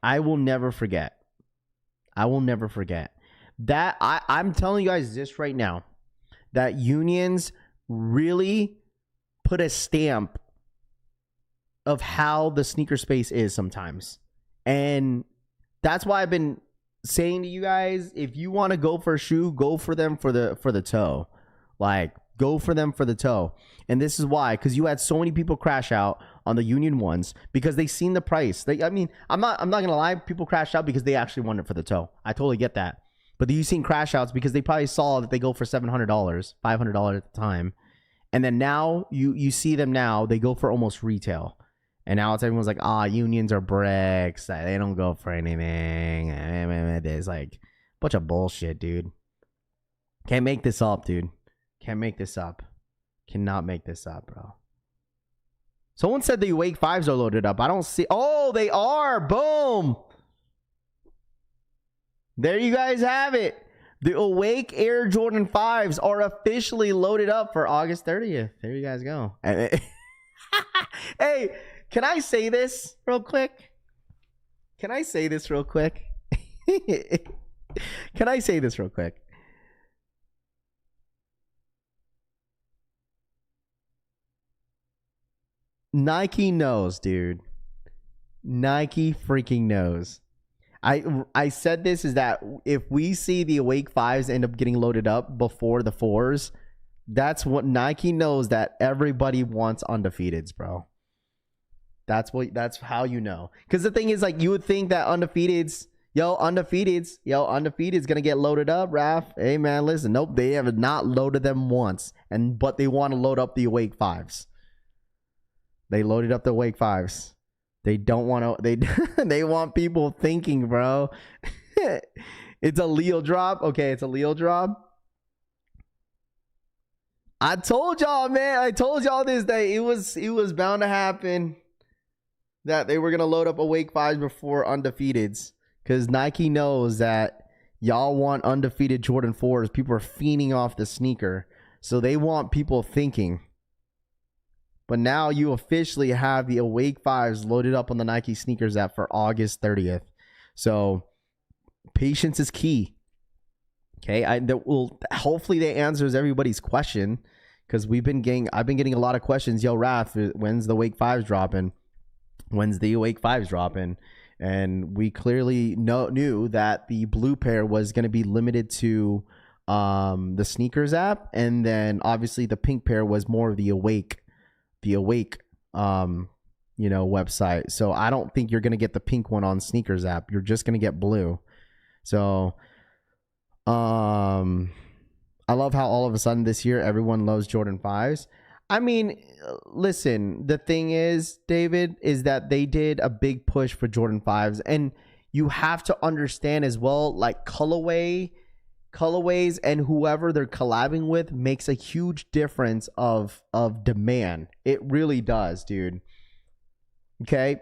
I will never forget. That I'm telling you guys this right now, that unions really put a stamp of how the sneaker space is sometimes. And that's why I've been saying to you guys, if you want to go for a shoe, go for them for the toe. Like, go for them for the toe. And this is why, because you had so many people crash out on the union ones because they seen the price. I'm not gonna lie, people crashed out because they actually wanted it for the toe. I totally get that. But you seen crash outs because they probably saw that they go for $700, $500 at the time. And then now you see them now, they go for almost retail. And now everyone's like, unions are bricks. They don't go for anything. It's like a bunch of bullshit, dude. Can't make this up, dude. Can't make this up. Cannot make this up, bro. Someone said the Awake 5s are loaded up. I don't see. Oh, they are. Boom. There you guys have it. The Awake Air Jordan 5s are officially loaded up for August 30th. There you guys go. Hey, can I say this real quick? Can I say this real quick? Nike knows, dude. Nike freaking knows. I said this is that if we see the Awake 5s end up getting loaded up before the 4s, that's what Nike knows, that everybody wants undefeateds, bro. That's how you know. Because the thing is, like, you would think that undefeateds gonna get loaded up, Raph. Hey man, listen, nope, they have not loaded them once, but they want to load up the Awake 5s. They loaded up the Awake 5s. They don't want to. They want people thinking, bro. It's a Leo drop. Okay, it's a Leo drop. I told y'all, man. I told y'all this day. It was bound to happen that they were gonna load up Awake 5s before undefeateds, because Nike knows that y'all want undefeated Jordan 4s. People are fiending off the sneaker, so they want people thinking. But now you officially have the Awake 5s loaded up on the Nike sneakers app for August 30th. So patience is key. Okay, hopefully that answers everybody's question, because I've been getting a lot of questions. Yo, Raph, when's the Awake 5s dropping? When's the Awake 5s dropping? And we clearly knew that the blue pair was going to be limited to the sneakers app, and then obviously the pink pair was more of the Awake website. So I don't think you're going to get the pink one on sneakers app. You're just going to get blue. So I love how all of a sudden this year everyone loves Jordan 5s. I mean, listen, the thing is, David, is that they did a big push for Jordan 5s, and you have to understand as well, like, colorways and whoever they're collabing with makes a huge difference of demand. It really does, dude. Okay?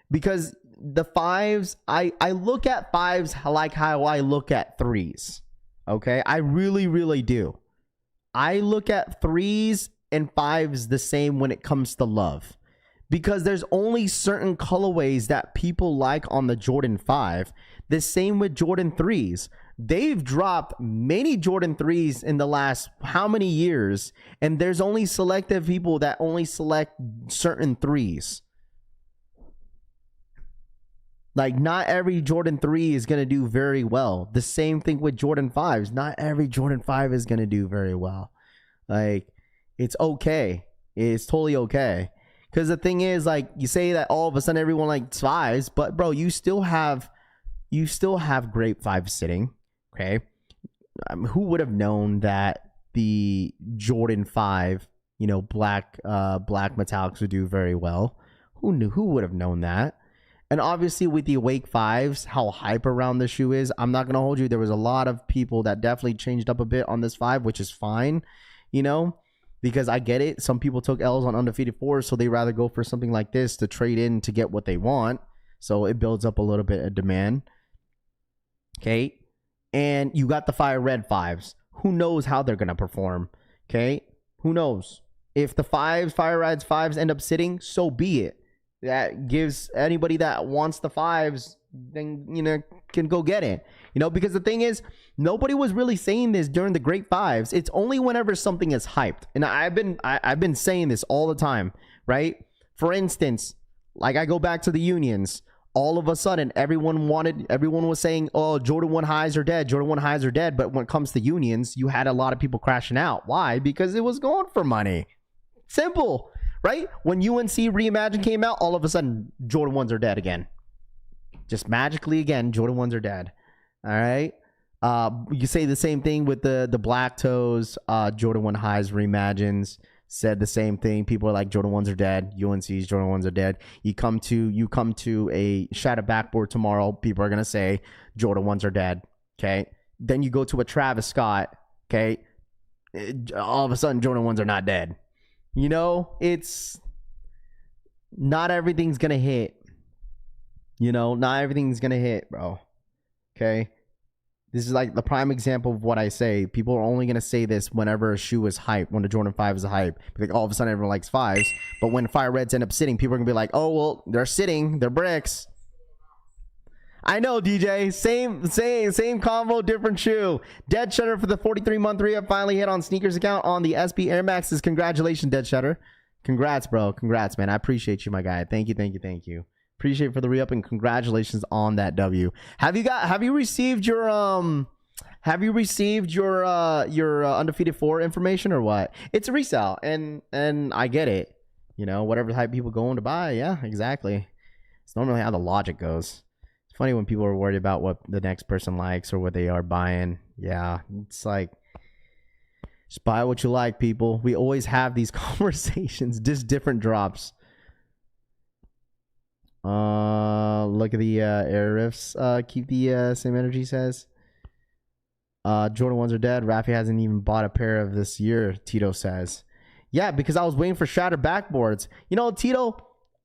Because the 5s, I look at 5s like how I look at 3s. Okay? I really, really do. I look at 3s and 5s the same when it comes to love. because there's only certain colorways that people like on the Jordan 5. The same with Jordan 3s. They've dropped many Jordan 3s in the last how many years, and there's only selective people that only select certain 3s. Like, not every Jordan 3 is going to do very well. The same thing with Jordan 5s. Not every Jordan 5 is going to do very well. Like, it's okay. It's totally okay. Because the thing is, like, you say that all of a sudden everyone likes 5s, but bro, you still have great 5s sitting. Okay. Who would have known that the Jordan 5, black metallics would do very well? Who knew? Who would have known that? And obviously with the Awake 5s, how hype around the shoe is, I'm not going to hold you. There was a lot of people that definitely changed up a bit on this 5, which is fine, because I get it. Some people took L's on undefeated 4s, so they rather go for something like this to trade in to get what they want. So it builds up a little bit of demand. Okay. And you got the Fire Red 5s. Who knows how they're going to perform? Okay. Who knows? If the Fire Red's 5s end up sitting, so be it. That gives anybody that wants the 5s, then, can go get it. Because the thing is, nobody was really saying this during the great 5s. It's only whenever something is hyped. And I've been saying this all the time, right? For instance, like I go back to the Unions. All of a sudden, everyone was saying, oh, Jordan 1 highs are dead. Jordan 1 highs are dead. But when it comes to Unions, you had a lot of people crashing out. Why? Because it was going for money. Simple, right? When UNC Reimagine came out, all of a sudden, Jordan 1s are dead again. Just magically again, Jordan 1s are dead. All right? You say the same thing with the Black Toes, Jordan 1 highs Reimagines. Said the same thing. People are like, Jordan 1s are dead. UNC's Jordan 1s are dead. You come to a Shattered Backboard tomorrow, people are gonna say Jordan 1s are dead. Okay. Then you go to a Travis Scott. Okay. All of a sudden, Jordan 1s are not dead. It's not everything's gonna hit. Not everything's gonna hit, bro. Okay. This is like the prime example of what I say. People are only going to say this whenever a shoe is hype, when the Jordan 5 is hype. Like, all of a sudden, everyone likes 5s. But when Fire Reds end up sitting, people are going to be like, oh, well, they're sitting. They're bricks. I know, DJ. Same combo, different shoe. Dead Shutter for the 43-month re-up finally hit on sneakers account on the SB Air Maxes. Congratulations, Dead Shutter. Congrats, bro. Congrats, man. I appreciate you, my guy. Thank you. Appreciate it for the re-up and congratulations on that W. Have you received your undefeated 4 information or what? It's a resale and I get it. Whatever type people going to buy. Yeah, exactly. It's normally how the logic goes. It's funny when people are worried about what the next person likes or what they are buying. Yeah, it's like, just buy what you like, people. We always have these conversations, just different drops. Look at the air riffs. Keep the same energy, says. Jordan 1s are dead. Rafi hasn't even bought a pair of this year, Tito says. Yeah, because I was waiting for Shattered Backboards. Tito,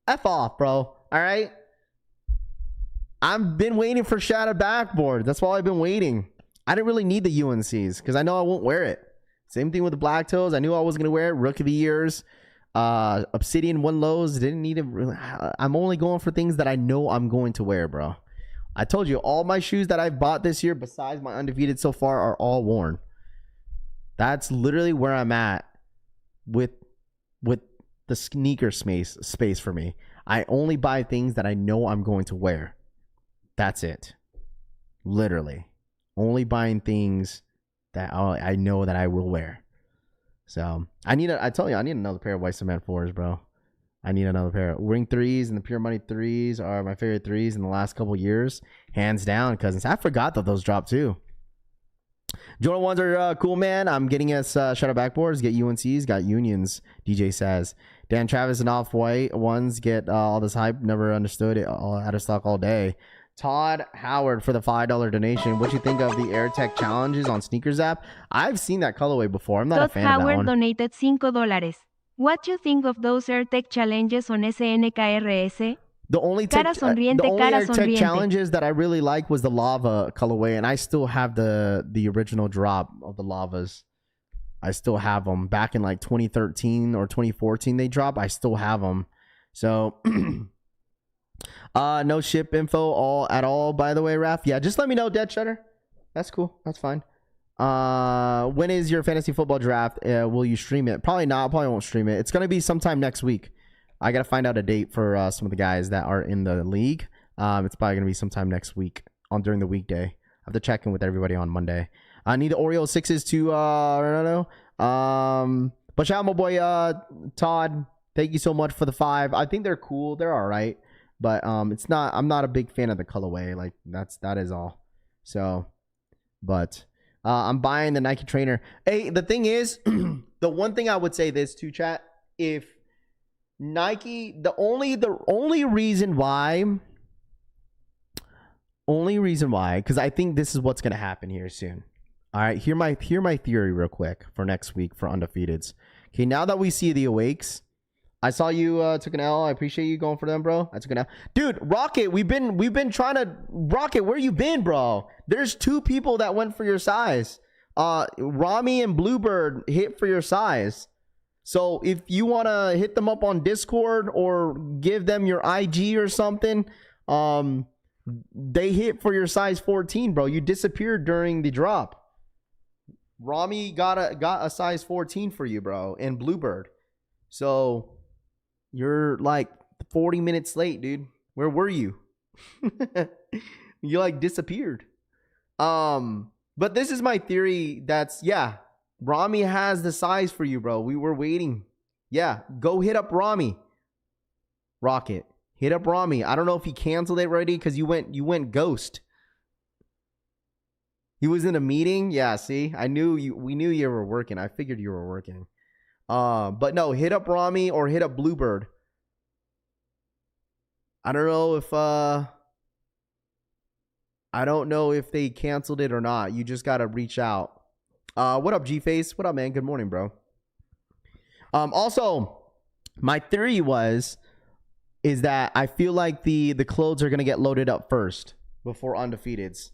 F off, bro. All right? I've been waiting for Shattered Backboard. That's why I've been waiting. I didn't really need the UNCs because I know I won't wear it. Same thing with the Black Toes. I knew I was going to wear it. Rookie of the Years. Obsidian 1 lows. Didn't need it. Really. I'm only going for things that I know I'm going to wear, bro. I told you, all my shoes that I've bought this year, besides my undefeated so far, are all worn. That's literally where I'm at with the sneaker space for me. I only buy things that I know I'm going to wear. That's it. Literally. Only buying things that I know that I will wear. So, I need another pair of white cement 4s, bro. I need another pair. Ring 3s and the Pure Money 3s are my favorite 3s in the last couple years. Hands down, cousins. I forgot that those dropped too. Jordan 1s are cool, man. I'm getting us Shadow Backboards. Get UNCs. Got Unions, DJ says. Dan Travis and Off-White ones get all this hype. Never understood it. All out of stock all day. Todd Howard for the $5 donation. What you think of the Air Tech challenges on Sneakers app? I've seen that colorway before. I'm not a fan of that one. Todd Howard donated $5. What you think of those Air Tech challenges on SNKRS? The only Air Tech challenges that I really like was the lava colorway, and I still have the original drop of the lavas. I still have them back in like 2013 or 2014. They dropped. I still have them. So no ship info at all, by the way, Raph. Yeah, just let me know, Dead Shutter. That's cool. That's fine. When is your fantasy football draft? Will you stream it? Probably not. Probably won't stream it. It's gonna be sometime next week. I gotta find out a date for some of the guys that are in the league. It's probably gonna be sometime next week during the weekday. I have to check in with everybody on Monday. I need the Oreo 6s to I don't know. But shout out my boy Todd. Thank you so much for the 5. I think they're cool. They're all right. But it's not. I'm not a big fan of the colorway. Like that is all. So, but I'm buying the Nike trainer. Hey, the thing is, the one thing I would say this to chat, if Nike, the only reason why, because I think this is what's gonna happen here soon. All right, hear my theory real quick for next week for undefeateds. Okay, now that we see the awakes, I saw you took an L. I appreciate you going for them, bro. I took an L. Dude, Rocket, we've been trying to Rocket. Where you been, bro? There's 2 people that went for your size. Rami and Bluebird hit for your size. So if you want to hit them up on Discord or give them your IG or something, they hit for your size 14, bro. You disappeared during the drop. Rami got a size 14 for you, bro, and Bluebird. So you're like 40 minutes late, dude. Where were you? You like disappeared. But this is my theory. Rami has the size for you, bro. We were waiting. Yeah, go hit up Rami. Rocket, hit up Rami. I don't know if he canceled it already because you went ghost. He was in a meeting. Yeah, see, we knew you were working. I figured you were working. But no, hit up Rami or hit up Bluebird. I don't know if they canceled it or not. You just gotta reach out. What up, G-Face? What up, man? Good morning, bro. Also, my theory is that I feel like the clothes are gonna get loaded up first before undefeateds.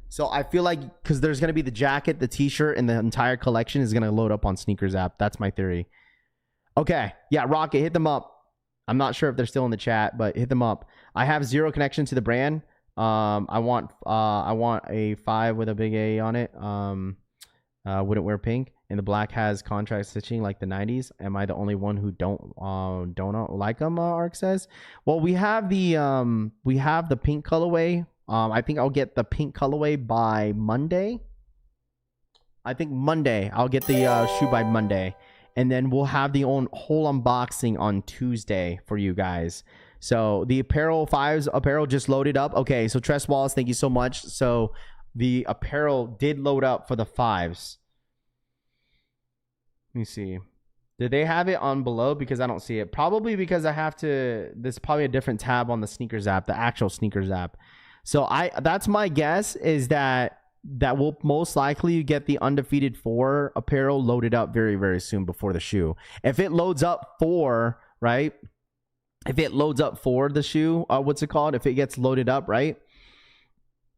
So I feel like because there's gonna be the jacket, the t-shirt, and the entire collection is gonna load up on Sneakers app. That's my theory. Okay, yeah, Rocket, hit them up. I'm not sure if they're still in the chat, but hit them up. I have 0 connection to the brand. I want a 5 with a big A on it. Wouldn't wear pink, and the black has contrast stitching like the 90s. Am I the only one who don't like them? Ark says. Well, we have the pink colorway. I think I'll get the pink colorway by Monday. I think Monday. I'll get the shoe by Monday. And then we'll have the whole unboxing on Tuesday for you guys. So the apparel just loaded up. Okay, so Tress Wallace, thank you so much. So the apparel did load up for the 5s. Let me see. Did they have it on below? Because I don't see it. Probably because I have to. There's probably a different tab on the Sneakers app, the actual Sneakers app. So that's my guess is that will most likely get the undefeated 4 apparel loaded up very, very soon before the shoe. If it loads up for, right? If it loads up for the shoe, what's it called? If it gets loaded up, right?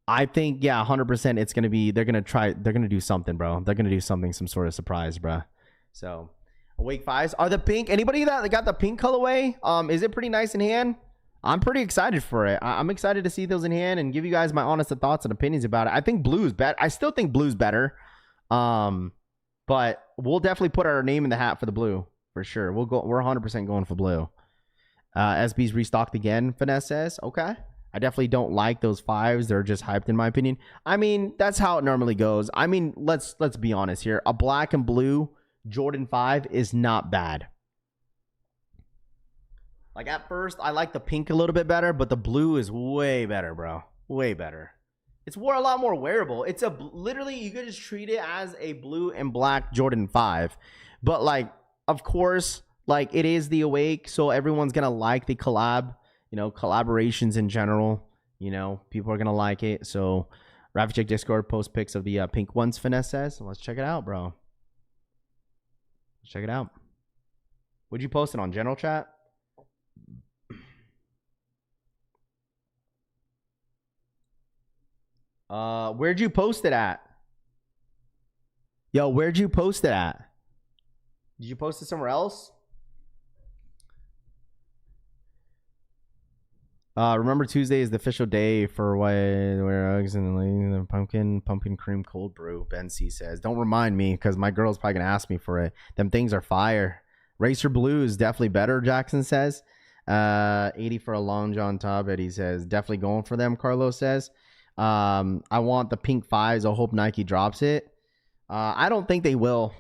I think, yeah, 100% it's going to be, they're going to do something, bro. They're going to do something, some sort of surprise, bro. So, Awake 5s. Are the pink, anybody that got the pink colorway, is it pretty nice in hand? I'm pretty excited for it. I'm excited to see those in hand and give you guys my honest thoughts and opinions about it. I think blue's better. I still think blue's better. But we'll definitely put our name in the hat for the blue for sure. We're 100% going for blue. SB's restocked again, Finesse says. Okay. I definitely don't like those 5s. They're just hyped in my opinion. I mean, that's how it normally goes. I mean, let's be honest here. A black and blue Jordan 5 is not bad. Like at first, I like the pink a little bit better, but the blue is way better, bro. Way better. It's a lot more wearable. It's literally, you could just treat it as a blue and black Jordan 5. But like, of course, like it is the Awake, so everyone's going to like the collab, collaborations in general. People are going to like it. So Rafi Check Discord post pics of the pink ones, Finesse says. So let's check it out, bro. Let's check it out. Would you post it on general chat? Where'd you post it at? Yo, where'd you post it at? Did you post it somewhere else? Remember Tuesday is the official day for where eggs and the pumpkin cream cold brew. Ben C says, don't remind me because my girl's probably gonna ask me for it. Them things are fire. Racer Blue is definitely better. Jackson says, 80 for a Long John Tub. Eddie says, definitely going for them. Carlos says, I want the pink fives. I hope Nike drops it. I don't think they will.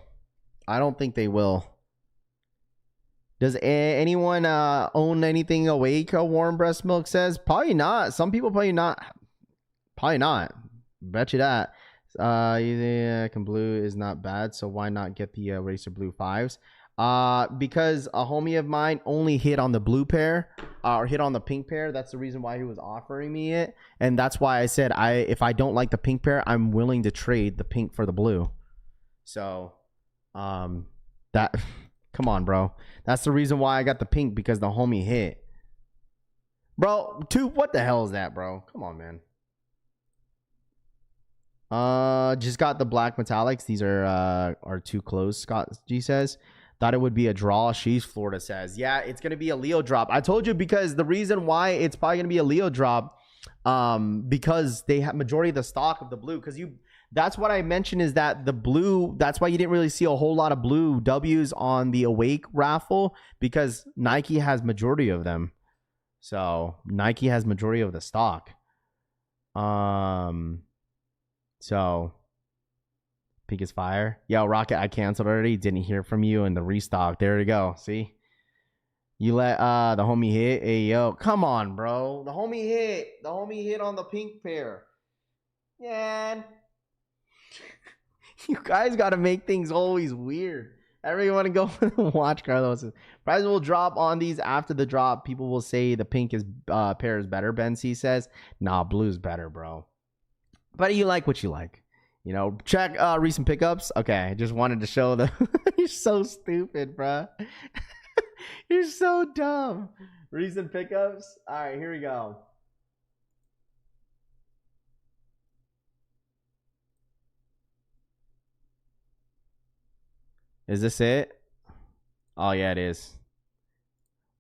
Does anyone own anything awake? Warm breast milk says probably not. Some people probably not. Bet you that. Can blue is not bad, so why not get the Racer Blue 5s? Because a homie of mine only hit on the blue pair or hit on the pink pair. That's the reason why he was offering me it, and that's why I said if I don't like the pink pair, I'm willing to trade the pink for the blue. So, that. Come on, bro. That's the reason why I got the pink, because the homie hit. Bro, what the hell is that, bro? Come on, man. Just got the black metallics. These are too close, Scott G says. Thought it would be a draw. She's Florida says. Yeah, it's going to be a Leo drop. I told you, because the reason why it's probably going to be a Leo drop, because they have majority of the stock of the blue, because that's what I mentioned, is that the blue, that's why you didn't really see a whole lot of blue W's on the Awake raffle, because Nike has majority of them. So Nike has majority of the stock. So pink is fire. Yo, Rocket, I canceled already. Didn't hear from you, and the restock. There you go. See? You let the homie hit. Hey, yo. Come on, bro. The homie hit. The homie hit on the pink pair. Yeah. You guys got to make things always weird. Everyone go watch Carlos. Prices will drop on these after the drop. People will say the pink is pair is better. Ben C says, nah, blue's better, bro. But you like what you like. You know, check recent pickups. Okay, I just wanted to show the. You're so stupid, bro. You're so dumb. Recent pickups. All right, here we go. Is this it? Oh, yeah, it is.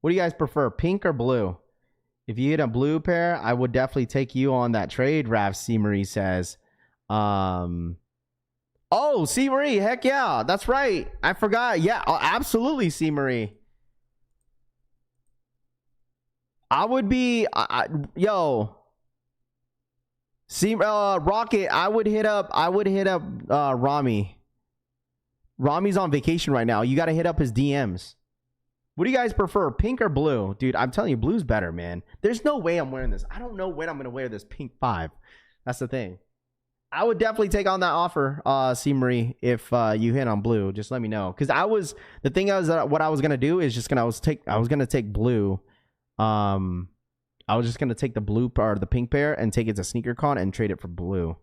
What do you guys prefer, pink or blue? If you hit a blue pair, I would definitely take you on that trade, Raph C. Marie says. Oh, C. Marie, heck yeah, that's right. I forgot. Yeah, absolutely, C. Marie. I would be, yo. C. Rocket, I would hit up Rami. Rami's on vacation right now. You got to hit up his DMs. What do you guys prefer, pink or blue? Dude, I'm telling you, blue's better, man. There's no way I'm wearing this. I don't know when I'm going to wear this pink 5. That's the thing. I would definitely take on that offer, C. Marie, if you hit on blue. Just let me know. Because what I was going to do is I was going to take blue. I was just going to take the blue or the pink pair and take it to SneakerCon and trade it for blue.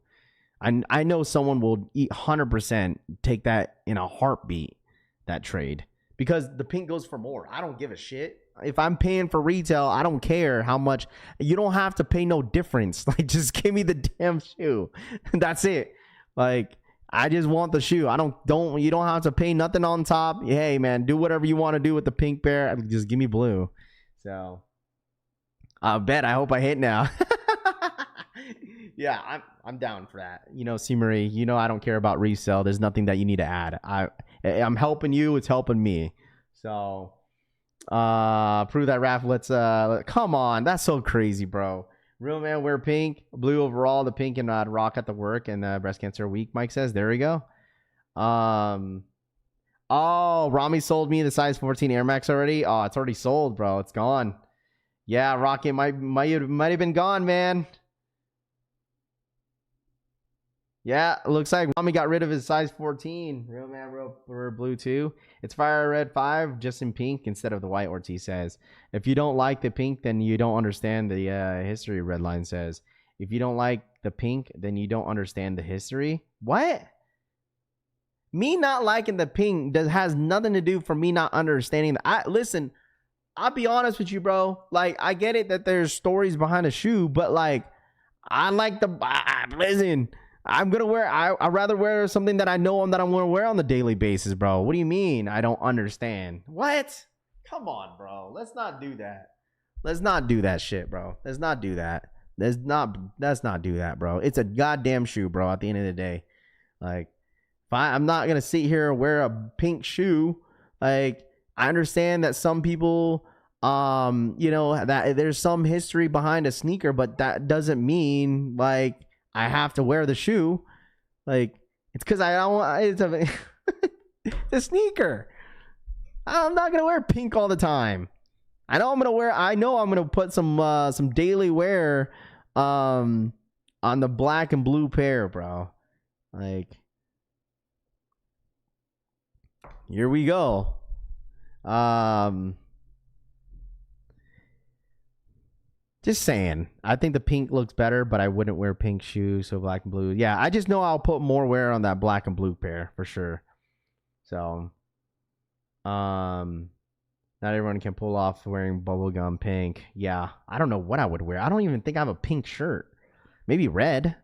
I know someone will 100% take that in a heartbeat, that trade, because the pink goes for more. I don't give a shit. If I'm paying for retail, I don't care how much. You don't have to pay no difference. Like, just give me the damn shoe. That's it. Like, I just want the shoe. You don't have to pay nothing on top. Hey, man, do whatever you want to do with the pink pair. Just give me blue. So, I hope I hit now. Yeah, I'm down for that. You know, C. Marie, you know I don't care about resale. There's nothing that you need to add. I'm helping you. It's helping me. So, prove that, Raph. Let's come on. That's so crazy, bro. Real man wear pink, blue overall. The pink and rock at the work and breast cancer week. Mike says, there we go. Oh, Rami sold me the size 14 Air Max already. Oh, it's already sold, bro. It's gone. Yeah, Rocky might have been gone, man. Yeah, it looks like Rami got rid of his size 14. Real man, real blue too. It's fire red 5, just in pink instead of the white, Ortiz says. If you don't like the pink, then you don't understand the history, Redline says. If you don't like the pink, then you don't understand the history. What? Me not liking the pink has nothing to do for me not understanding. Listen, I'll be honest with you, bro. Like, I get it that there's stories behind a shoe, but like, I like listen. I'd rather wear something that I know that I'm going to wear on the daily basis, bro. What do you mean? I don't understand. What? Come on, bro. Let's not do that. Let's not do that shit, bro. Let's not do that. Let's not do that, bro. It's a goddamn shoe, bro, at the end of the day. Like, I'm not gonna sit here and wear a pink shoe. Like, I understand that some people that there's some history behind a sneaker, but that doesn't mean like I have to wear the shoe. Like, it's because I don't want it's a sneaker. I'm not gonna wear pink all the time. I know I'm gonna put some daily wear on the black and blue pair, bro. Like, here we go. Just saying. I think the pink looks better, but I wouldn't wear pink shoes, so black and blue. Yeah, I just know I'll put more wear on that black and blue pair for sure. So, not everyone can pull off wearing bubblegum pink. Yeah, I don't know what I would wear. I don't even think I have a pink shirt. Maybe red.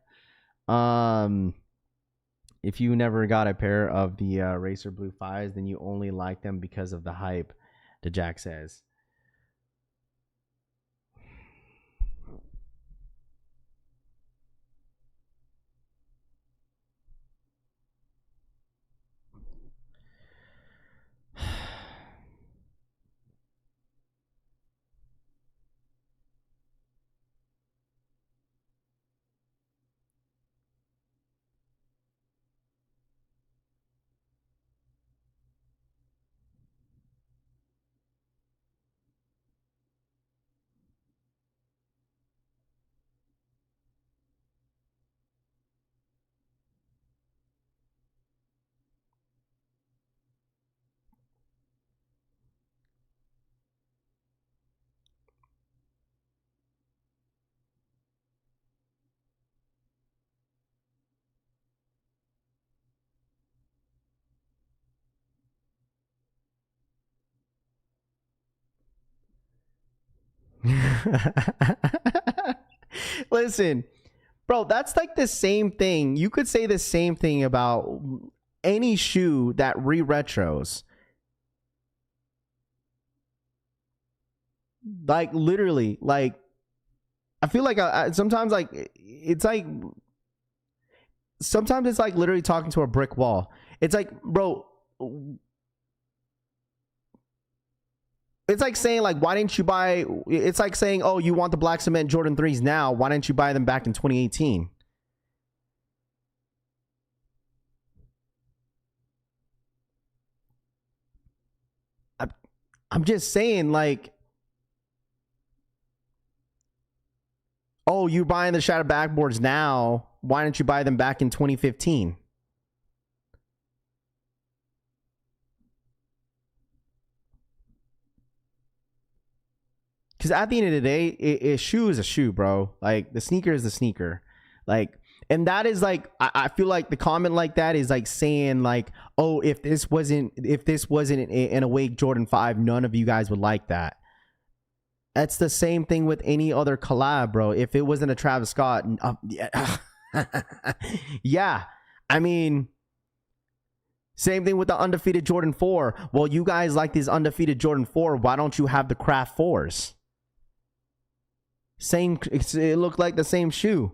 If you never got a pair of the Racer Blue 5s, then you only like them because of the hype, the Jack says. Listen, bro, that's like the same thing. You could say the same thing about any shoe that re-retros. Like, literally, like, I feel like sometimes, like, it's like, sometimes it's like literally talking to a brick wall. It's like, bro, it's like saying, like, why didn't you buy, it's like saying, oh, you want the black cement Jordan 3s now, why didn't you buy them back in 2018? I'm just saying, like, oh, you're buying the Shadow Backboards now, why didn't you buy them back in 2015? Because at the end of the day, a shoe is a shoe, bro. Like, the sneaker is the sneaker. Like, and that is like, I feel like the comment like that is like saying, like, oh, if this wasn't in a Wake Jordan 5, none of you guys would like that. That's the same thing with any other collab, bro. If it wasn't a Travis Scott, yeah, I mean, same thing with the undefeated Jordan 4. Well, you guys like these undefeated Jordan 4. Why don't you have the Craft 4s? Same, it looked like the same shoe.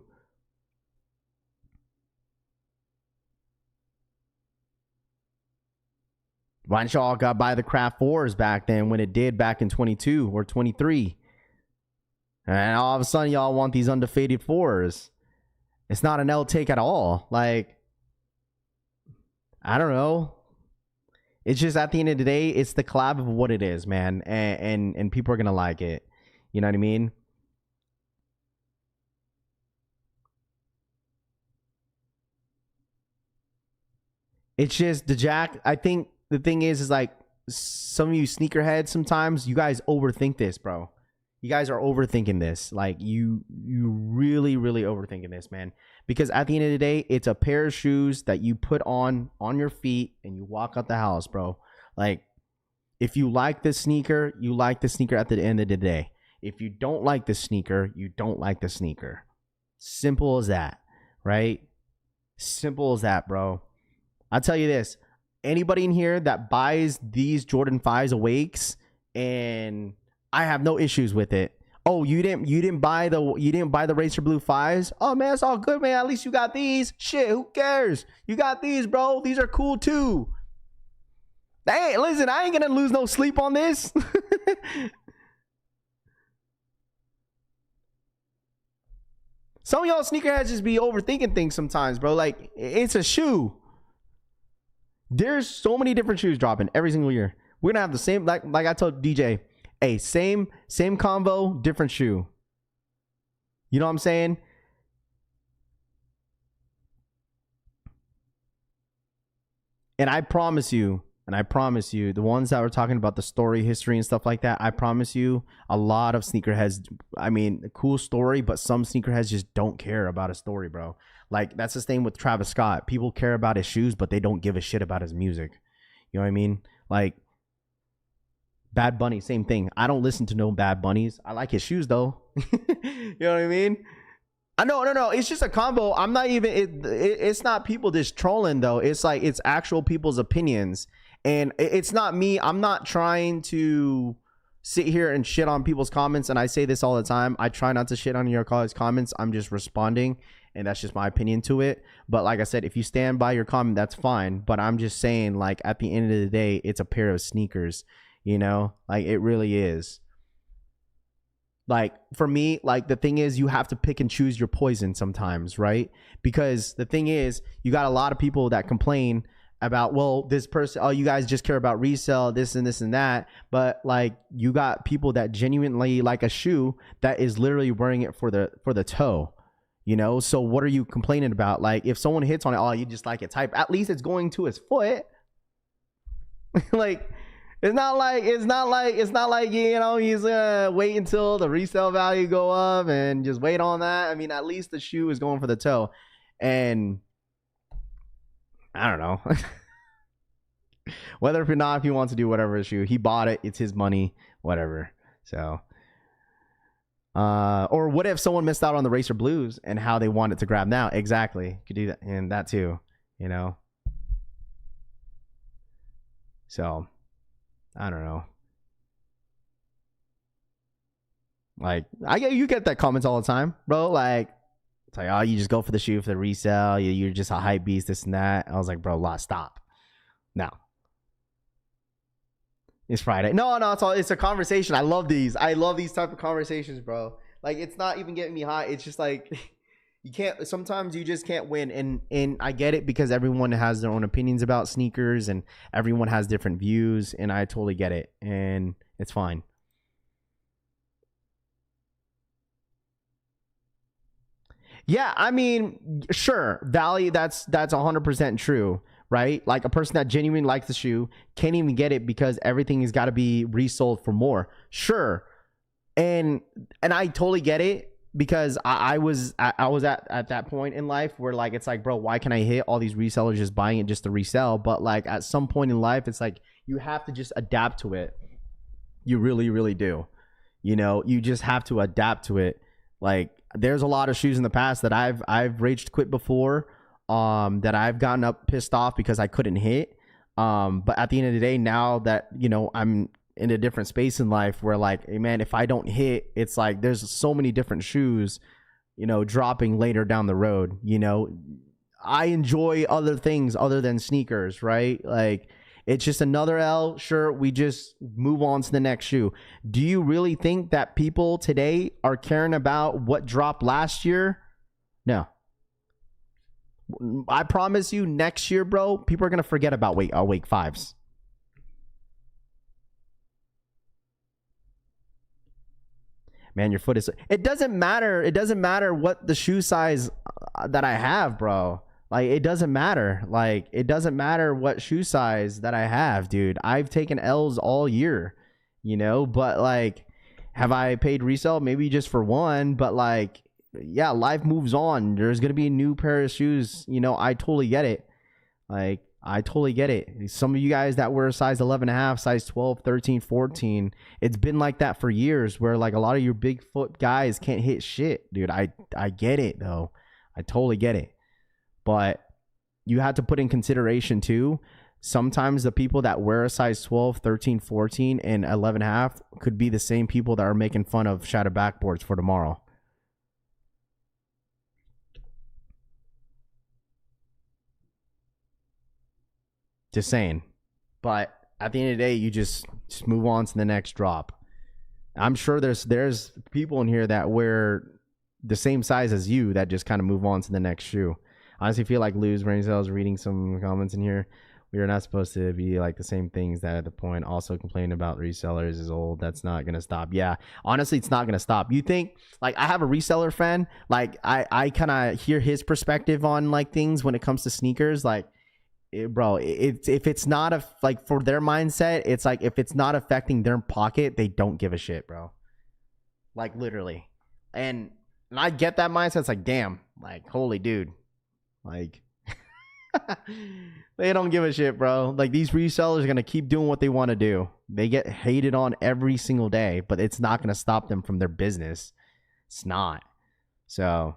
Why didn't y'all got buy the Craft 4s back then when it did back in 22 or 23? And all of a sudden y'all want these undefeated 4s. It's not an L take at all. Like, I don't know. It's just at the end of the day, it's the collab of what it is, man. And people are going to like it. You know what I mean? It's just the Jack. I think the thing is like some of you sneakerheads, sometimes you guys overthink this, bro. You guys are overthinking this. Like, you really, really overthinking this, man. Because at the end of the day, it's a pair of shoes that you put on your feet and you walk out the house, bro. Like, if you like this sneaker, you like the sneaker at the end of the day. If you don't like the sneaker, you don't like the sneaker. Simple as that, right? Simple as that, bro. I'll tell you this. Anybody in here that buys these Jordan 5s Awakes, and I have no issues with it. Oh, you didn't buy the Racer Blue 5s? Oh man, it's all good, man. At least you got these. Shit, who cares? You got these, bro. These are cool too. Hey, listen, I ain't gonna lose no sleep on this. Some of y'all sneakerheads just be overthinking things sometimes, bro. Like, it's a shoe. There's so many different shoes dropping every single year. We're gonna have the same, like I told DJ, hey, same combo, different shoe. You know what I'm saying? And I promise you, the ones that were talking about the story, history, and stuff like that, I promise you, a lot of sneakerheads, I mean, a cool story, but some sneakerheads just don't care about a story, bro. Like, that's the same with Travis Scott. People care about his shoes, but they don't give a shit about his music. You know what I mean? Like, Bad Bunny, same thing. I don't listen to no Bad Bunnies. I like his shoes, though. You know what I mean? No. It's just a combo. I'm not even, it's not people just trolling, though. It's like, it's actual people's opinions. And it's not me. I'm not trying to sit here and shit on people's comments. And I say this all the time. I try not to shit on your guys' comments. I'm just responding. And that's just my opinion to it. But like I said, if you stand by your comment, that's fine. But I'm just saying, like, at the end of the day, it's a pair of sneakers. You know, like, it really is. Like, for me, like, the thing is, you have to pick and choose your poison sometimes, right? Because the thing is, you got a lot of people that complain about, well, this person, oh, you guys just care about resale, this and this and that. But like, you got people that genuinely like a shoe that is literally wearing it for the toe. You know, so what are you complaining about? Like, if someone hits on it, oh, you just like it type, at least it's going to his foot. Like, it's not like, you know, he's gonna wait until the resale value go up and just wait on that. I mean, at least the shoe is going for the toe. And I don't know. Whether or not, if he wants to do whatever his shoe, he bought it, it's his money, whatever. So or what if someone missed out on the Racer Blues and how they want it to grab now? Exactly. Could do that, and that too, you know. So I don't know. Like, you get that comments all the time, bro. Like, it's like, oh, you just go for the shoe for the resale. You're just a hype beast, this and that. I was like, bro, stop. No. It's Friday. No, it's a conversation. I love these type of conversations, bro. Like, it's not even getting me hot. It's just like, sometimes you just can't win. And I get it, because everyone has their own opinions about sneakers and everyone has different views, and I totally get it. And it's fine. Yeah, I mean, sure, value, that's 100% true, right? Like, a person that genuinely likes the shoe can't even get it because everything has got to be resold for more. Sure. And I totally get it, because I was at that point in life where, like, it's like, bro, why can I hit all these resellers just buying it just to resell? But like, at some point in life, it's like, you have to just adapt to it. You really, really do. You know, you just have to adapt to it. Like, there's a lot of shoes in the past that I've raged quit before, that I've gotten pissed off because I couldn't hit. But at the end of the day, now that, you know, I'm in a different space in life where, like, hey man, if I don't hit, it's like, there's so many different shoes, you know, dropping later down the road. You know, I enjoy other things other than sneakers, right? Like, it's just another L. Sure, we just move on to the next shoe. Do you really think that people today are caring about what dropped last year? No. I promise you, next year, bro, people are going to forget about Wake 5s. Man, your foot is... It doesn't matter. It doesn't matter what the shoe size that I have, bro. Like, it doesn't matter. Like, it doesn't matter what shoe size that I have, dude. I've taken L's all year, you know? But, like, have I paid resale? Maybe just for one. But, like, yeah, life moves on. There's going to be a new pair of shoes. You know, I totally get it. Like, I totally get it. Some of you guys that wear size 11.5, size 12, 13, 14, it's been like that for years, where, like, a lot of your big foot guys can't hit shit, dude. I get it, though. I totally get it. But you have to put in consideration too sometimes the people that wear a size 12, 13, 14, and 11.5 could be the same people that are making fun of shattered backboards for tomorrow. Just saying. But at the end of the day, you just move on to the next drop. I'm sure there's people in here that wear the same size as you that just kind of move on to the next shoe. I honestly feel like Lou's brain cells reading some comments in here. We are not supposed to be like the same things that at the point. Also complaining about resellers is old. That's not going to stop. Yeah, honestly, it's not going to stop. You think, like, I have a reseller friend. Like, I kind of hear his perspective on like things when it comes to sneakers. Like, if it's not like for their mindset, it's like if it's not affecting their pocket, they don't give a shit, bro. Like, literally. And I get that mindset. It's like, damn, like, holy dude, like they don't give a shit, bro. Like, these resellers are gonna keep doing what they want to do. They get hated on every single day, but it's not gonna stop them from their business. It's not. So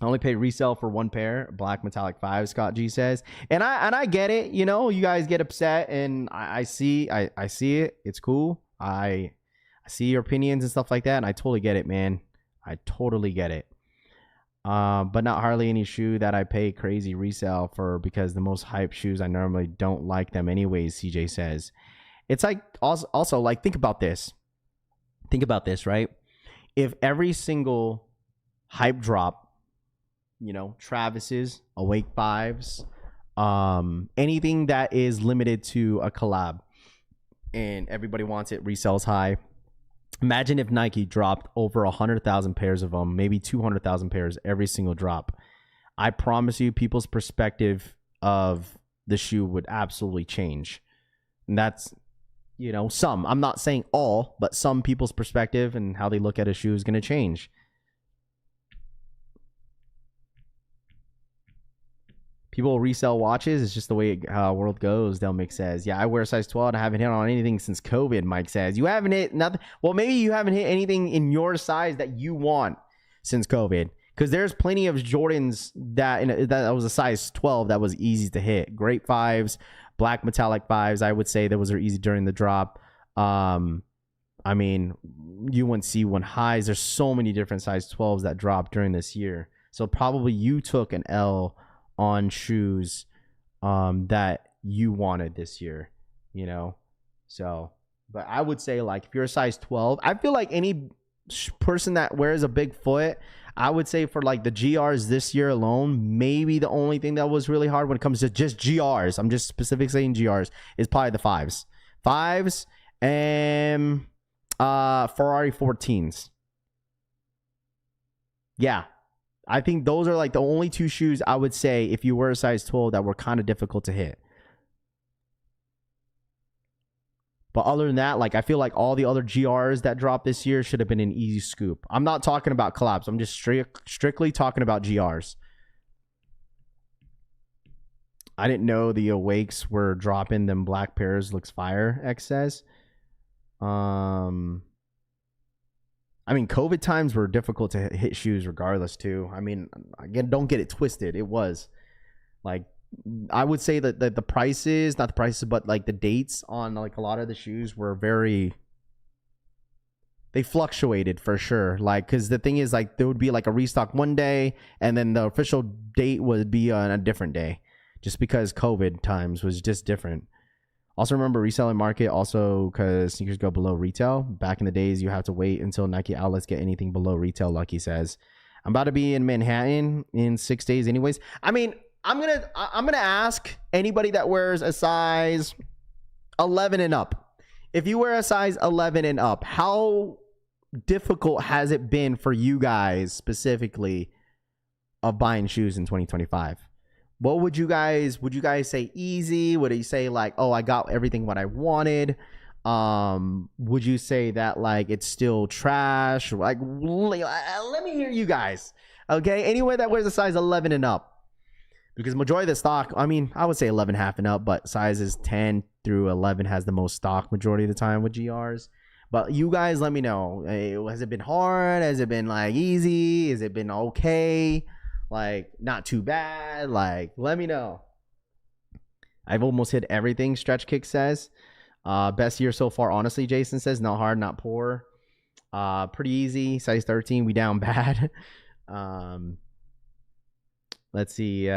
I only pay resale for one pair, black metallic 5, Scott G says. And I get it, you know, you guys get upset, and I see it. It's cool. I see your opinions and stuff like that, and I totally get it, man. I totally get it. But not hardly any shoe that I pay crazy resale for, because the most hype shoes, I normally don't like them anyways, CJ says. It's like, also like, think about this. Think about this, right? If every single hype drop, you know, Travis's, Awake 5s, anything that is limited to a collab and everybody wants it, resells high. Imagine if Nike dropped over 100,000 pairs of them, maybe 200,000 pairs every single drop. I promise you, people's perspective of the shoe would absolutely change. And that's, you know, some. I'm not saying all, but some people's perspective and how they look at a shoe is going to change. People resell watches. It's just the way how the world goes, Delmick says. Yeah, I wear a size 12 and I haven't hit on anything since COVID, Mike says. You haven't hit nothing. Well, maybe you haven't hit anything in your size that you want since COVID. Because there's plenty of Jordans that was a size 12 that was easy to hit. Great 5s, black metallic 5s. I would say those are easy during the drop. I mean, UNC1 highs. There's so many different size 12s that dropped during this year. So probably you took an L on shoes that you wanted this year, you know. So, but I would say, like, if you're a size 12, I feel like any person that wears a big foot, I would say for like the GRs this year alone, maybe the only thing that was really hard when it comes to just GRs, I'm just specifically saying GRs, is probably the 5s and Ferrari 14s. Yeah, I think those are like the only two shoes I would say if you were a size 12 that were kind of difficult to hit. But other than that, like, I feel like all the other GRs that dropped this year should have been an easy scoop. I'm not talking about collabs. I'm just strictly talking about GRs. I didn't know the Awakes were dropping them black pairs. Looks fire, X says. I mean, COVID times were difficult to hit shoes regardless, too. I mean, again, don't get it twisted. It was. Like, I would say that the prices, not the prices, but like the dates on like a lot of the shoes were they fluctuated for sure. Like, because the thing is, like, there would be like a restock one day and then the official date would be on a different day, just because COVID times was just different. Also, remember, reselling market, also because sneakers go below retail. Back in the days, you have to wait until Nike outlets get anything below retail, Lucky says. I'm about to be in Manhattan in 6 days anyways. I mean, I'm gonna ask anybody that wears a size 11 and up. If you wear a size 11 and up, how difficult has it been for you guys specifically of buying shoes in 2025? What would you guys say easy? Would you say like, oh, I got everything what I wanted? Would you say that like it's still trash? Like, let me hear you guys. Okay, anyone that wears a size 11 and up, because majority of the stock, I mean, I would say 11 half and up, but sizes 10 through 11 has the most stock majority of the time with GRs. But you guys, let me know. Has it been hard? Has it been like easy? Has it been okay? Like, not too bad? Like, let me know. I've almost hit everything. Stretch Kick says. Best year so far, honestly. Jason says not hard, not poor. Pretty easy. Size 13. We down bad. Let's see.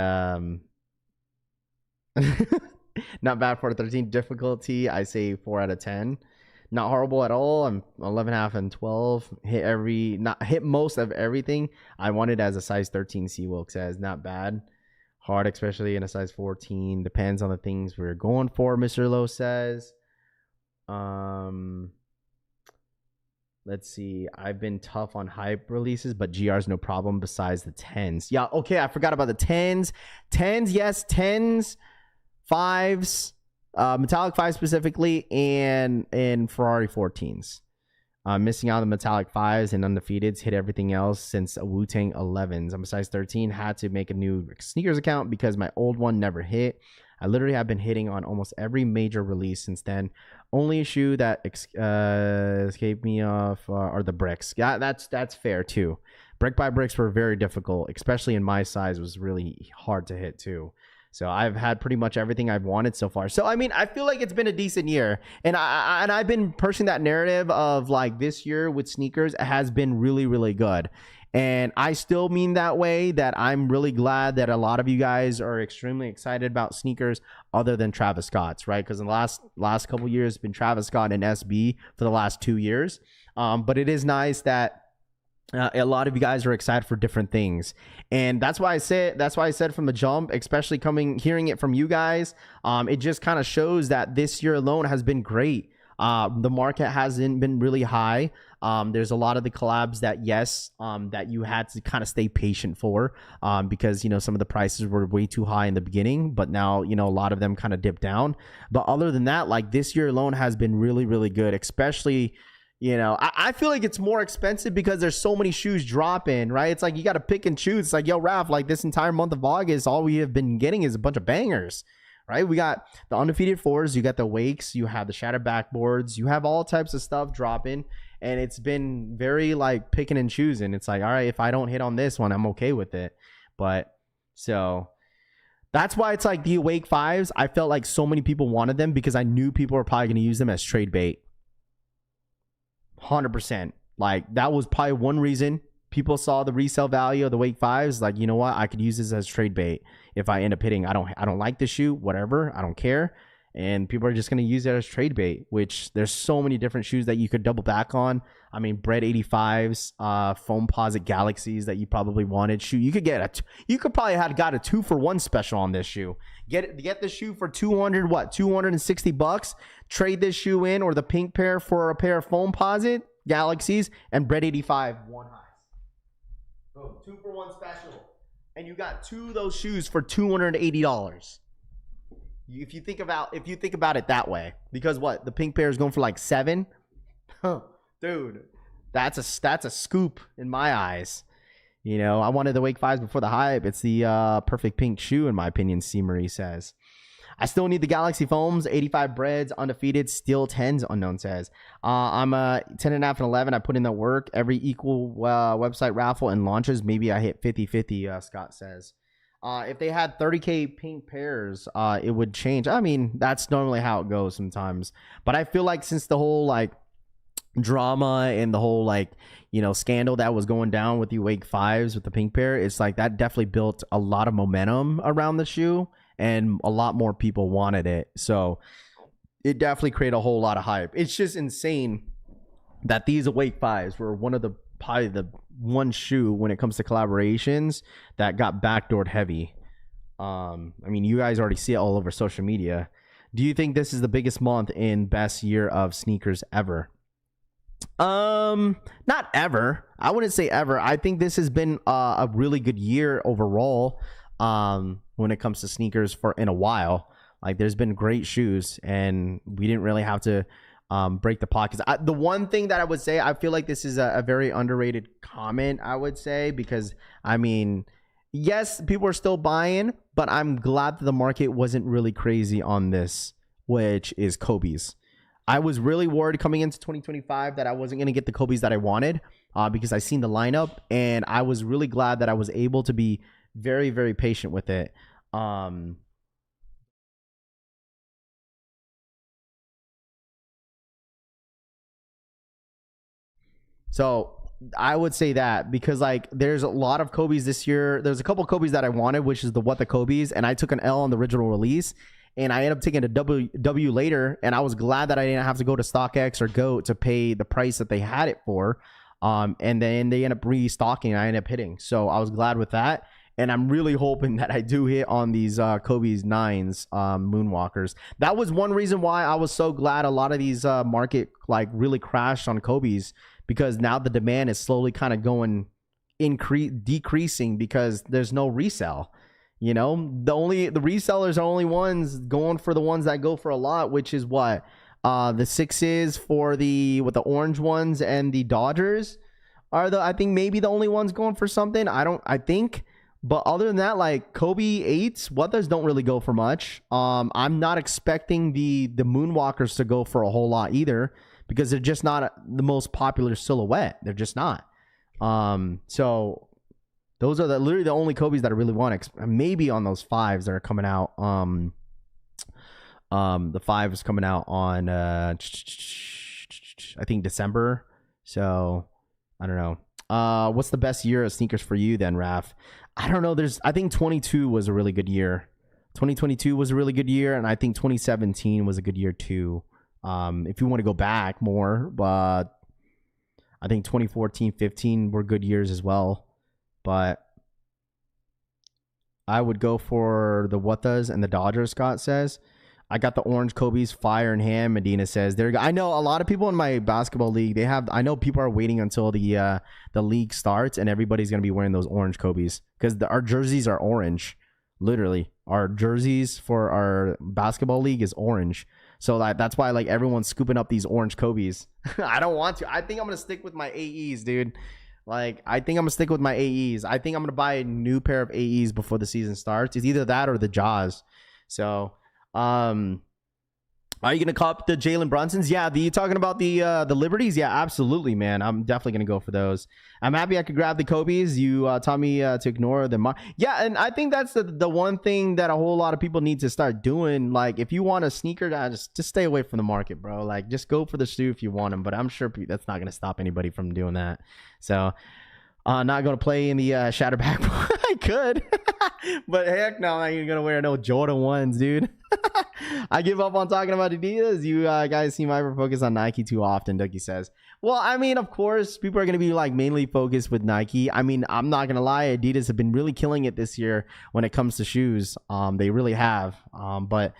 Not bad for 13. Difficulty, I say 4 out of 10. Not horrible at all. I'm 11.5 and 12. Hit most of everything I wanted as a size 13. Seawilk says not bad. Hard, especially in a size 14. Depends on the things we're going for. Mr. Lowe says. Let's see. I've been tough on hype releases, but GR's no problem besides the 10s. Yeah, okay. I forgot about the 10s. 10s, yes, 10s, 5s, metallic 5 specifically, and Ferrari 14s. Missing out on the metallic 5s and undefeateds. Hit everything else since Wu-Tang 11s. I'm a size 13. Had to make a new sneakers account because my old one never hit. I literally have been hitting on almost every major release since then. Only shoe that escaped me off are the bricks. Yeah, that's fair too. Brick by bricks were very difficult, especially in my size. It was really hard to hit too. So I've had pretty much everything I've wanted so far. So I mean, I feel like it's been a decent year, and I've been pushing that narrative of like this year with sneakers has been really, really good. And I still mean that way, that I'm really glad that a lot of you guys are extremely excited about sneakers other than Travis Scott's, right? Because in the last couple of years, it's been Travis Scott and SB for the last 2 years. But it is nice that a lot of you guys are excited for different things. And that's why I said from the jump, especially hearing it from you guys, it just kind of shows that this year alone has been great. The market hasn't been really high. There's a lot of the collabs that that you had to kind of stay patient for, because, you know, some of the prices were way too high in the beginning, but now, you know, a lot of them kind of dipped down. But other than that, like this year alone has been really, really good, especially, you know, I feel like it's more expensive because there's so many shoes dropping, right? It's like you got to pick and choose. It's like, yo, Raph, like this entire month of August, all we have been getting is a bunch of bangers. Right, we got the undefeated 4s, you got the Wakes, you have the shattered backboards, you have all types of stuff dropping, and it's been very like picking and choosing. It's like, all right, if I don't hit on this one, I'm okay with it. But so that's why it's like the Awake 5s. I felt like so many people wanted them because I knew people were probably going to use them as trade bait. 100%. Like that was probably one reason people saw the resale value of the Wake 5s. Like, you know what? I could use this as trade bait. If I end up hitting, I don't like the shoe, whatever. I don't care. And people are just going to use it as trade bait, which there's so many different shoes that you could double back on. I mean, Bread 85s, Foamposite Galaxies that you probably wanted. Shoe, you could probably have got a 2-for-1 special on this shoe. Get the shoe for $260. Trade this shoe in, or the pink pair for a pair of Foamposite Galaxies and Bread 85 one highs. Boom, 2-for-1 special. And you got 2 of those shoes for $280. If you think about it that way, because what, the pink pair is going for like $7, dude, that's a scoop in my eyes. You know, I wanted the Wake 5s before the hype. It's the perfect pink shoe in my opinion. C. Marie says. I still need the Galaxy Foams, 85 breads, undefeated, still 10s, Unknown says. I'm a 10.5 and 11. I put in the work. Every equal website raffle and launches, maybe I hit 50-50, Scott says. If they had 30K pink pairs, it would change. I mean, that's normally how it goes sometimes. But I feel like since the whole, like, drama and the whole, like, you know, scandal that was going down with the Wake 5s with the pink pair, it's like that definitely built a lot of momentum around the shoe. And a lot more people wanted it. So it definitely created a whole lot of hype. It's just insane that these Awake 5s were probably the one shoe when it comes to collaborations that got backdoored heavy. I mean, you guys already see it all over social media. Do you think this is the biggest month in best year of sneakers ever? Not ever. I wouldn't say ever. I think this has been a really good year overall. When it comes to sneakers in a while. Like there's been great shoes and we didn't really have to break the pockets. The one thing that I would say, I feel like this is a very underrated comment, I would say, because I mean, yes, people are still buying, but I'm glad that the market wasn't really crazy on this, which is Kobe's. I was really worried coming into 2025 that I wasn't going to get the Kobe's that I wanted because I seen the lineup, and I was really glad that I was able to be very, very patient with it. So I would say that, because like there's a lot of Kobe's this year. There's a couple Kobe's that I wanted, which is the What the Kobe's, and I took an L on the original release, and I ended up taking a W later, and I was glad that I didn't have to go to StockX or GOAT to pay the price that they had it for. And then they end up restocking, and I ended up hitting. So I was glad with that. And I'm really hoping that I do hit on these Kobe's 9s Moonwalkers. That was one reason why I was so glad a lot of these market like really crashed on Kobe's, because now the demand is slowly kind of going decreasing because there's no resell. You know, the resellers are only ones going for the ones that go for a lot, which is what the 6s for the orange ones, and the Dodgers are I think maybe the only ones going for something. I think. But other than that, like Kobe 8s, Weathers don't really go for much. I'm not expecting the Moonwalkers to go for a whole lot either, because they're just not the most popular silhouette. They're just not. So those are literally the only Kobe's that I really want. Maybe on those 5s that are coming out. The 5 is coming out on I think December. So I don't know. What's the best year of sneakers for you then, Raf? I don't know. I think 22 was a really good year. 2022 was a really good year, and I think 2017 was a good year too. If you want to go back more, but I think 2014, 15 were good years as well. But I would go for the What Does and the Dodgers, Scott says. I got the orange Kobe's fire in hand. Medina says, there you go. I know a lot of people in my basketball league, I know people are waiting until the league starts, and everybody's going to be wearing those orange Kobe's, because our jerseys are orange. Literally, our jerseys for our basketball league is orange. So that's why like everyone's scooping up these orange Kobe's. I don't want to. I think I'm going to stick with my AEs, dude. Like, I think I'm going to stick with my AEs. I think I'm going to buy a new pair of AEs before the season starts. It's either that or the Jaws. So are you gonna cop the Jalen Brunsons? Yeah, you talking about the Liberties? Yeah, absolutely, man. I'm definitely gonna go for those. I'm happy I could grab the Kobe's. You taught me to ignore them. Yeah, and I think that's the one thing that a whole lot of people need to start doing. Like, if you want a sneaker, just stay away from the market, bro. Like, just go for the shoe if you want them. But I'm sure that's not gonna stop anybody from doing that. So. Not going to play in the Shatterback. I could. But heck no, I ain't going to wear no Jordan 1s, dude. I give up on talking about Adidas. You guys seem hyper focused on Nike too often, Dougie says. Well, I mean, of course, people are going to be like mainly focused with Nike. I mean, I'm not going to lie. Adidas have been really killing it this year when it comes to shoes. They really have. But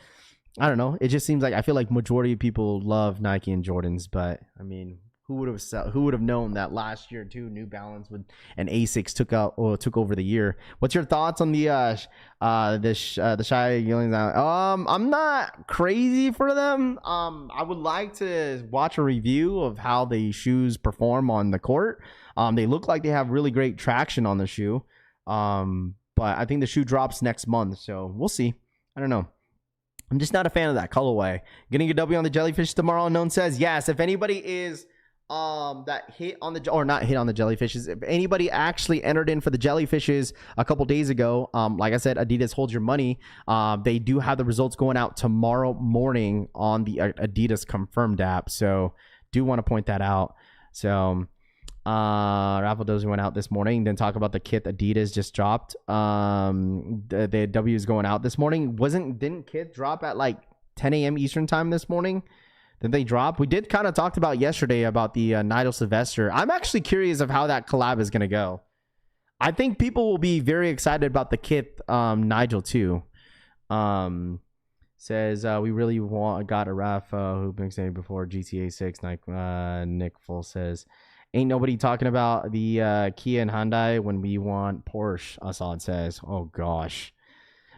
I don't know. It just seems like I feel like majority of people love Nike and Jordans. But I mean, who would have known that last year too? New Balance and Asics took over the year. What's your thoughts on the Shai Gillians? I'm not crazy for them. I would like to watch a review of how the shoes perform on the court. They look like they have really great traction on the shoe. But I think the shoe drops next month, so we'll see. I don't know. I'm just not a fan of that colorway. Getting a W on the Jellyfish tomorrow. Unknown says yes. If anybody is that hit on the, or not hit on the Jellyfishes, if anybody actually entered in for the Jellyfishes a couple days ago, like I said, Adidas holds your money. They do have the results going out tomorrow morning on the Adidas Confirmed app, so do want to point that out. So raffle dozy went out this morning. Then talk about the kit Adidas just dropped. The W is going out this morning. Didn't kit drop at like 10 a.m. Eastern time this morning? Did they drop? We did kind of talked about yesterday about the Nigel Sylvester. I'm actually curious of how that collab is going to go. I think people will be very excited about the kit Nigel too. Says we really got a ref who been saying before GTA 6. Like Nick Full says, ain't nobody talking about the Kia and Hyundai when we want Porsche. Assad says, oh gosh.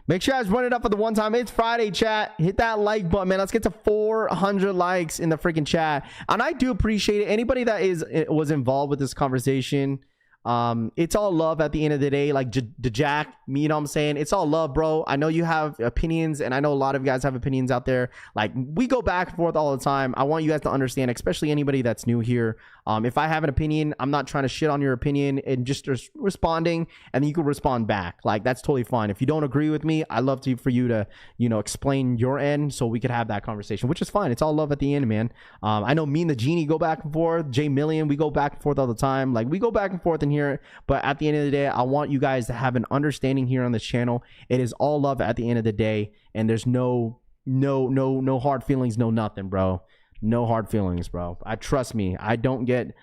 Make sure you guys run it up for the one time. It's Friday, chat. Hit that like button, man. Let's get to 400 likes in the freaking chat. And I do appreciate it. Anybody that was involved with this conversation, It's all love at the end of the day. Like the Jack, you know what I'm saying? It's all love, bro. I know you have opinions, and I know a lot of you guys have opinions out there. Like, we go back and forth all the time. I want you guys to understand, especially anybody that's new here. If I have an opinion, I'm not trying to shit on your opinion and just responding, and then you can respond back. Like, that's totally fine. If you don't agree with me, I love for you to, you know, explain your end so we could have that conversation, which is fine. It's all love at the end, man. I know me and the Genie go back and forth. J Million, we go back and forth all the time. Like, we go back and forth in here, but at the end of the day, I want you guys to have an understanding here on this channel. It is all love at the end of the day, and there's no hard feelings, no nothing, bro. No hard feelings, bro. Trust me. I don't get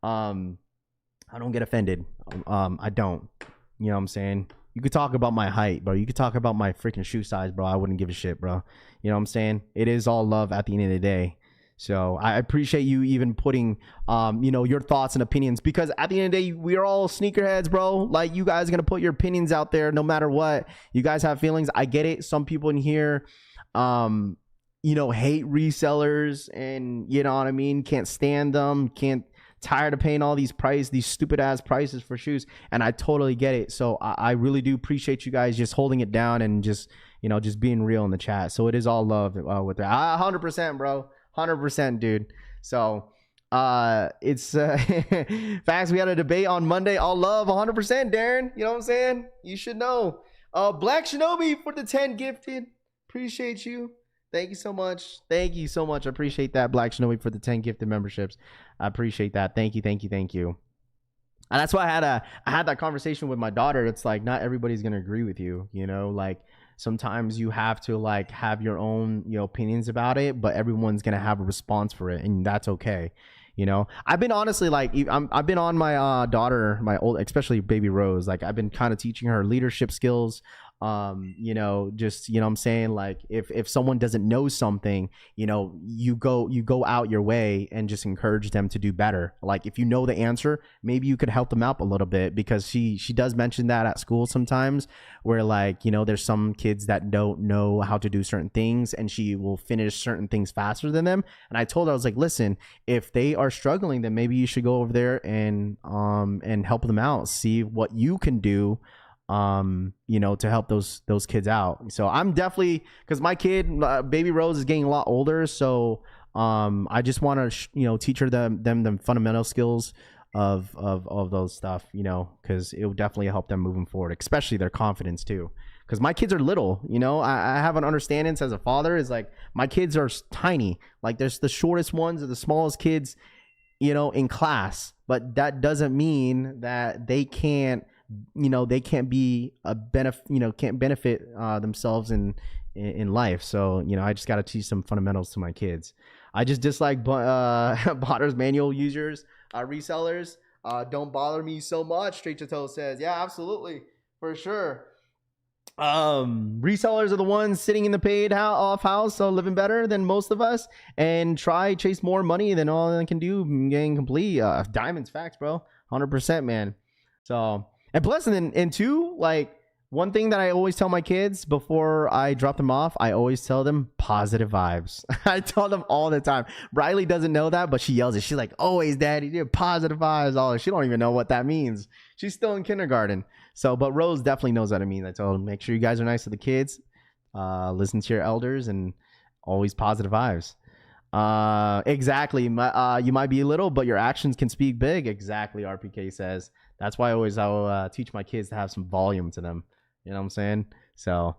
offended. I don't. You know what I'm saying? You could talk about my height, bro. You could talk about my freaking shoe size, bro. I wouldn't give a shit, bro. You know what I'm saying? It is all love at the end of the day. So I appreciate you even putting, you know, your thoughts and opinions, because at the end of the day, we are all sneakerheads, bro. Like, you guys are going to put your opinions out there no matter what. You guys have feelings. I get it. Some people in here, you know, hate resellers, and you know what I mean, can't stand them, tired of paying all these stupid ass prices for shoes, and I totally get it. So I really do appreciate you guys just holding it down and just, you know, just being real in the chat. So it is all love with that. 100%, bro. 100%, dude. So it's facts. We had a debate on Monday. All love. 100%, Darren. You know what I'm saying? You should know. Black Shinobi for the 10 gifted. Appreciate you. Thank you so much. Thank you so much. I appreciate that, Black Shinobi, for the 10 gifted memberships. I appreciate that. Thank you. And that's why I had that conversation with my daughter. It's like, not everybody's gonna agree with you, you know, like sometimes you have to like have your own, you know, opinions about it, but everyone's gonna have a response for it, and that's okay. You know, I've been honestly like, I've been on my daughter, my old, especially baby Rose. Like, I've been kind of teaching her leadership skills. You know, just, you know what I'm saying, like if someone doesn't know something, you know, you go out your way and just encourage them to do better. Like, if you know the answer, maybe you could help them out a little bit, because she does mention that at school sometimes, where like, you know, there's some kids that don't know how to do certain things, and she will finish certain things faster than them. And I told her, I was like, listen, if they are struggling, then maybe you should go over there and help them out, see what you can do, you know, to help those kids out. So I'm definitely, because my kid, baby Rose, is getting a lot older, so I just want to you know, teach her them fundamental skills of those stuff, you know, because it will definitely help them moving forward, especially their confidence too. Because my kids are little, you know, I have an understanding as a father, is like, my kids are tiny. Like, there's the shortest ones or the smallest kids, you know, in class, but that doesn't mean that they can't, you know, they can't be a benefit, you know, can't benefit themselves in life. So, you know, I just got to teach some fundamentals to my kids. I just dislike Botter's manual users, resellers. Don't bother me so much, Straight to Toe says. Yeah, absolutely, for sure. Resellers are the ones sitting in the paid off house, so living better than most of us, and chase more money than all they can do, getting complete. Diamonds, facts, bro. 100%, man. So, and plus, and two, like, one thing that I always tell my kids before I drop them off, I always tell them positive vibes. I tell them all the time. Riley doesn't know that, but she yells it. She's like, always, Daddy, dude, positive vibes. Oh, she don't even know what that means. She's still in kindergarten. So, but Rose definitely knows what it means. I told her, make sure you guys are nice to the kids, listen to your elders, and always positive vibes. Exactly. You might be little, but your actions can speak big. Exactly, RPK says. That's why I'll teach my kids to have some volume to them. You know what I'm saying? So,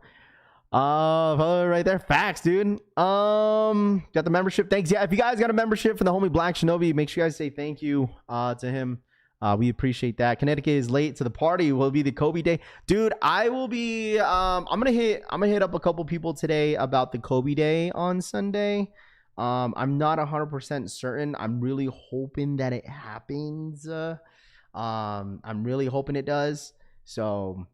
right there, facts, dude. Got the membership. Thanks. Yeah, if you guys got a membership for the homie Black Shinobi, make sure you guys say thank you to him. We appreciate that. Connecticut is late to the party. Will be the Kobe Day, dude. I will be. I'm gonna hit up a couple people today about the Kobe Day on Sunday. I'm not 100% certain. I'm really hoping that it happens. I'm really hoping it does. So,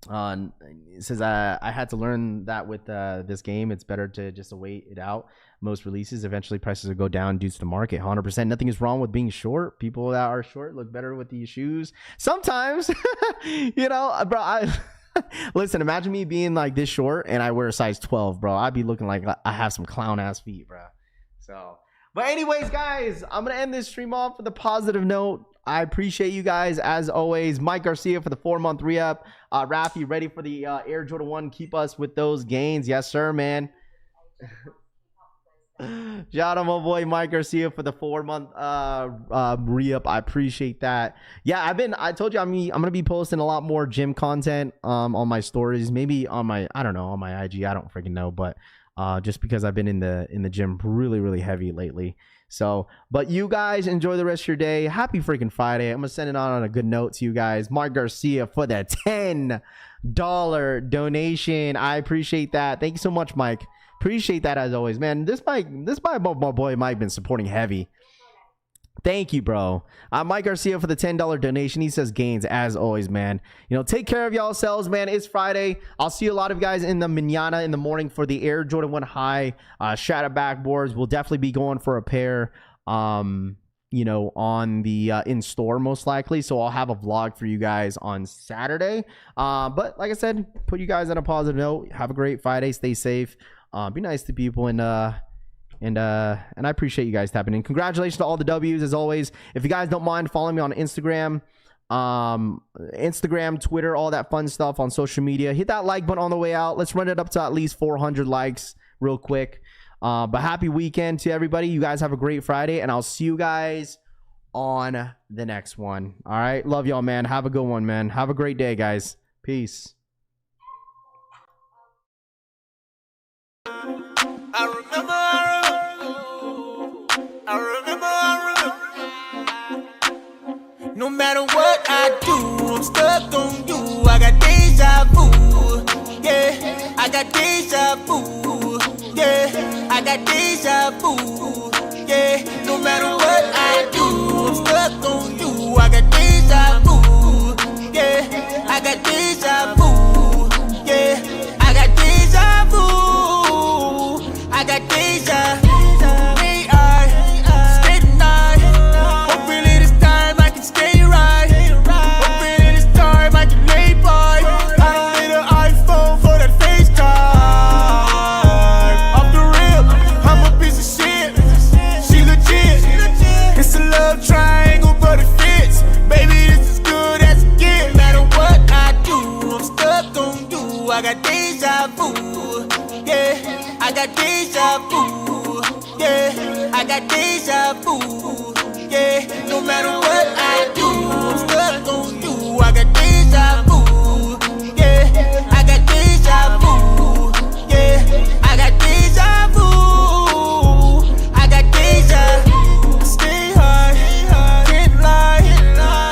it says I had to learn that with this game, it's better to just wait it out. Most releases, eventually prices will go down due to the market. 100%. Nothing is wrong with being short. People that are short look better with these shoes. Sometimes, you know, bro. Listen, imagine me being like this short and I wear a size 12, bro. I'd be looking like I have some clown ass feet, bro. So, but anyways, guys, I'm gonna end this stream off with a positive note. I appreciate you guys as always. Mike Garcia for the 4-month re-up. Rafi, ready for the Air Jordan 1? Keep us with those gains. Yes, sir, man. Shout out my boy Mike Garcia for the 4-month re-up. I appreciate that. Yeah, I told you I'm gonna be posting a lot more gym content on my stories, maybe on my on my IG. I don't freaking know, but just because I've been in the gym really heavy lately. So, but you guys enjoy the rest of your day. Happy freaking Friday. I'm gonna send it on a good note to you guys. Mark Garcia for the $10 donation. I appreciate that. Thank you so much, Mike. Appreciate that as always, man. This my boy Mike been supporting heavy. Thank you, bro. Mike Garcia for the $10 donation. He says gains as always, man. You know, take care of y'all selves, man. It's Friday. I'll see a lot of guys in the mañana in the morning for the Air Jordan 1 High Shadow backboards. We'll definitely be going for a pair. You know, on the in store most likely. So I'll have a vlog for you guys on Saturday. But like I said, put you guys on a positive note. Have a great Friday. Stay safe. Be nice to people, and I appreciate you guys tapping in. Congratulations to all the W's as always. If you guys don't mind following me on Instagram, Twitter, all that fun stuff on social media, hit that like button on the way out. Let's run it up to at least 400 likes real quick. But happy weekend to everybody. You guys have a great Friday, and I'll see you guys on the next one. All right, love y'all, man. Have a good one, man. Have a great day, guys. Peace. I remember. No matter what I do, I'm stuck on you. I got deja vu. Yeah, I got deja vu. Yeah, I got deja vu. Yeah, no matter what I do, I'm stuck on you. I got deja vu. Yeah, I got deja vu. Yeah, I got deja vu. I got deja. I got deja vu, yeah. I got deja vu, yeah. I got deja vu, yeah. No matter what I do, I'm stuck on you. I got deja vu, yeah. I got deja vu, yeah. I got deja vu. I got deja. Stay high, can't lie.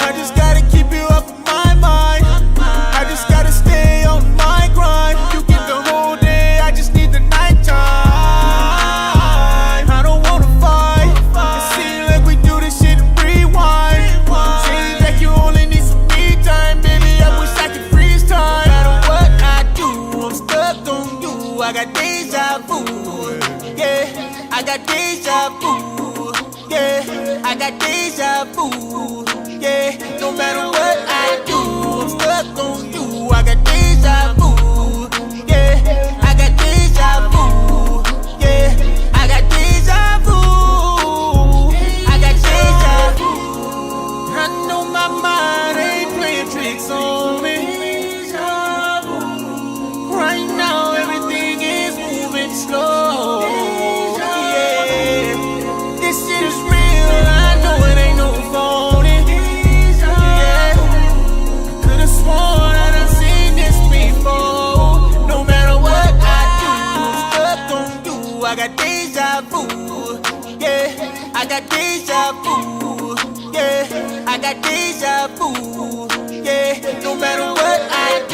I just gotta keep you off of my mind. I just gotta stay on my grind. You get the whole day, I just need the nighttime. I don't wanna fight. It seems like we do this shit in rewind. Seems like you only need some me time, baby. I wish I could freeze time. No matter what I do, I'm stuck on you. I got deja vu, yeah. I got deja vu, yeah. I got deja vu, yeah. No matter what I do, I'm stuck on you. I got deja vu, yeah. I got deja vu, yeah. I got deja vu. I got deja vu. I know my mind ain't playing tricks on me. Right now everything is moving slow. Yeah, this shit is real. I know it ain't no phony. Yeah, could've sworn I done seen this before. No matter what I do, I'm stuck on you. I got deja vu, yeah. I got deja vu, yeah. I got deja vu, yeah. No matter what I do,